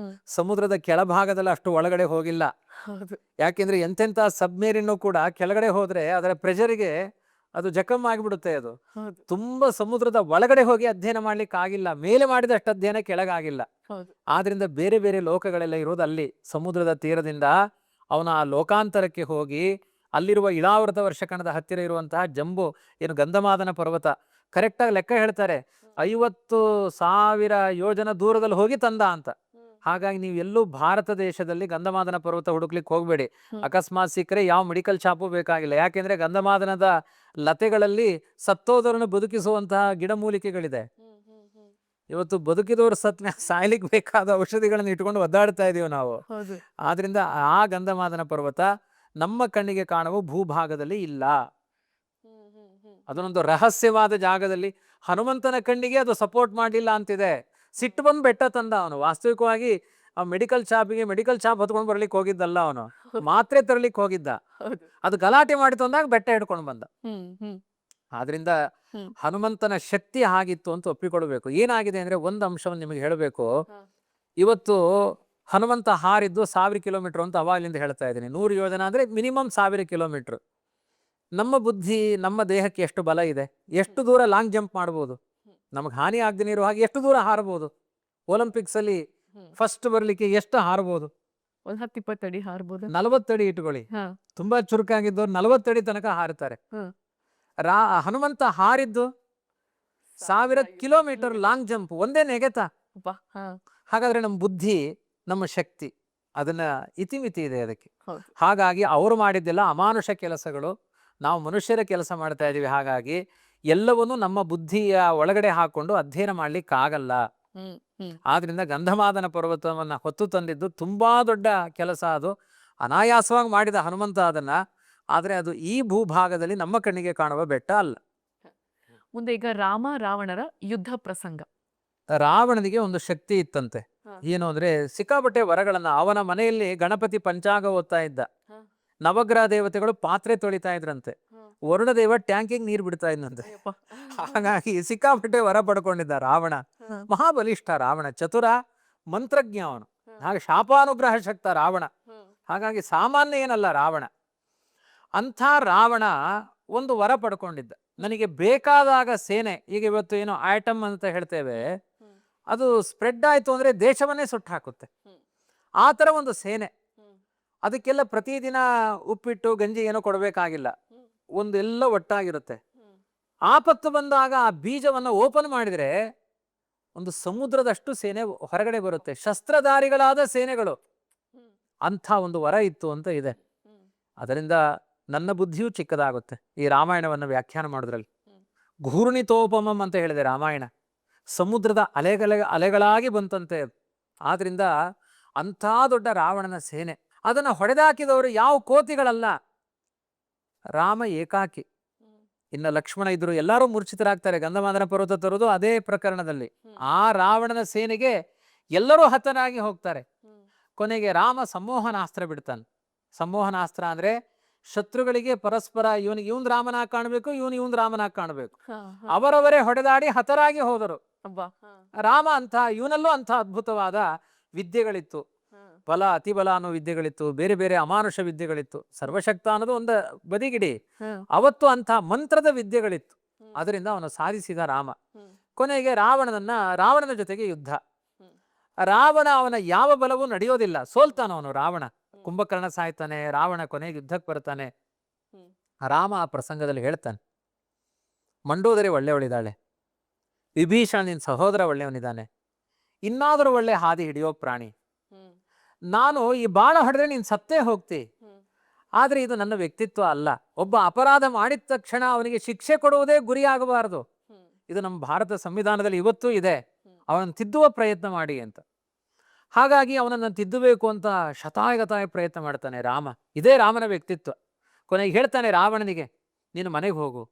ಸಮುದ್ರದ ಕೆಳಭಾಗದಲ್ಲಿ ಅಷ್ಟು ಒಳಗಡೆ ಹೋಗಿಲ್ಲ.
ಹೌದು.
ಯಾಕೆಂದ್ರೆ ಎಂತೆಂಥ ಸಬ್ಮೇರಿನ್ನು ಕೂಡ ಕೆಳಗಡೆ ಹೋದ್ರೆ ಅದರ ಪ್ರೆಷರ್ಗೆ ಅದು ಜಖಮ್ ಆಗಿಬಿಡುತ್ತೆ. ಅದು
ಹೌದು.
ತುಂಬಾ ಸಮುದ್ರದ ಒಳಗಡೆ ಹೋಗಿ ಅಧ್ಯಯನ ಮಾಡ್ಲಿಕ್ಕೆ ಆಗಿಲ್ಲ, ಮೇಲೆ ಮಾಡಿದಷ್ಟು ಅಧ್ಯಯನ ಕೆಳಗಾಗಿಲ್ಲ.
ಹೌದು.
ಆದ್ರಿಂದ ಬೇರೆ ಬೇರೆ ಲೋಕಗಳೆಲ್ಲ ಇರೋದು ಅಲ್ಲಿ ಸಮುದ್ರದ ತೀರದಿಂದ. ಅವನ ಆ ಲೋಕಾಂತರಕ್ಕೆ ಹೋಗಿ ಅಲ್ಲಿರುವ ಇಳಾವೃತ ವರ್ಷಕಣದ ಹತ್ತಿರ ಇರುವಂತಹ ಜಂಬು ಏನು ಗಂಧಮಾದನ ಪರ್ವತ, ಕರೆಕ್ಟಾಗಿ ಲೆಕ್ಕ ಹೇಳ್ತಾರೆ, 50,000 ಯೋಜನ ದೂರದಲ್ಲಿ ಹೋಗಿ ತಂದ ಅಂತ. ಹಾಗಾಗಿ ನೀವು ಎಲ್ಲೂ ಭಾರತ ದೇಶದಲ್ಲಿ ಗಂಧಮಾದನ ಪರ್ವತ ಹುಡುಕ್ಲಿಕ್ಕೆ ಹೋಗ್ಬೇಡಿ. ಅಕಸ್ಮಾತ್ ಸಿಕ್ಕರೆ ಯಾವ ಮೆಡಿಕಲ್ ಶಾಪು ಬೇಕಾಗಿಲ್ಲ. ಯಾಕೆಂದ್ರೆ ಗಂಧಮಾದನದ ಲತೆಗಳಲ್ಲಿ ಸತ್ತೋದರನ್ನು ಬದುಕಿಸುವಂತಹ ಗಿಡಮೂಲಿಕೆಗಳಿದೆ. ಇವತ್ತು ಬದುಕಿದವರು ಸಾಯ್ಲಿಕ್ಕೆ ಬೇಕಾದ ಔಷಧಿಗಳನ್ನು ಇಟ್ಕೊಂಡು ಒದ್ದಾಡ್ತಾ ಇದೀವಿ ನಾವು.
ಹೌದು.
ಆದ್ರಿಂದ ಆ ಗಂಧಮಾದನ ಪರ್ವತ ನಮ್ಮ ಕಣ್ಣಿಗೆ ಕಾಣುವ ಭೂಭಾಗದಲ್ಲಿ ಇಲ್ಲ. ಅದನ್ನೊಂದು ರಹಸ್ಯವಾದ ಜಾಗದಲ್ಲಿ ಹನುಮಂತನ ಕಣ್ಣಿಗೆ ಅದು ಸಪೋರ್ಟ್ ಮಾಡಲಿಲ್ಲ ಅಂತಿದೆ. ಸಿಟ್ಟು ಬಂದು ಬೆಟ್ಟ ತಂದ ಅವನು. ವಾಸ್ತವಿಕವಾಗಿ ಆ ಮೆಡಿಕಲ್ ಶಾಪ್ ಹೊತ್ಕೊಂಡು ಬರ್ಲಿಕ್ಕೆ ಹೋಗಿದ್ದಲ್ಲ, ಅವನು ಮಾತ್ರೆ ತರಲಿಕ್ಕೆ ಹೋಗಿದ್ದ.
ಹೌದು.
ಅದು ಗಲಾಟೆ ಮಾಡಿತು ಅಂದಾಗ ಬೆಟ್ಟ ಹಿಡ್ಕೊಂಡು ಬಂದ.
ಹ್ಮ್.
ಆದ್ರಿಂದ ಹನುಮಂತನ ಶಕ್ತಿ ಆಗಿತ್ತು ಅಂತ ಒಪ್ಪಿಕೊಳ್ಬೇಕು. ಏನಾಗಿದೆ ಅಂದ್ರೆ ಒಂದು ಅಂಶವನ್ನು ನಿಮಗೆ ಹೇಳಬೇಕು. ಇವತ್ತು ಹನುಮಂತ ಹಾರಿದ್ದು 1000 ಕಿಲೋಮೀಟರ್ ಅಂತ ಅವಾಗಲಿಂದ ಹೇಳ್ತಾ ಇದ್ದೀನಿ. 100 ಯೋಜನ ಅಂದ್ರೆ ಮಿನಿಮಮ್ 1000 ಕಿಲೋಮೀಟರ್. ನಮ್ಮ ಬುದ್ಧಿ, ನಮ್ಮ ದೇಹಕ್ಕೆ ಎಷ್ಟು ಬಲ ಇದೆ, ಎಷ್ಟು ದೂರ ಲಾಂಗ್ ಜಂಪ್ ಮಾಡ್ಬೋದು, ನಮಗೆ ಹಾನಿ ಆಗದೇ ಇರೋ ಹಾಗೆ ಎಷ್ಟು ದೂರ ಹಾರಬಹುದು. ಒಲಿಂಪಿಕ್ಸ್ ಅಲ್ಲಿ ಫಸ್ಟ್ ಬರ್ಲಿಕ್ಕೆ ಎಷ್ಟು ಹಾರಬಹುದು?
10-20 ಅಡಿ ಹಾರ್ಬೋದು.
40 ಅಡಿ ಇಟ್ಕೊಳ್ಳಿ. ತುಂಬಾ ಚುರುಕಾಗಿದ್ದವ್ರು 40 ಅಡಿ ತನಕ ಹಾರುತ್ತಾರೆ. ಹನುಮಂತ ಹಾರಿದ್ದು 1000 ಕಿಲೋಮೀಟರ್ ಲಾಂಗ್ ಜಂಪ್, ಒಂದೇ ನೆಗೆತ. ಹಾಗಾದ್ರೆ ನಮ್ಮ ಬುದ್ಧಿ, ನಮ್ಮ ಶಕ್ತಿ, ಅದನ್ನ ಇತಿಮಿತಿ ಇದೆ ಅದಕ್ಕೆ. ಹಾಗಾಗಿ ಅವರು ಮಾಡಿದ್ದೆಲ್ಲ ಅಮಾನುಷ ಕೆಲಸಗಳು, ನಾವು ಮನುಷ್ಯರ ಕೆಲಸ ಮಾಡ್ತಾ ಇದೀವಿ. ಹಾಗಾಗಿ ಎಲ್ಲವನ್ನೂ ನಮ್ಮ ಬುದ್ಧಿಯ ಒಳಗಡೆ ಹಾಕೊಂಡು ಅಧ್ಯಯನ ಮಾಡ್ಲಿಕ್ಕಾಗಲ್ಲ. ಆದ್ರಿಂದ ಗಂಧಮಾದನ ಪರ್ವತವನ್ನ ಹೊತ್ತು ತಂದಿದ್ದು ತುಂಬಾ ದೊಡ್ಡ ಕೆಲಸ. ಅದು ಅನಾಯಾಸವಾಗಿ ಮಾಡಿದ ಹನುಮಂತ ಅದನ್ನ. ಆದ್ರೆ ಅದು ಈ ಭೂಭಾಗದಲ್ಲಿ ನಮ್ಮ ಕಣ್ಣಿಗೆ ಕಾಣುವ ಬೆಟ್ಟ ಅಲ್ಲ.
ಮುಂದೆ ಈಗ ರಾಮ ರಾವಣರ ಯುದ್ಧ ಪ್ರಸಂಗ.
ರಾವಣನಿಗೆ ಒಂದು ಶಕ್ತಿ ಇತ್ತಂತೆ. ಏನು ಅಂದ್ರೆ ಸಿಕ್ಕಾಪಟ್ಟೆ ವರಗಳನ್ನ, ಅವನ ಮನೆಯಲ್ಲಿ ಗಣಪತಿ ಪಂಚಾಂಗ ಓದ್ತಾ ಇದ್ದ, ನವಗ್ರಹ ದೇವತೆಗಳು ಪಾತ್ರೆ ತೊಳಿತಾ ಇದ್ರಂತೆ, ವರುಣದೇವ ಟ್ಯಾಂಕಿಗೆ ನೀರು ಬಿಡ್ತಾ ಇದ್ದಂತೆ. ಹಾಗಾಗಿ ಸಿಕ್ಕಾಪಟ್ಟೆ ವರ ಪಡ್ಕೊಂಡಿದ್ದ ರಾವಣ. ಮಹಾಬಲಿಷ್ಠ ರಾವಣ, ಚತುರ, ಮಂತ್ರಜ್ಞ ಅವನು. ಹಾಗೆ ಶಾಪಾನುಗ್ರಹ ಶಕ್ತ ರಾವಣ. ಹಾಗಾಗಿ ಸಾಮಾನ್ಯ ಏನಲ್ಲ ರಾವಣ. ಅಂಥ ರಾವಣ ಒಂದು ವರ ಪಡ್ಕೊಂಡಿದ್ದ, ನನಗೆ ಬೇಕಾದಾಗ ಸೇನೆ, ಈಗ ಇವತ್ತು ಏನೋ ಆಟಮ್ ಅಂತ ಹೇಳ್ತೇವೆ, ಅದು ಸ್ಪ್ರೆಡ್ ಆಯ್ತು ಅಂದ್ರೆ ದೇಶವನ್ನೇ ಸುಟ್ಟು ಹಾಕುತ್ತೆ. ಆ ಥರ ಒಂದು ಸೇನೆ. ಅದಕ್ಕೆಲ್ಲ ಪ್ರತಿದಿನ ಉಪ್ಪಿಟ್ಟು ಗಂಜಿ ಏನೋ ಕೊಡಬೇಕಾಗಿಲ್ಲ, ಒಂದೆಲ್ಲ ಒಟ್ಟಾಗಿರುತ್ತೆ. ಆಪತ್ತು ಬಂದಾಗ ಆ ಬೀಜವನ್ನು ಓಪನ್ ಮಾಡಿದ್ರೆ ಒಂದು ಸಮುದ್ರದಷ್ಟು ಸೇನೆ ಹೊರಗಡೆ ಬರುತ್ತೆ, ಶಸ್ತ್ರಧಾರಿಗಳಾದ ಸೇನೆಗಳು. ಅಂಥ ಒಂದು ವರ ಇತ್ತು ಅಂತ ಇದೆ. ಅದರಿಂದ ನನ್ನ ಬುದ್ಧಿಯೂ ಚಿಕ್ಕದಾಗುತ್ತೆ ಈ ರಾಮಾಯಣವನ್ನು ವ್ಯಾಖ್ಯಾನ ಮಾಡೋದ್ರಲ್ಲಿ. ಘೂರ್ಣಿತೋಪಮಂ ಅಂತ ಹೇಳಿದೆ ರಾಮಾಯಣ. ಸಮುದ್ರದ ಅಲೆಗಳಾಗಿ ಬಂತಂತೆ. ಆದ್ರಿಂದ ಅಂಥ ದೊಡ್ಡ ರಾವಣನ ಸೇನೆ, ಅದನ್ನು ಹೊಡೆದಾಕಿದವರು ಯಾವ ಕೋತಿಗಳಲ್ಲ, ರಾಮ ಏಕಾಕಿ. ಇನ್ನು ಲಕ್ಷ್ಮಣ ಇದ್ರು, ಎಲ್ಲರೂ ಮೂರ್ಛಿತರಾಗ್ತಾರೆ. ಗಂಧಮಾದನ ಪರ್ವತ ತರೋದು ಅದೇ ಪ್ರಕರಣದಲ್ಲಿ. ಆ ರಾವಣನ ಸೇನೆಗೆ ಎಲ್ಲರೂ ಹತನಾಗಿ ಹೋಗ್ತಾರೆ. ಕೊನೆಗೆ ರಾಮ ಸಂಮೋಹನಾಸ್ತ್ರ ಬಿಡ್ತಾನೆ. ಸಂಮೋಹನಾಸ್ತ್ರ ಅಂದ್ರೆ ಶತ್ರುಗಳಿಗೆ ಪರಸ್ಪರ ಇವನ್ ರಾಮನಾಗಿ ಕಾಣಬೇಕು, ಇವನ್ ರಾಮನಾಗಿ ಕಾಣಬೇಕು. ಅವರವರೇ ಹೊಡೆದಾಡಿ ಹತರಾಗಿ ಹೋದರು. ರಾಮ ಅಂತ, ಇವನಲ್ಲೂ ಅಂಥ ಅದ್ಭುತವಾದ ವಿದ್ಯೆಗಳಿತ್ತು. ಬಲ, ಅತಿಬಲ ಅನ್ನೋ ವಿದ್ಯೆಗಳಿತ್ತು, ಬೇರೆ ಬೇರೆ ಅಮಾನುಷ ವಿದ್ಯೆಗಳಿತ್ತು. ಸರ್ವಶಕ್ತ ಅನ್ನೋದು ಒಂದು ಬದಿಗಿಡಿ, ಅವತ್ತು ಅಂಥ ಮಂತ್ರದ ವಿದ್ಯೆಗಳಿತ್ತು. ಅದರಿಂದ ಅವನು ಸಾಧಿಸಿದ ರಾಮ. ಕೊನೆಗೆ ರಾವಣನ ಜೊತೆಗೆ ಯುದ್ಧ. ರಾವಣ ಅವನ ಯಾವ ಬಲವೂ ನಡೆಯೋದಿಲ್ಲ, ಸೋಲ್ತಾನವನು ರಾವಣ. ಕುಂಭಕರ್ಣ ಸಾಯ್ತಾನೆ, ರಾವಣ ಕೊನೆಗೆ ಯುದ್ಧಕ್ಕೆ ಬರ್ತಾನೆ. ರಾಮ ಆ ಪ್ರಸಂಗದಲ್ಲಿ ಹೇಳ್ತಾನೆ, ಮಂಡೋದರಿ ಒಳ್ಳೆಯವಳಿದ್ದಾಳೆ, ವಿಭೀಷಣ ನಿನ್ನ ಸಹೋದರ ಒಳ್ಳೆಯವನಿದ್ದಾನೆ, ಇನ್ನಾದರೂ ಒಳ್ಳೆ ಹಾದಿ ಹಿಡಿಯೋ ಪ್ರಾಣಿ. ನಾನು ಈ ಬಾಣ ಹೊಡೆದ್ರೆ ನೀನು ಸತ್ತೇ ಹೋಗ್ತಿ. ಆದ್ರೆ ಇದು ನನ್ನ ವ್ಯಕ್ತಿತ್ವ ಅಲ್ಲ. ಒಬ್ಬ ಅಪರಾಧ ಮಾಡಿದ ತಕ್ಷಣ ಅವನಿಗೆ ಶಿಕ್ಷೆ ಕೊಡುವುದೇ ಗುರಿಯಾಗಬಾರದು. ಇದು ನಮ್ಮ ಭಾರತ ಸಂವಿಧಾನದಲ್ಲಿ ಇವತ್ತೂ ಇದೆ. ಅವನನ್ನು ತಿದ್ದುವ ಪ್ರಯತ್ನ ಮಾಡಿ ಅಂತ. ಹಾಗಾಗಿ ಅವನನ್ನು ತಿದ್ದಬೇಕು ಅಂತ ಶತಾಯಗತಾಯ ಪ್ರಯತ್ನ ಮಾಡ್ತಾನೆ ರಾಮ. ಇದೇ ರಾಮನ ವ್ಯಕ್ತಿತ್ವ. ಕೊನೆಗೆ ಹೇಳ್ತಾನೆ ರಾವಣನಿಗೆ, ನೀನು ಮನೆಗೆ ಹೋಗು,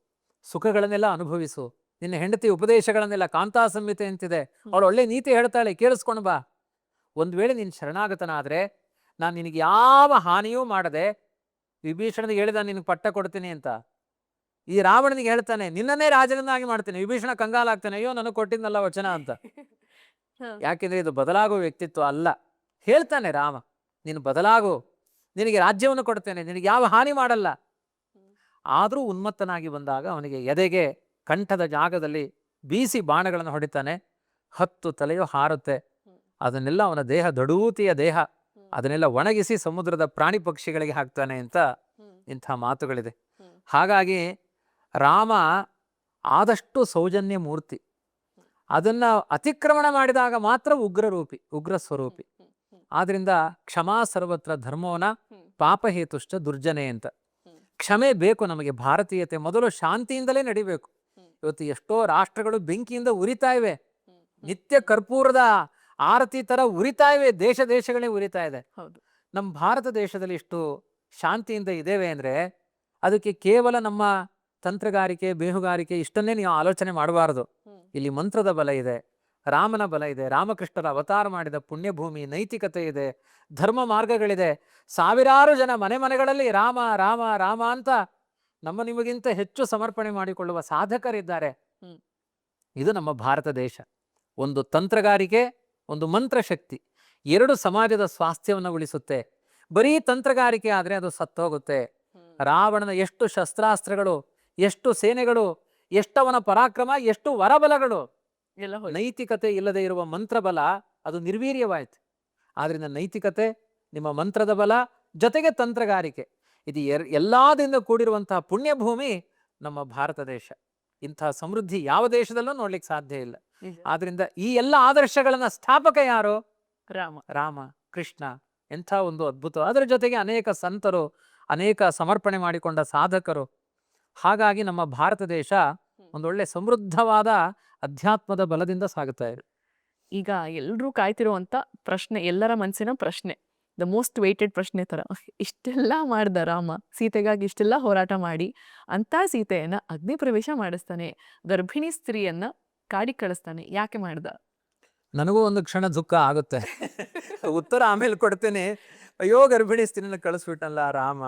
ಸುಖಗಳನ್ನೆಲ್ಲ ಅನುಭವಿಸು, ನಿನ್ನ ಹೆಂಡತಿ ಉಪದೇಶಗಳನ್ನೆಲ್ಲ, ಕಾಂತಾ ಸಂಹಿತೆ ಅಂತಿದೆ, ಅವಳು ಒಳ್ಳೆ ನೀತಿ ಹೇಳ್ತಾಳೆ, ಕೇಳಿಸ್ಕೊಂಡು ಬಾ. ಒಂದು ವೇಳೆ ನೀನು ಶರಣಾಗತನಾದ್ರೆ ನಾನು ನಿನಗೆ ಯಾವ ಹಾನಿಯೂ ಮಾಡದೆ, ವಿಭೀಷಣನಿಗೆ ಹೇಳಿದ ನಿನಗೆ ಪಟ್ಟ ಕೊಡ್ತೀನಿ ಅಂತ, ಈ ರಾವಣನಿಗೆ ಹೇಳ್ತಾನೆ, ನಿನ್ನನ್ನೇ ರಾಜನನ್ನಾಗಿ ಮಾಡ್ತೇನೆ. ವಿಭೀಷಣ ಕಂಗಾಲಾಗ್ತಾನೆ, ಅಯ್ಯೋ ನನಗೆ ಕೊಟ್ಟಿದ್ನಲ್ಲ ವಚನ ಅಂತ. ಯಾಕೆಂದ್ರೆ ಇದು ಬದಲಾಗುವ ವ್ಯಕ್ತಿತ್ವ ಅಲ್ಲ. ಹೇಳ್ತಾನೆ ರಾಮ, ನೀನು ಬದಲಾಗು, ನಿನಗೆ ರಾಜ್ಯವನ್ನು ಕೊಡ್ತೇನೆ, ನಿನಗೆ ಯಾವ ಹಾನಿ ಮಾಡಲ್ಲ. ಆದರೂ ಉನ್ಮತ್ತನಾಗಿ ಬಂದಾಗ ಅವನಿಗೆ ಎದೆಗೆ ಕಂಠದ ಜಾಗದಲ್ಲಿ ಬೀಸಿ ಬಾಣಗಳನ್ನು ಹೊಡಿತಾನೆ. 10 ತಲೆಯು ಹಾರುತ್ತೆ. ಅದನ್ನೆಲ್ಲ ಅವನ ದೇಹ, ದಡೂತಿಯ ದೇಹ, ಅದನ್ನೆಲ್ಲ ಒಣಗಿಸಿ ಸಮುದ್ರದ ಪ್ರಾಣಿ ಪಕ್ಷಿಗಳಿಗೆ ಹಾಕ್ತಾನೆ ಅಂತ ಇಂಥ ಮಾತುಗಳಿದೆ. ಹಾಗಾಗಿ ರಾಮ ಆದಷ್ಟು ಸೌಜನ್ಯ ಮೂರ್ತಿ. ಅದನ್ನ ಅತಿಕ್ರಮಣ ಮಾಡಿದಾಗ ಮಾತ್ರ ಉಗ್ರರೂಪಿ, ಉಗ್ರ ಸ್ವರೂಪಿ. ಆದ್ರಿಂದ ಕ್ಷಮಾ ಸರ್ವತ್ರ ಧರ್ಮೋನ ಪಾಪಹೇತುಶ್ಚ ದುರ್ಜನೆ ಅಂತ. ಕ್ಷಮೆ ಬೇಕು ನಮಗೆ. ಭಾರತೀಯತೆ ಮೊದಲು ಶಾಂತಿಯಿಂದಲೇ ನಡಿಬೇಕು. ಇವತ್ತು ಎಷ್ಟೋ ರಾಷ್ಟ್ರಗಳು ಬೆಂಕಿಯಿಂದ ಉರಿತಾ ಇವೆ, ನಿತ್ಯ ಕರ್ಪೂರದ ಆರತಿ ತರ ಉರಿತಾ ಇವೆ, ದೇಶಗಳೇ ಉರಿತಾ ಇದೆ.
ಹೌದು.
ನಮ್ಮ ಭಾರತ ದೇಶದಲ್ಲಿ ಇಷ್ಟು ಶಾಂತಿಯಿಂದ ಇದ್ದೇವೆ ಅಂದ್ರೆ ಅದಕ್ಕೆ ಕೇವಲ ನಮ್ಮ ತಂತ್ರಗಾರಿಕೆ, ಬೇಹುಗಾರಿಕೆ ಇಷ್ಟನ್ನೇ ನೀವು ಆಲೋಚನೆ ಮಾಡಬಾರದು. ಇಲ್ಲಿ ಮಂತ್ರದ ಬಲ ಇದೆ, ರಾಮನ ಬಲ ಇದೆ, ರಾಮಕೃಷ್ಣರ ಅವತಾರ ಮಾಡಿದ ಪುಣ್ಯಭೂಮಿ, ನೈತಿಕತೆ ಇದೆ, ಧರ್ಮ ಮಾರ್ಗಗಳಿದೆ. ಸಾವಿರಾರು ಜನ ಮನೆಗಳಲ್ಲಿ ರಾಮ ರಾಮ ರಾಮ ಅಂತ ನಮ್ಮ ನಿಮಗಿಂತ ಹೆಚ್ಚು ಸಮರ್ಪಣೆ ಮಾಡಿಕೊಳ್ಳುವ ಸಾಧಕರಿದ್ದಾರೆ. ಇದು ನಮ್ಮ ಭಾರತ ದೇಶ. ಒಂದು ತಂತ್ರಗಾರಿಕೆ, ಒಂದು ಮಂತ್ರಶಕ್ತಿ, 2 ಸಮಾಜದ ಸ್ವಾಸ್ಥ್ಯವನ್ನು ಉಳಿಸುತ್ತೆ. ಬರೀ ತಂತ್ರಗಾರಿಕೆ ಆದರೆ ಅದು ಸತ್ತೋಗುತ್ತೆ. ರಾವಣನ ಎಷ್ಟು ಶಸ್ತ್ರಾಸ್ತ್ರಗಳು, ಎಷ್ಟು ಸೇನೆಗಳು, ಎಷ್ಟವನ ಪರಾಕ್ರಮ, ಎಷ್ಟು ವರಬಲಗಳು, ನೈತಿಕತೆ ಇಲ್ಲದೆ ಇರುವ ಮಂತ್ರಬಲ ಅದು ನಿರ್ವೀರ್ಯವಾಯಿತು. ಆದ್ರಿಂದ ನೈತಿಕತೆ, ನಿಮ್ಮ ಮಂತ್ರದ ಬಲ ಜೊತೆಗೆ ತಂತ್ರಗಾರಿಕೆ, ಇದು ಎಲ್ಲದಿಂದ ಕೂಡಿರುವಂತಹ ಪುಣ್ಯಭೂಮಿ ನಮ್ಮ ಭಾರತ ದೇಶ. ಇಂತಹ ಸಮೃದ್ಧಿ ಯಾವ ದೇಶದಲ್ಲೂ ನೋಡ್ಲಿಕ್ಕೆ ಸಾಧ್ಯ ಇಲ್ಲ. ಆದ್ರಿಂದ ಈ ಎಲ್ಲ ಆದರ್ಶಗಳನ್ನ ಸ್ಥಾಪಕ ಯಾರು? ರಾಮ ಕೃಷ್ಣ. ಎಂಥ ಒಂದು ಅದ್ಭುತ. ಅದರ ಜೊತೆಗೆ ಅನೇಕ ಸಂತರು, ಅನೇಕ ಸಮರ್ಪಣೆ ಮಾಡಿಕೊಂಡ ಸಾಧಕರು. ಹಾಗಾಗಿ ನಮ್ಮ ಭಾರತ ದೇಶ ಒಂದೊಳ್ಳೆ ಸಮೃದ್ಧವಾದ ಅಧ್ಯಾತ್ಮದ ಬಲದಿಂದ ಸಾಗುತ್ತಾ ಇದೆ.
ಈಗ ಎಲ್ರೂ ಕಾಯ್ತಿರುವಂತ ಪ್ರಶ್ನೆ, ಎಲ್ಲರ ಮನಸ್ಸಿನ ಪ್ರಶ್ನೆ, ದ ಮೋಸ್ಟ್ ವೇಟೆಡ್ ಪ್ರಶ್ನೆ ತರ, ಇಷ್ಟೆಲ್ಲ ಮಾಡ್ದ ರಾಮ, ಸೀತೆಗಾಗಿ ಇಷ್ಟೆಲ್ಲ ಹೋರಾಟ ಮಾಡಿ ಅಂತ ಸೀತೆಯನ್ನ ಅಗ್ನಿ ಪ್ರವೇಶ ಮಾಡಿಸ್ತಾನೆ, ಗರ್ಭಿಣಿ ಸ್ತ್ರೀಯನ್ನ ಕಾಡಿ ಕಳಿಸ್ತಾನೆ, ಯಾಕೆ ಮಾಡ್ದ?
ನನಗೂ ಒಂದು ಕ್ಷಣ ದುಃಖ ಆಗುತ್ತೆ. ಉತ್ತರ ಆಮೇಲೆ ಕೊಡ್ತೇನೆ. ಅಯ್ಯೋ, ಗರ್ಭಿಣಿ ಸ್ತ್ರೀನ ಕಳಿಸ್ಬಿಟ್ಟಲ್ಲ ರಾಮ.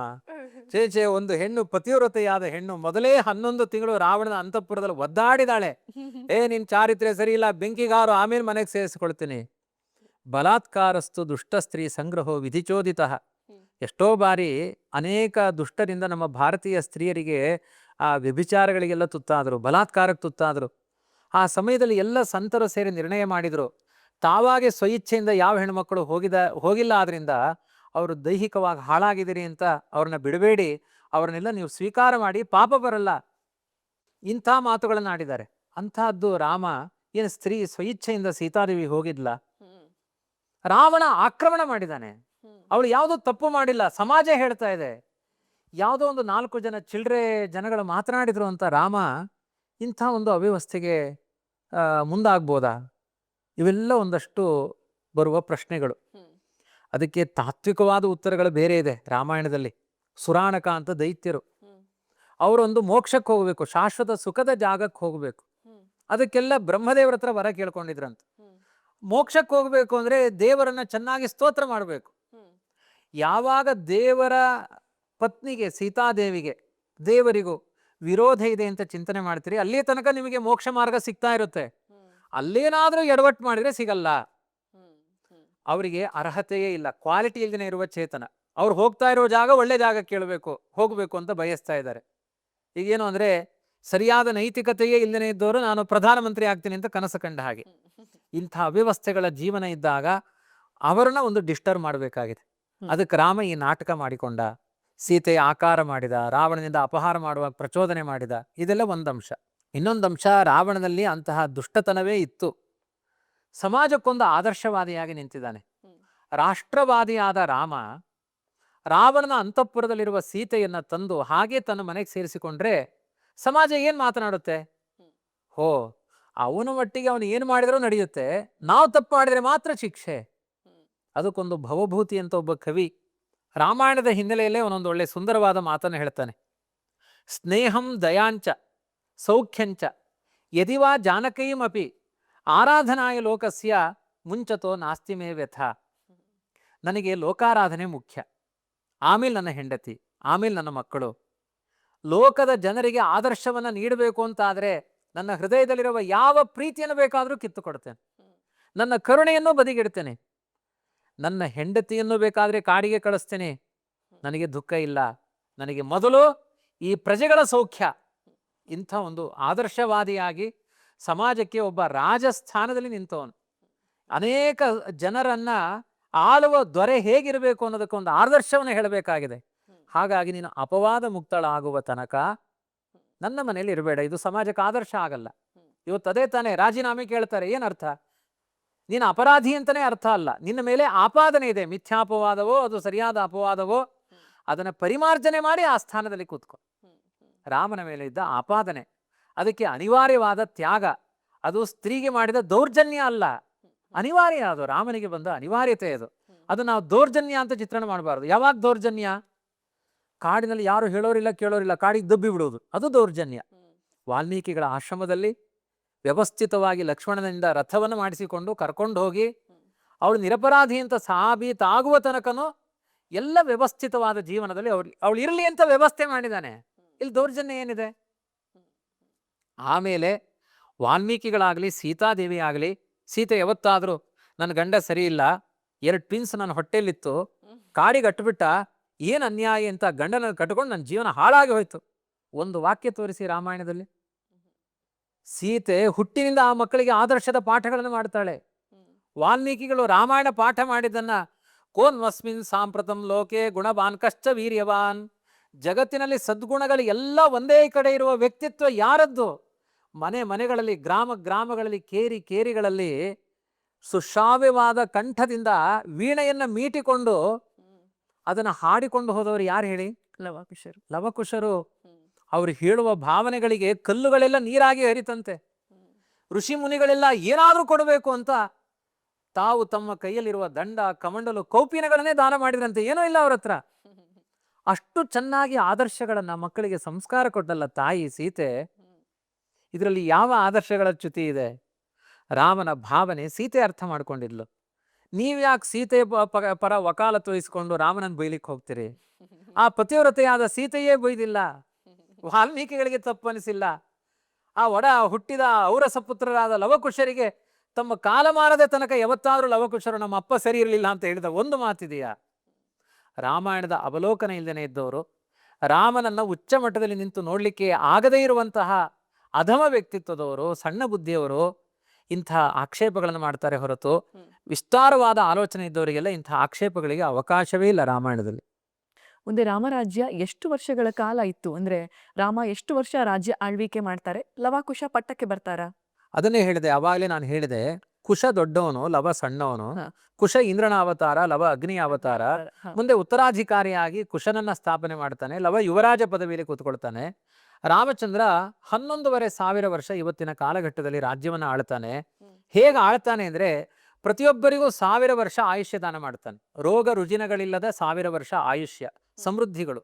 ಚೇಚೆ, ಒಂದು ಹೆಣ್ಣು, ಪತಿವ್ರತೆಯಾದ ಹೆಣ್ಣು, ಮೊದಲೇ 11 ತಿಂಗಳು ರಾವಣನ ಅಂತಃಪುರದಲ್ಲಿ ಒದ್ದಾಡಿದಾಳೆ. ನಿನ್ ಚಾರಿತ್ರ್ಯ ಸರಿ ಇಲ್ಲ, ಬೆಂಕಿಗಾರು, ಆಮೇಲೆ ಮನೆಗೆ ಸೇರಿಸ್ಕೊಳ್ತೀನಿ. ಬಲಾತ್ಕಾರಸ್ತು ದುಷ್ಟ ಸ್ತ್ರೀ ಸಂಗ್ರಹೋ ವಿಧಿಚೋದಿತ. ಎಷ್ಟೋ ಬಾರಿ ಅನೇಕ ದುಷ್ಟರಿಂದ ನಮ್ಮ ಭಾರತೀಯ ಸ್ತ್ರೀಯರಿಗೆ ಆ ವ್ಯಭಿಚಾರಗಳಿಗೆಲ್ಲ ತುತ್ತಾದರು, ಬಲಾತ್ಕಾರಕ್ಕೆ ತುತ್ತಾದರು. ಆ ಸಮಯದಲ್ಲಿ ಎಲ್ಲ ಸಂತರು ಸೇರಿ ನಿರ್ಣಯ ಮಾಡಿದ್ರು, ತಾವಾಗೆ ಸ್ವಇಚ್ಛೆಯಿಂದ ಯಾವ ಹೆಣ್ಮಕ್ಕಳು ಹೋಗಿಲ್ಲ, ಆದ್ರಿಂದ ಅವರು ದೈಹಿಕವಾಗಿ ಹಾಳಾಗಿದ್ದೀರಿ ಅಂತ ಅವ್ರನ್ನ ಬಿಡಬೇಡಿ, ಅವ್ರನ್ನೆಲ್ಲ ನೀವು ಸ್ವೀಕಾರ ಮಾಡಿ, ಪಾಪ ಬರಲ್ಲ. ಇಂಥ ಮಾತುಗಳನ್ನು ಆಡಿದ್ದಾರೆ. ಅಂತಹದ್ದು ರಾಮ ಏನು ಸ್ತ್ರೀ ಸ್ವಇಚ್ಛೆಯಿಂದ ಸೀತಾದೇವಿ ಹೋಗಿದ್ಲ? ರಾವಣ ಆಕ್ರಮಣ ಮಾಡಿದ್ದಾನೆ. ಅವಳು ಯಾವುದೋ ತಪ್ಪು ಮಾಡಿಲ್ಲ. ಸಮಾಜ ಹೇಳ್ತಾ ಇದೆ, ಯಾವುದೋ ಒಂದು 4 ಜನ ಚಿಲ್ಡ್ರೆ ಜನಗಳು ಮಾತನಾಡಿದ್ರು ಅಂತ ರಾಮ ಇಂಥ ಒಂದು ಅವ್ಯವಸ್ಥೆಗೆ ಮುಂದಾಗ್ಬೋದಾ? ಇವೆಲ್ಲ ಒಂದಷ್ಟು ಬರುವ ಪ್ರಶ್ನೆಗಳು. ಅದಕ್ಕೆ ತಾತ್ವಿಕವಾದ ಉತ್ತರಗಳು ಬೇರೆ ಇದೆ ರಾಮಾಯಣದಲ್ಲಿ. ಸುರಾಣಕ ಅಂತ ದೈತ್ಯರು, ಅವರೊಂದು ಮೋಕ್ಷಕ್ಕೆ ಹೋಗ್ಬೇಕು, ಶಾಶ್ವತ ಸುಖದ ಜಾಗಕ್ಕೆ ಹೋಗ್ಬೇಕು. ಅದಕ್ಕೆಲ್ಲ ಬ್ರಹ್ಮದೇವರ ಹತ್ರ ವರ ಕೇಳ್ಕೊಂಡಿದ್ರಂತ. ಮೋಕ್ಷಕ್ಕೆ ಹೋಗ್ಬೇಕು ಅಂದ್ರೆ ದೇವರನ್ನ ಚೆನ್ನಾಗಿ ಸ್ತೋತ್ರ ಮಾಡಬೇಕು. ಯಾವಾಗ ದೇವರ ಪತ್ನಿಗೆ, ಸೀತಾದೇವಿಗೆ, ದೇವರಿಗೂ ವಿರೋಧ ಇದೆ ಅಂತ ಚಿಂತನೆ ಮಾಡ್ತೀರಿ, ಅಲ್ಲಿಯ ತನಕ ನಿಮಗೆ ಮೋಕ್ಷ ಮಾರ್ಗ ಸಿಗ್ತಾ ಇರುತ್ತೆ. ಅಲ್ಲೇನಾದ್ರೂ ಎಡವಟ್ಟು ಮಾಡಿದ್ರೆ ಸಿಗಲ್ಲ. ಅವರಿಗೆ ಅರ್ಹತೆಯೇ ಇಲ್ಲ, ಕ್ವಾಲಿಟಿ ಇಲ್ದೇನೆ ಇರುವ ಚೇತನ. ಅವ್ರು ಹೋಗ್ತಾ ಇರೋ ಜಾಗ ಒಳ್ಳೆ ಜಾಗ ಹೋಗ್ಬೇಕು ಅಂತ ಬಯಸ್ತಾ ಇದ್ದಾರೆ. ಈಗೇನು ಅಂದ್ರೆ ಸರಿಯಾದ ನೈತಿಕತೆಯೇ ಇಲ್ಲದೇ ಇದ್ದವರು ನಾನು ಪ್ರಧಾನಮಂತ್ರಿ ಆಗ್ತೀನಿ ಅಂತ ಕನಸು ಕಂಡ ಹಾಗೆ. ಇಂಥ ಅವ್ಯವಸ್ಥೆಗಳ ಜೀವನ ಇದ್ದಾಗ ಅವರನ್ನ ಒಂದು ಡಿಸ್ಟರ್ಬ್ ಮಾಡಬೇಕಾಗಿದೆ. ಅದಕ್ಕೆ ರಾಮ ಈ ನಾಟಕ ಮಾಡಿಕೊಂಡ, ಸೀತೆಯ ಆಕಾರ ಮಾಡಿದ, ರಾವಣನಿಂದ ಅಪಹಾರ ಮಾಡುವ ಪ್ರಚೋದನೆ ಮಾಡಿದ. ಇದೆಲ್ಲ ಒಂದಂಶ. ಇನ್ನೊಂದಂಶ, ರಾವಣನಲ್ಲಿ ಅಂತಹ ದುಷ್ಟತನವೇ ಇತ್ತು. ಸಮಾಜಕ್ಕೊಂದು ಆದರ್ಶವಾದಿಯಾಗಿ ನಿಂತಿದ್ದಾನೆ. ರಾಷ್ಟ್ರವಾದಿಯಾದ ರಾಮ ರಾವಣನ ಅಂತಃಪುರದಲ್ಲಿರುವ ಸೀತೆಯನ್ನ ತಂದು ಹಾಗೆ ತನ್ನ ಮನೆಗೆ ಸೇರಿಸಿಕೊಂಡ್ರೆ ಸಮಾಜ ಏನ್ ಮಾತನಾಡುತ್ತೆ? ಅವನ ಮಟ್ಟಿಗೆ ಅವನು ಏನು ಮಾಡಿದ್ರೂ ನಡೆಯುತ್ತೆ, ನಾವು ತಪ್ಪು ಮಾಡಿದ್ರೆ ಮಾತ್ರ ಶಿಕ್ಷೆ. ಅದಕ್ಕೊಂದು ಭವಭೂತಿ ಅಂತ ಒಬ್ಬ ಕವಿ ರಾಮಾಯಣದ ಹಿನ್ನೆಲೆಯಲ್ಲೇ ಅವನೊಂದು ಒಳ್ಳೆ ಸುಂದರವಾದ ಮಾತನ್ನು ಹೇಳ್ತಾನೆ. ಸ್ನೇಹಂ ದಯಾಂಚ ಸೌಖ್ಯಂಚ ಯದಿವಾ ಜಾನಕೈಮಪಿ ಆರಾಧನಾಯ ಲೋಕಸ್ಯ ಮುಂಚತೋ ನಾಸ್ತಿ ಮೇ ವ್ಯಥ. ನನಗೆ ಲೋಕಾರಾಧನೆ ಮುಖ್ಯ, ಆಮೇಲೆ ನನ್ನ ಹೆಂಡತಿ, ಆಮೇಲೆ ನನ್ನ ಮಕ್ಕಳು. ಲೋಕದ ಜನರಿಗೆ ಆದರ್ಶವನ್ನ ನೀಡಬೇಕು ಅಂತ ಆದ್ರೆ ನನ್ನ ಹೃದಯದಲ್ಲಿರುವ ಯಾವ ಪ್ರೀತಿಯನ್ನು ಬೇಕಾದರೂ ಕಿತ್ತು ಕೊಡ್ತೇನೆ, ನನ್ನ ಕರುಣೆಯನ್ನು ಬದಿಗಿಡ್ತೇನೆ, ನನ್ನ ಹೆಂಡತಿಯನ್ನು ಬೇಕಾದ್ರೆ ಕಾಡಿಗೆ ಕಳಿಸ್ತೇನೆ, ನನಗೆ ದುಃಖ ಇಲ್ಲ, ನನಗೆ ಮೊದಲು ಈ ಪ್ರಜೆಗಳ ಸೌಖ್ಯ. ಇಂಥ ಒಂದು ಆದರ್ಶವಾದಿಯಾಗಿ ಸಮಾಜಕ್ಕೆ ಒಬ್ಬ ರಾಜಸ್ಥಾನದಲ್ಲಿ ನಿಂತವನು. ಅನೇಕ ಜನರನ್ನ ಆಳುವ ದೊರೆ ಹೇಗಿರಬೇಕು ಅನ್ನೋದಕ್ಕೊಂದು ಆದರ್ಶವನ್ನು ಹೇಳಬೇಕಾಗಿದೆ. ಹಾಗಾಗಿ ನೀನು ಅಪವಾದ ಮುಕ್ತಳಾಗುವ ತನಕ ನನ್ನ ಮನೆಯಲ್ಲಿ ಇರಬೇಡ, ಇದು ಸಮಾಜಕ್ಕೆ ಆದರ್ಶ ಆಗಲ್ಲ. ಇವತ್ತು ಅದೇ ತಾನೇ ರಾಜೀನಾಮೆ ಕೇಳ್ತಾರೆ, ಏನರ್ಥ? ನೀನು ಅಪರಾಧಿ ಅಂತಲೇ ಅರ್ಥ ಅಲ್ಲ, ನಿನ್ನ ಮೇಲೆ ಆಪಾದನೆ ಇದೆ, ಮಿಥ್ಯಾಪವಾದವೋ ಅದು ಸರಿಯಾದ ಅಪವಾದವೋ ಅದನ್ನು ಪರಿಮಾರ್ಜನೆ ಮಾಡಿ ಆ ಸ್ಥಾನದಲ್ಲಿ ಕೂತ್ಕೊ. ರಾಮನ ಮೇಲೆ ಇದ್ದ ಆಪಾದನೆ, ಅದಕ್ಕೆ ಅನಿವಾರ್ಯವಾದ ತ್ಯಾಗ, ಅದು ಸ್ತ್ರೀಗೆ ಮಾಡಿದ ದೌರ್ಜನ್ಯ ಅಲ್ಲ, ಅನಿವಾರ್ಯ, ಅದು ರಾಮನಿಗೆ ಬಂದ ಅನಿವಾರ್ಯತೆ. ಅದು ನಾವು ದೌರ್ಜನ್ಯ ಅಂತ ಚಿತ್ರಣ ಮಾಡಬಾರ್ದು. ಯಾವಾಗ ದೌರ್ಜನ್ಯ? ಕಾಡಿನಲ್ಲಿ ಯಾರು ಹೇಳೋರಿಲ್ಲ ಕೇಳೋರಿಲ್ಲ, ಕಾಡಿಗೆ ದಬ್ಬಿ ಬಿಡುವುದು, ಅದು ದೌರ್ಜನ್ಯ. ವಾಲ್ಮೀಕಿಗಳ ಆಶ್ರಮದಲ್ಲಿ ವ್ಯವಸ್ಥಿತವಾಗಿ ಲಕ್ಷ್ಮಣನಿಂದ ರಥವನ್ನು ಮಾಡಿಸಿಕೊಂಡು ಕರ್ಕೊಂಡು ಹೋಗಿ ಅವಳು ನಿರಪರಾಧಿ ಅಂತ ಸಾಬೀತಾಗುವ ತನಕನೂ ಎಲ್ಲ ವ್ಯವಸ್ಥಿತವಾದ ಜೀವನದಲ್ಲಿ ಅವಳು ಇರಲಿ ಅಂತ ವ್ಯವಸ್ಥೆ ಮಾಡಿದ್ದಾನೆ. ಇಲ್ಲಿ ದೌರ್ಜನ್ಯ ಏನಿದೆ? ಆಮೇಲೆ ವಾಲ್ಮೀಕಿಗಳಾಗಲಿ ಸೀತಾದೇವಿ ಆಗಲಿ, ಸೀತೆ ಯಾವತ್ತಾದರೂ ನನ್ನ ಗಂಡ ಸರಿ ಇಲ್ಲ, 2 ಟ್ವಿನ್ಸ್ ನನ್ನ ಹೊಟ್ಟೆಲಿತ್ತು, ಕಾಡಿಗೆ ಅಟ್ಬಿಟ್ಟ, ಏನು ಅನ್ಯಾಯ ಅಂತ ಗಂಡನ ಕಟ್ಕೊಂಡು ನನ್ನ ಜೀವನ ಹಾಳಾಗಿ ಹೋಯ್ತು. ಒಂದು ವಾಕ್ಯ ತೋರಿಸಿ ರಾಮಾಯಣದಲ್ಲಿ. ಸೀತೆ ಹುಟ್ಟಿನಿಂದ ಆ ಮಕ್ಕಳಿಗೆ ಆದರ್ಶದ ಪಾಠಗಳನ್ನು ಮಾಡ್ತಾಳೆ. ವಾಲ್ಮೀಕಿಗಳು ರಾಮಾಯಣ ಪಾಠ ಮಾಡಿದ್ದನ್ನ ಕೋನ್ವಸ್ಮಿನ್ ಸಾಂಪ್ರತಂ ಲೋಕೆ ಗುಣವಾನ್ ಕಶ್ಚ ವೀರ್ಯವಾನ್, ಜಗತ್ತಿನಲ್ಲಿ ಸದ್ಗುಣಗಳು ಎಲ್ಲ ಒಂದೇ ಕಡೆ ಇರುವ ವ್ಯಕ್ತಿತ್ವ ಯಾರದ್ದು? ಮನೆಗಳಲ್ಲಿ, ಗ್ರಾಮಗಳಲ್ಲಿ, ಕೇರಿಗಳಲ್ಲಿ ಸುಶ್ರಾವ್ಯವಾದ ಕಂಠದಿಂದ ವೀಣೆಯನ್ನ ಮೀಟಿಕೊಂಡು ಅದನ್ನು ಹಾಡಿಕೊಂಡು ಹೋದವರು ಯಾರು ಹೇಳಿ? ಲವಕುಶರು. ಅವರು ಹೇಳುವ ಭಾವನೆಗಳಿಗೆ ಕಲ್ಲುಗಳೆಲ್ಲ ನೀರಾಗಿ ಹರಿತಂತೆ. ಋಷಿ ಮುನಿಗಳೆಲ್ಲ ಏನಾದರೂ ಕೊಡಬೇಕು ಅಂತ ತಾವು ತಮ್ಮ ಕೈಯಲ್ಲಿರುವ ದಂಡ, ಕಮಂಡಲು, ಕೌಪೀನಗಳನ್ನೇ ದಾನ ಮಾಡಿದ್ರಂತೆ. ಏನೂ ಇಲ್ಲ ಅವ್ರ ಹತ್ರ. ಅಷ್ಟು ಚೆನ್ನಾಗಿ ಆದರ್ಶಗಳನ್ನ ಮಕ್ಕಳಿಗೆ ಸಂಸ್ಕಾರ ಕೊಟ್ಟಲ್ಲ ತಾಯಿ ಸೀತೆ. ಇದರಲ್ಲಿ ಯಾವ ಆದರ್ಶಗಳ ಚ್ಯುತಿ ಇದೆ? ರಾಮನ ಭಾವನೆ ಸೀತೆ ಅರ್ಥ ಮಾಡ್ಕೊಂಡಿದ್ಲು. ನೀವ್ಯಾಕೆ ಸೀತೆ ಪರ ವಕಾಲತ್ತು ವಹಿಸ್ಕೊಂಡು ರಾಮನನ್ನು ಬೈಲಿಕ್ಕೆ ಹೋಗ್ತೀರಿ? ಆ ಪತಿವ್ರತೆಯಾದ ಸೀತೆಯೇ ಬೈದಿಲ್ಲ, ವಾಲ್ಮೀಕಿಗಳಿಗೆ ತಪ್ಪನಿಸಿಲ್ಲ. ಆ ಹುಟ್ಟಿದ ಔರಸ ಪುತ್ರರಾದ ಲವಕುಶರಿಗೆ ತಮ್ಮ ಕಾಲಮಾನದ ತನಕ ಯಾವತ್ತಾದ್ರೂ ಲವಕುಶರು ನಮ್ಮ ಅಪ್ಪ ಸರಿ ಇರಲಿಲ್ಲ ಅಂತ ಹೇಳಿದ ಒಂದು ಮಾತಿದೆಯಾ? ರಾಮಾಯಣದ ಅವಲೋಕನ ಇಲ್ಲದೇನೆ ಇದ್ದವರು, ರಾಮನನ್ನ ಉಚ್ಚ ಮಟ್ಟದಲ್ಲಿ ನಿಂತು ನೋಡ್ಲಿಕ್ಕೆ ಆಗದೇ ಇರುವಂತಹ ಅಧಮ ವ್ಯಕ್ತಿತ್ವದವರು, ಸಣ್ಣ ಬುದ್ಧಿಯವರು ಇಂಥ ಆಕ್ಷೇಪಗಳನ್ನು ಮಾಡ್ತಾರೆ ಹೊರತು ವಿಸ್ತಾರವಾದ ಆಲೋಚನೆ ಇದ್ದವರಿಗೆಲ್ಲ ಇಂಥ ಆಕ್ಷೇಪಗಳಿಗೆ ಅವಕಾಶವೇ ಇಲ್ಲ ರಾಮಾಯಣದಲ್ಲಿ.
ಮುಂದೆ ರಾಮರಾಜ್ಯ ಎಷ್ಟು ವರ್ಷಗಳ ಕಾಲ ಇತ್ತು? ಅಂದ್ರೆ ರಾಮ ಎಷ್ಟು ವರ್ಷ ರಾಜ್ಯ ಆಳ್ವಿಕೆ ಮಾಡ್ತಾರೆ? ಲವಕುಶ ಪಟ್ಟಕ್ಕೆ ಬರ್ತಾರ?
ಅದನ್ನೇ ಹೇಳಿದೆ, ಅವಾಗಲೇ ನಾನು ಹೇಳಿದೆ. ಕುಶ ದೊಡ್ಡವನು, ಲವ ಸಣ್ಣವನು. ಕುಶ ಇಂದ್ರನ ಅವತಾರ, ಲವ ಅಗ್ನಿ ಅವತಾರ. ಮುಂದೆ ಉತ್ತರಾಧಿಕಾರಿಯಾಗಿ ಕುಶನನ್ನ ಸ್ಥಾಪನೆ ಮಾಡ್ತಾನೆ, ಲವ ಯುವರಾಜ ಪದವಿಯಲ್ಲಿ ಕೂತ್ಕೊಳ್ತಾನೆ. ರಾಮಚಂದ್ರ 11,500 ವರ್ಷ ಇವತ್ತಿನ ಕಾಲಘಟ್ಟದಲ್ಲಿ ರಾಜ್ಯವನ್ನ ಆಳ್ತಾನೆ. ಹೇಗೆ ಆಳ್ತಾನೆ ಅಂದ್ರೆ ಪ್ರತಿಯೊಬ್ಬರಿಗೂ 1000 ವರ್ಷ ಆಯುಷ್ಯ ದಾನ ಮಾಡ್ತಾನೆ. ರೋಗ ರುಜಿನಗಳಿಲ್ಲದ 1000 ವರ್ಷ ಆಯುಷ್ಯ, ಸಮೃದ್ಧಿಗಳು.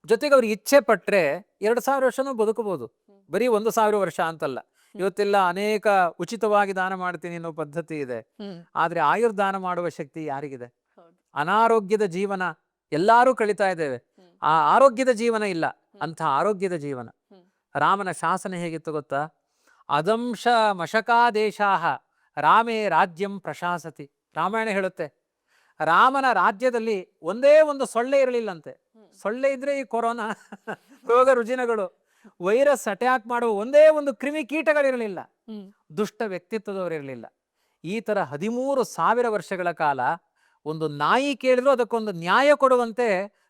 ಜೊತೆಗೆ ಅವ್ರು ಇಚ್ಛೆ ಪಟ್ರೆ 2000 ವರ್ಷನೂ ಬದುಕಬಹುದು, ಬರೀ 1000 ವರ್ಷ ಅಂತಲ್ಲ. ಇವತ್ತೆಲ್ಲ ಅನೇಕ ಉಚಿತವಾಗಿ ದಾನ ಮಾಡ್ತೀನಿ ಅನ್ನೋ ಪದ್ಧತಿ ಇದೆ. ಆದ್ರೆ ಆಯುರ್ದಾನ ಮಾಡುವ ಶಕ್ತಿ ಯಾರಿಗಿದೆ? ಅನಾರೋಗ್ಯದ ಜೀವನ ಎಲ್ಲರೂ ಕಳೀತಾ ಇದ್ದೇವೆ, ಆ ಆರೋಗ್ಯದ ಜೀವನ ಇಲ್ಲ. ಅಂಥ ಆರೋಗ್ಯದ ಜೀವನ. ರಾಮನ ಶಾಸನ ಹೇಗಿತ್ತು ಗೊತ್ತಾ? ಅದಂಶ ಮಶಕಾದೇಶಾಹ ರಾಮೇ ರಾಜ್ಯಂ ಪ್ರಶಾಸತಿ. ರಾಮಾಯಣ ಹೇಳುತ್ತೆ, ರಾಮನ ರಾಜ್ಯದಲ್ಲಿ ಒಂದೇ ಒಂದು ಸೊಳ್ಳೆ ಇರಲಿಲ್ಲಂತೆ. ಸೊಳ್ಳೆ ಇದ್ರೆ ಈ ಕೊರೋನಾ, ರೋಗ ರುಜಿನಗಳು, ವೈರಸ್ ಅಟ್ಯಾಕ್ ಮಾಡುವ ಒಂದೇ ಒಂದು ಕ್ರಿಮಿ ಕೀಟಗಳಿರಲಿಲ್ಲ, ದುಷ್ಟ ವ್ಯಕ್ತಿತ್ವದವರಿರಲಿಲ್ಲ. ಈ ತರ 13,000 ವರ್ಷಗಳ ಕಾಲ ಒಂದು ನಾಯಿ ಕೇಳಿದ್ರು ಅದಕ್ಕೊಂದು ನ್ಯಾಯ ಕೊಡುವಂತೆ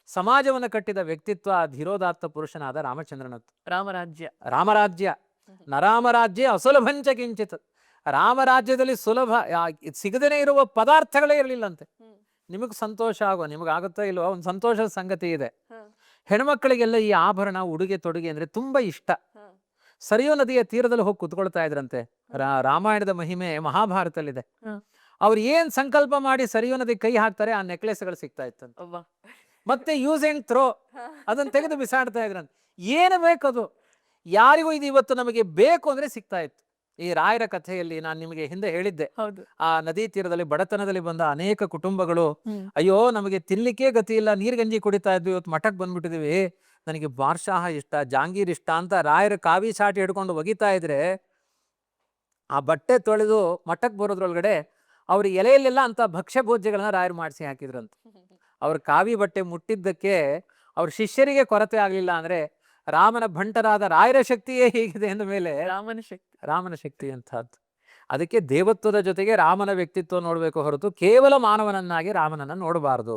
ಸಮಾಜವನ್ನು ಕಟ್ಟಿದ ವ್ಯಕ್ತಿತ್ವ ಧೀರೋದಾತ್ತ ಪುರುಷನಾದ ರಾಮಚಂದ್ರನದ್ದು. ರಾಮರಾಜ್ಯ ನರಾಮರಾಜ್ಯ ಅಸುಲಭಂಚ ಕಿಂಚಿತ್. ರಾಮರಾಜ್ಯದಲ್ಲಿ ಸುಲಭ ಸಿಗದೇನೆ ಇರುವ ಪದಾರ್ಥಗಳೇ ಇರಲಿಲ್ಲಂತೆ. ನಿಮಗೆ ಸಂತೋಷ ನಿಮಗಾಗುತ್ತೋ ಇಲ್ವೋ, ಒಂದು ಸಂತೋಷದ ಸಂಗತಿ ಇದೆ. ಹೆಣ್ಮಕ್ಕಳಿಗೆಲ್ಲ ಈ ಆಭರಣ, ಉಡುಗೆ ತೊಡುಗೆ ಅಂದ್ರೆ ತುಂಬಾ ಇಷ್ಟ. ಸರಿಯೂ ನದಿಯ ತೀರದಲ್ಲಿ ಹೋಗಿ ಕುತ್ಕೊಳ್ತಾ ಇದ್ರಂತೆ. ರಾಮಾಯಣದ ಮಹಿಮೆ ಮಹಾಭಾರತದಲ್ಲಿದೆ. ಅವ್ರು ಏನ್ ಸಂಕಲ್ಪ ಮಾಡಿ ಸರಿಯೂ ನದಿ ಕೈ ಹಾಕ್ತಾರೆ, ಆ ನೆಕ್ಲೆಸ್ಗಳು ಸಿಗ್ತಾ ಇತ್ತಂತೆ. ಮತ್ತೆ ಯೂಸ್ ಅಂಡ್ ಥ್ರೋ, ಅದನ್ನ ತೆಗೆದು ಬಿಸಾಡ್ತಾ ಇದ್ರಂತೆ. ಏನು ಬೇಕದು, ಯಾರಿಗೂ ಇದು ಇವತ್ತು ನಮಗೆ ಬೇಕು ಅಂದ್ರೆ ಸಿಗ್ತಾ ಇತ್ತು. ಈ ರಾಯರ ಕಥೆಯಲ್ಲಿ ನಾನು ನಿಮಗೆ ಹಿಂದೆ ಹೇಳಿದ್ದೆ, ಆ ನದಿ ತೀರದಲ್ಲಿ ಬಡತನದಲ್ಲಿ ಬಂದ ಅನೇಕ ಕುಟುಂಬಗಳು, ಅಯ್ಯೋ ನಮಗೆ ತಿನ್ಲಿಕ್ಕೆ ಗತಿ ಇಲ್ಲ, ನೀರ್ಗಂಜಿ ಕುಡಿತಾ ಇದ್ವಿ, ಇವತ್ತು ಮಠಕ್ಕೆ ಬಂದ್ಬಿಟ್ಟಿದೀವಿ, ನನಗೆ ಬಾರ್ಷಾಹ ಇಷ್ಟ, ಜಾಂಗೀರ್ ಇಷ್ಟ ಅಂತ ರಾಯರ ಕಾವಿ ಚಾಟಿ ಹಿಡ್ಕೊಂಡು ಒಗಿತಾ ಇದ್ರೆ ಆ ಬಟ್ಟೆ ತೊಳೆದು ಮಠಕ್ಕೆ ಬರೋದ್ರೊಳಗಡೆ ಅವ್ರ ಎಲೆಯಲ್ಲೆಲ್ಲ ಅಂತ ಭಕ್ಷ್ಯ ಭೋಜ್ಯಗಳನ್ನ ರಾಯರು ಮಾಡಿಸಿ ಹಾಕಿದ್ರಂತ. ಅವ್ರ ಕಾವಿ ಬಟ್ಟೆ ಮುಟ್ಟಿದ್ದಕ್ಕೆ ಅವ್ರ ಶಿಷ್ಯರಿಗೆ ಕೊರತೆ ಆಗಲಿಲ್ಲ ಅಂದ್ರೆ ರಾಮನ ಭಂಟರಾದ ರಾಯರ ಶಕ್ತಿಯೇ ಹೀಗಿದೆ ಅಂದ ಮೇಲೆ
ರಾಮನ ಶಕ್ತಿ.
ರಾಮನ ಶಕ್ತಿ ಅಂತಹದ್ದು. ಅದಕ್ಕೆ ದೇವತ್ವದ ಜೊತೆಗೆ ರಾಮನ ವ್ಯಕ್ತಿತ್ವ ನೋಡಬೇಕು ಹೊರತು ಕೇವಲ ಮಾನವನನ್ನಾಗಿ ರಾಮನನ್ನ ನೋಡಬಾರದು.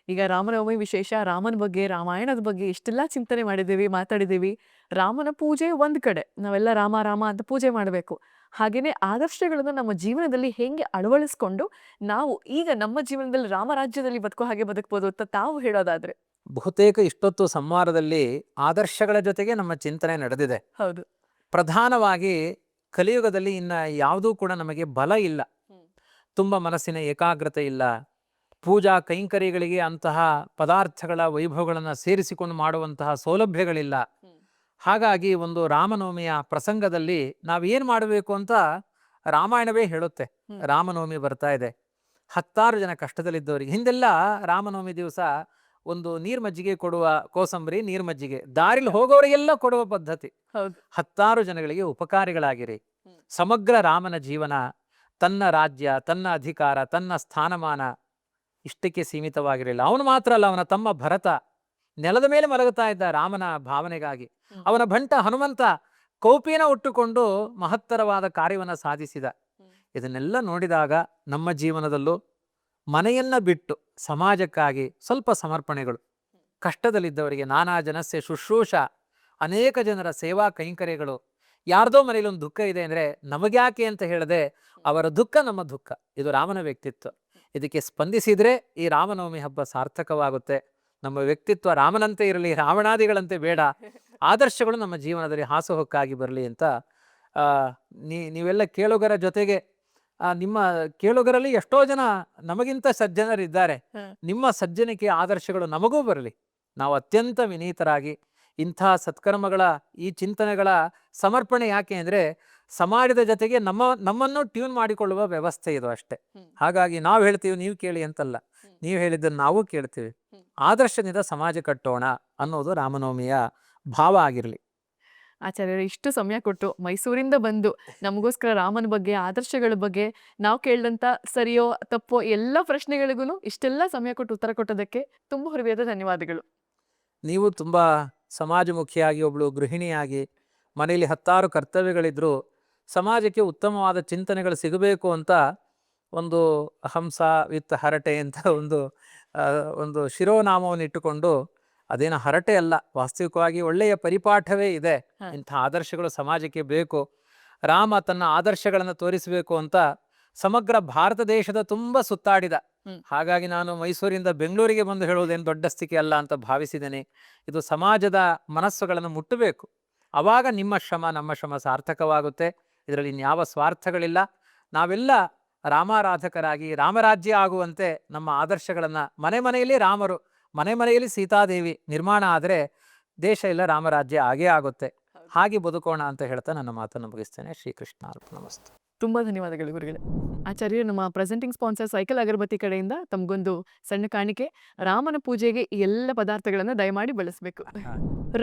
ಈಗ ರಾಮನವಮಿ ವಿಶೇಷ, ರಾಮನ ಬಗ್ಗೆ, ರಾಮಾಯಣದ ಬಗ್ಗೆ ಇಷ್ಟೆಲ್ಲ ಚಿಂತನೆ ಮಾಡಿದ್ದೀವಿ, ಮಾತಾಡಿದ್ದೀವಿ. ರಾಮನ ಪೂಜೆ ಒಂದ್ ಕಡೆ, ನಾವೆಲ್ಲ ರಾಮ ರಾಮ ಅಂತ ಪೂಜೆ ಮಾಡಬೇಕು. ಹಾಗೇನೆ ಆದರ್ಶಗಳನ್ನು ನಮ್ಮ ಜೀವನದಲ್ಲಿ ಹೆಂಗೆ ಅಳವಡಿಸ್ಕೊಂಡು ನಾವು ಈಗ ನಮ್ಮ ಜೀವನದಲ್ಲಿ ರಾಮರಾಜ್ಯದಲ್ಲಿ ಬದುಕೋ ಹಾಗೆ ಬದುಕಬಹುದು ಅಂತ ತಾವು ಹೇಳೋದಾದ್ರೆ?
ಬಹುತೇಕ ಇಷ್ಟೊತ್ತು ಸಂವಾದದಲ್ಲಿ ಆದರ್ಶಗಳ ಜೊತೆಗೆ ನಮ್ಮ ಚಿಂತನೆ ನಡೆದಿದೆ.
ಹೌದು.
ಪ್ರಧಾನವಾಗಿ ಕಲಿಯುಗದಲ್ಲಿ ಇನ್ನ ಯಾವುದೂ ಕೂಡ ನಮಗೆ ಬಲ ಇಲ್ಲ, ತುಂಬ ಮನಸ್ಸಿನ ಏಕಾಗ್ರತೆ ಇಲ್ಲ, ಪೂಜಾ ಕೈಂಕರ್ಯಗಳಿಗೆ ಅಂತಹ ಪದಾರ್ಥಗಳ ವೈಭವಗಳನ್ನು ಸೇರಿಸಿಕೊಂಡು ಮಾಡುವಂತಹ ಸೌಲಭ್ಯಗಳಿಲ್ಲ. ಹಾಗಾಗಿ ಒಂದು ರಾಮನವಮಿಯ ಪ್ರಸಂಗದಲ್ಲಿ ನಾವೇನು ಮಾಡಬೇಕು ಅಂತ ರಾಮಾಯಣವೇ ಹೇಳುತ್ತೆ. ರಾಮನವಮಿ ಬರ್ತಾ ಇದೆ, 10 ಜನ ಕಷ್ಟದಲ್ಲಿದ್ದವರಿಗೆ ಹಿಂದೆಲ್ಲ ರಾಮನವಮಿ ದಿವಸ ಒಂದು ನೀರ್ಮಜ್ಜಿಗೆ ಕೊಡುವ, ಕೋಸಂಬರಿ ನೀರ್ಮಜ್ಜಿಗೆ ದಾರಿಲಿ ಹೋಗೋರಿಗೆಲ್ಲ ಕೊಡುವ ಪದ್ಧತಿ. 10 ಜನಗಳಿಗೆ ಉಪಕಾರಿಗಳಾಗಿರಿ. ಸಮಗ್ರ ರಾಮನ ಜೀವನ, ತನ್ನ ರಾಜ್ಯ, ತನ್ನ ಅಧಿಕಾರ, ತನ್ನ ಸ್ಥಾನಮಾನ ಇಷ್ಟಕ್ಕೆ ಸೀಮಿತವಾಗಿರಲಿಲ್ಲ. ಅವನು ಮಾತ್ರ ಅಲ್ಲ, ಅವನ ತಮ್ಮ ಭರತ ನೆಲದ ಮೇಲೆ ಮಲಗುತ್ತಾ ಇದ್ದ ರಾಮನ ಭಾವನೆಗಾಗಿ. ಅವನ ಭಂಟ ಹನುಮಂತ ಕೌಪಿನ ಉಟ್ಟುಕೊಂಡು ಮಹತ್ತರವಾದ ಕಾರ್ಯವನ್ನು ಸಾಧಿಸಿದ. ಇದನ್ನೆಲ್ಲ ನೋಡಿದಾಗ ನಮ್ಮ ಜೀವನದಲ್ಲೂ ಮನೆಯನ್ನ ಬಿಟ್ಟು ಸಮಾಜಕ್ಕಾಗಿ ಸ್ವಲ್ಪ ಸಮರ್ಪಣೆಗಳು, ಕಷ್ಟದಲ್ಲಿದ್ದವರಿಗೆ ನಾನಾ ಜನಸ್ಯ ಶುಶ್ರೂಷ, ಅನೇಕ ಜನರ ಸೇವಾ ಕೈಂಕರ್ಯಗಳು. ಯಾರ್ದೋ ಮನೇಲಿ ಒಂದು ದುಃಖ ಇದೆ ಅಂದರೆ ನಮಗ್ಯಾಕೆ ಅಂತ ಹೇಳದೆ ಅವರ ದುಃಖ ನಮ್ಮ ದುಃಖ. ಇದು ರಾಮನ ವ್ಯಕ್ತಿತ್ವ. ಇದಕ್ಕೆ ಸ್ಪಂದಿಸಿದರೆ ಈ ರಾಮನವಮಿ ಹಬ್ಬ ಸಾರ್ಥಕವಾಗುತ್ತೆ. ನಮ್ಮ ವ್ಯಕ್ತಿತ್ವ ರಾಮನಂತೆ ಇರಲಿ, ರಾವಣಾದಿಗಳಂತೆ ಬೇಡ. ಆದರ್ಶಗಳು ನಮ್ಮ ಜೀವನದಲ್ಲಿ ಹಾಸುಹೊಕ್ಕಾಗಿ ಬರಲಿ ಅಂತ ನೀವೆಲ್ಲ ಕೇಳುಗರ ಜೊತೆಗೆ, ನಿಮ್ಮ ಕೇಳುಗರಲ್ಲಿ ಎಷ್ಟೋ ಜನ ನಮಗಿಂತ ಸಜ್ಜನರಿದ್ದಾರೆ. ನಿಮ್ಮ ಸಜ್ಜನಿಕೆ ಆದರ್ಶಗಳು ನಮಗೂ ಬರಲಿ. ನಾವು ಅತ್ಯಂತ ವಿನೀತರಾಗಿ ಇಂಥ ಸತ್ಕರ್ಮಗಳ ಈ ಚಿಂತನೆಗಳ ಸಮರ್ಪಣೆ ಯಾಕೆ ಅಂದರೆ ಸಮಾಜದ ಜೊತೆಗೆ ನಮ್ಮನ್ನು ಟ್ಯೂನ್ ಮಾಡಿಕೊಳ್ಳುವ ವ್ಯವಸ್ಥೆ ಇದು ಅಷ್ಟೇ. ಹಾಗಾಗಿ ನಾವು ಹೇಳ್ತೀವಿ ನೀವು ಕೇಳಿ ಅಂತಲ್ಲ, ನೀವು ಹೇಳಿದ್ದನ್ನು ನಾವು ಕೇಳ್ತೀವಿ. ಆದರ್ಶದಿಂದ ಸಮಾಜ ಕಟ್ಟೋಣ ಅನ್ನೋದು ರಾಮನವಮಿಯ ಭಾವ ಆಗಿರಲಿ.
ಆಚಾರ್ಯರು ಇಷ್ಟು ಸಮಯ ಕೊಟ್ಟು ಮೈಸೂರಿಂದ ಬಂದು ನಮಗೋಸ್ಕರ ರಾಮನ ಬಗ್ಗೆ, ಆದರ್ಶಗಳ ಬಗ್ಗೆ ನಾವು ಕೇಳಿದಂಥ ಸರಿಯೋ ತಪ್ಪೋ ಎಲ್ಲ ಪ್ರಶ್ನೆಗಳಿಗೂ ಇಷ್ಟೆಲ್ಲ ಸಮಯ ಕೊಟ್ಟು ಉತ್ತರ ಕೊಟ್ಟೋದಕ್ಕೆ ತುಂಬ ಹೃದಯದ ಧನ್ಯವಾದಗಳು.
ನೀವು ತುಂಬ ಸಮಾಜಮುಖಿಯಾಗಿ, ಒಬ್ಬಳು ಗೃಹಿಣಿಯಾಗಿ, ಮನೆಯಲ್ಲಿ 10 ಕರ್ತವ್ಯಗಳಿದ್ರೂ ಸಮಾಜಕ್ಕೆ ಉತ್ತಮವಾದ ಚಿಂತನೆಗಳು ಸಿಗಬೇಕು ಅಂತ ಒಂದು ಹಂಸ ವಿತ್ ಹರಟೆ ಅಂತ ಒಂದು ಶಿರೋನಾಮವನ್ನು ಇಟ್ಟುಕೊಂಡು, ಅದೇನು ಹರಟೆ ಅಲ್ಲ, ವಾಸ್ತವಿಕವಾಗಿ ಒಳ್ಳೆಯ ಪರಿಪಾಠವೇ ಇದೆ. ಇಂಥ ಆದರ್ಶಗಳು ಸಮಾಜಕ್ಕೆ ಬೇಕು. ರಾಮ ತನ್ನ ಆದರ್ಶಗಳನ್ನು ತೋರಿಸಬೇಕು ಅಂತ ಸಮಗ್ರ ಭಾರತ ದೇಶದ ತುಂಬ ಸುತ್ತಾಡಿದ. ಹಾಗಾಗಿ ನಾನು ಮೈಸೂರಿಂದ ಬೆಂಗಳೂರಿಗೆ ಬಂದು ಹೇಳುವುದೇನು ದೊಡ್ಡ ಸ್ಥಿತಿ ಅಲ್ಲ ಅಂತ ಭಾವಿಸಿದ್ದೇನೆ. ಇದು ಸಮಾಜದ ಮನಸ್ಸುಗಳನ್ನು ಮುಟ್ಟಬೇಕು. ಆವಾಗ ನಿಮ್ಮ ಶ್ರಮ, ನಮ್ಮ ಶ್ರಮ ಸಾರ್ಥಕವಾಗುತ್ತೆ. ಇದರಲ್ಲಿ ಇನ್ಯಾವ ಸ್ವಾರ್ಥಗಳಿಲ್ಲ. ನಾವೆಲ್ಲ ರಾಮಾರಾಧಕರಾಗಿ ರಾಮರಾಜ್ಯ ಆಗುವಂತೆ ನಮ್ಮ ಆದರ್ಶಗಳನ್ನು, ಮನೆಯಲ್ಲಿ ರಾಮರು, ಮನೆಯಲ್ಲಿ ಸೀತಾದೇವಿ ನಿರ್ಮಾಣ ಆದರೆ ದೇಶ ಎಲ್ಲ ರಾಮರಾಜ್ಯ ಆಗೇ ಆಗುತ್ತೆ. ಹಾಗೆ ಬದುಕೋಣ ಅಂತ ಹೇಳ್ತಾ ನನ್ನ ಮಾತನ್ನು ಮುಗಿಸ್ತೇನೆ. ಶ್ರೀಕೃಷ್ಣ ಅರ್ಪಣಮಸ್ತು.
ತುಂಬ ಧನ್ಯವಾದಗಳು ಗುರುಗಳೇ. ಆಚಾರ್ಯ, ನಮ್ಮ ಪ್ರೆಸೆಂಟಿಂಗ್ ಸ್ಪಾನ್ಸರ್ ಸೈಕಲ್ ಅಗರಬತ್ತಿ ಕಡೆಯಿಂದ ತಮಗೊಂದು ಸಣ್ಣ ಕಾಣಿಕೆ. ರಾಮನ ಪೂಜೆಗೆ ಈ ಎಲ್ಲ ಪದಾರ್ಥಗಳನ್ನು ದಯಮಾಡಿ ಬಳಸಬೇಕು.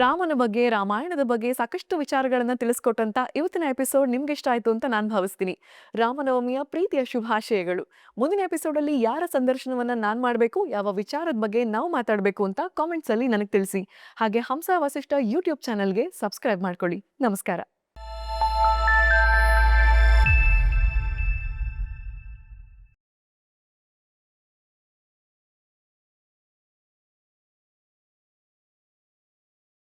ರಾಮನ ಬಗ್ಗೆ, ರಾಮಾಯಣದ ಬಗ್ಗೆ ಸಾಕಷ್ಟು ವಿಚಾರಗಳನ್ನು ತಿಳಿಸ್ಕೊಟ್ಟಂತ ಇವತ್ತಿನ ಎಪಿಸೋಡ್ ನಿಮ್ಗೆ ಇಷ್ಟ ಆಯ್ತು ಅಂತ ನಾನು ಭಾವಿಸ್ತೀನಿ. ರಾಮನವಮಿಯ ಪ್ರೀತಿಯ ಶುಭಾಶಯಗಳು. ಮುಂದಿನ ಎಪಿಸೋಡಲ್ಲಿ ಯಾರ ಸಂದರ್ಶನವನ್ನ ನಾನು ಮಾಡಬೇಕು, ಯಾವ ವಿಚಾರದ ಬಗ್ಗೆ ನಾವು ಮಾತಾಡಬೇಕು ಅಂತ ಕಾಮೆಂಟ್ಸ್ ಅಲ್ಲಿ ನನಗೆ ತಿಳಿಸಿ. ಹಾಗೆ ಹಂಸ ವಸಿಷ್ಠ ಯೂಟ್ಯೂಬ್ ಚಾನಲ್ಗೆ ಸಬ್ಸ್ಕ್ರೈಬ್ ಮಾಡ್ಕೊಳ್ಳಿ. ನಮಸ್ಕಾರ.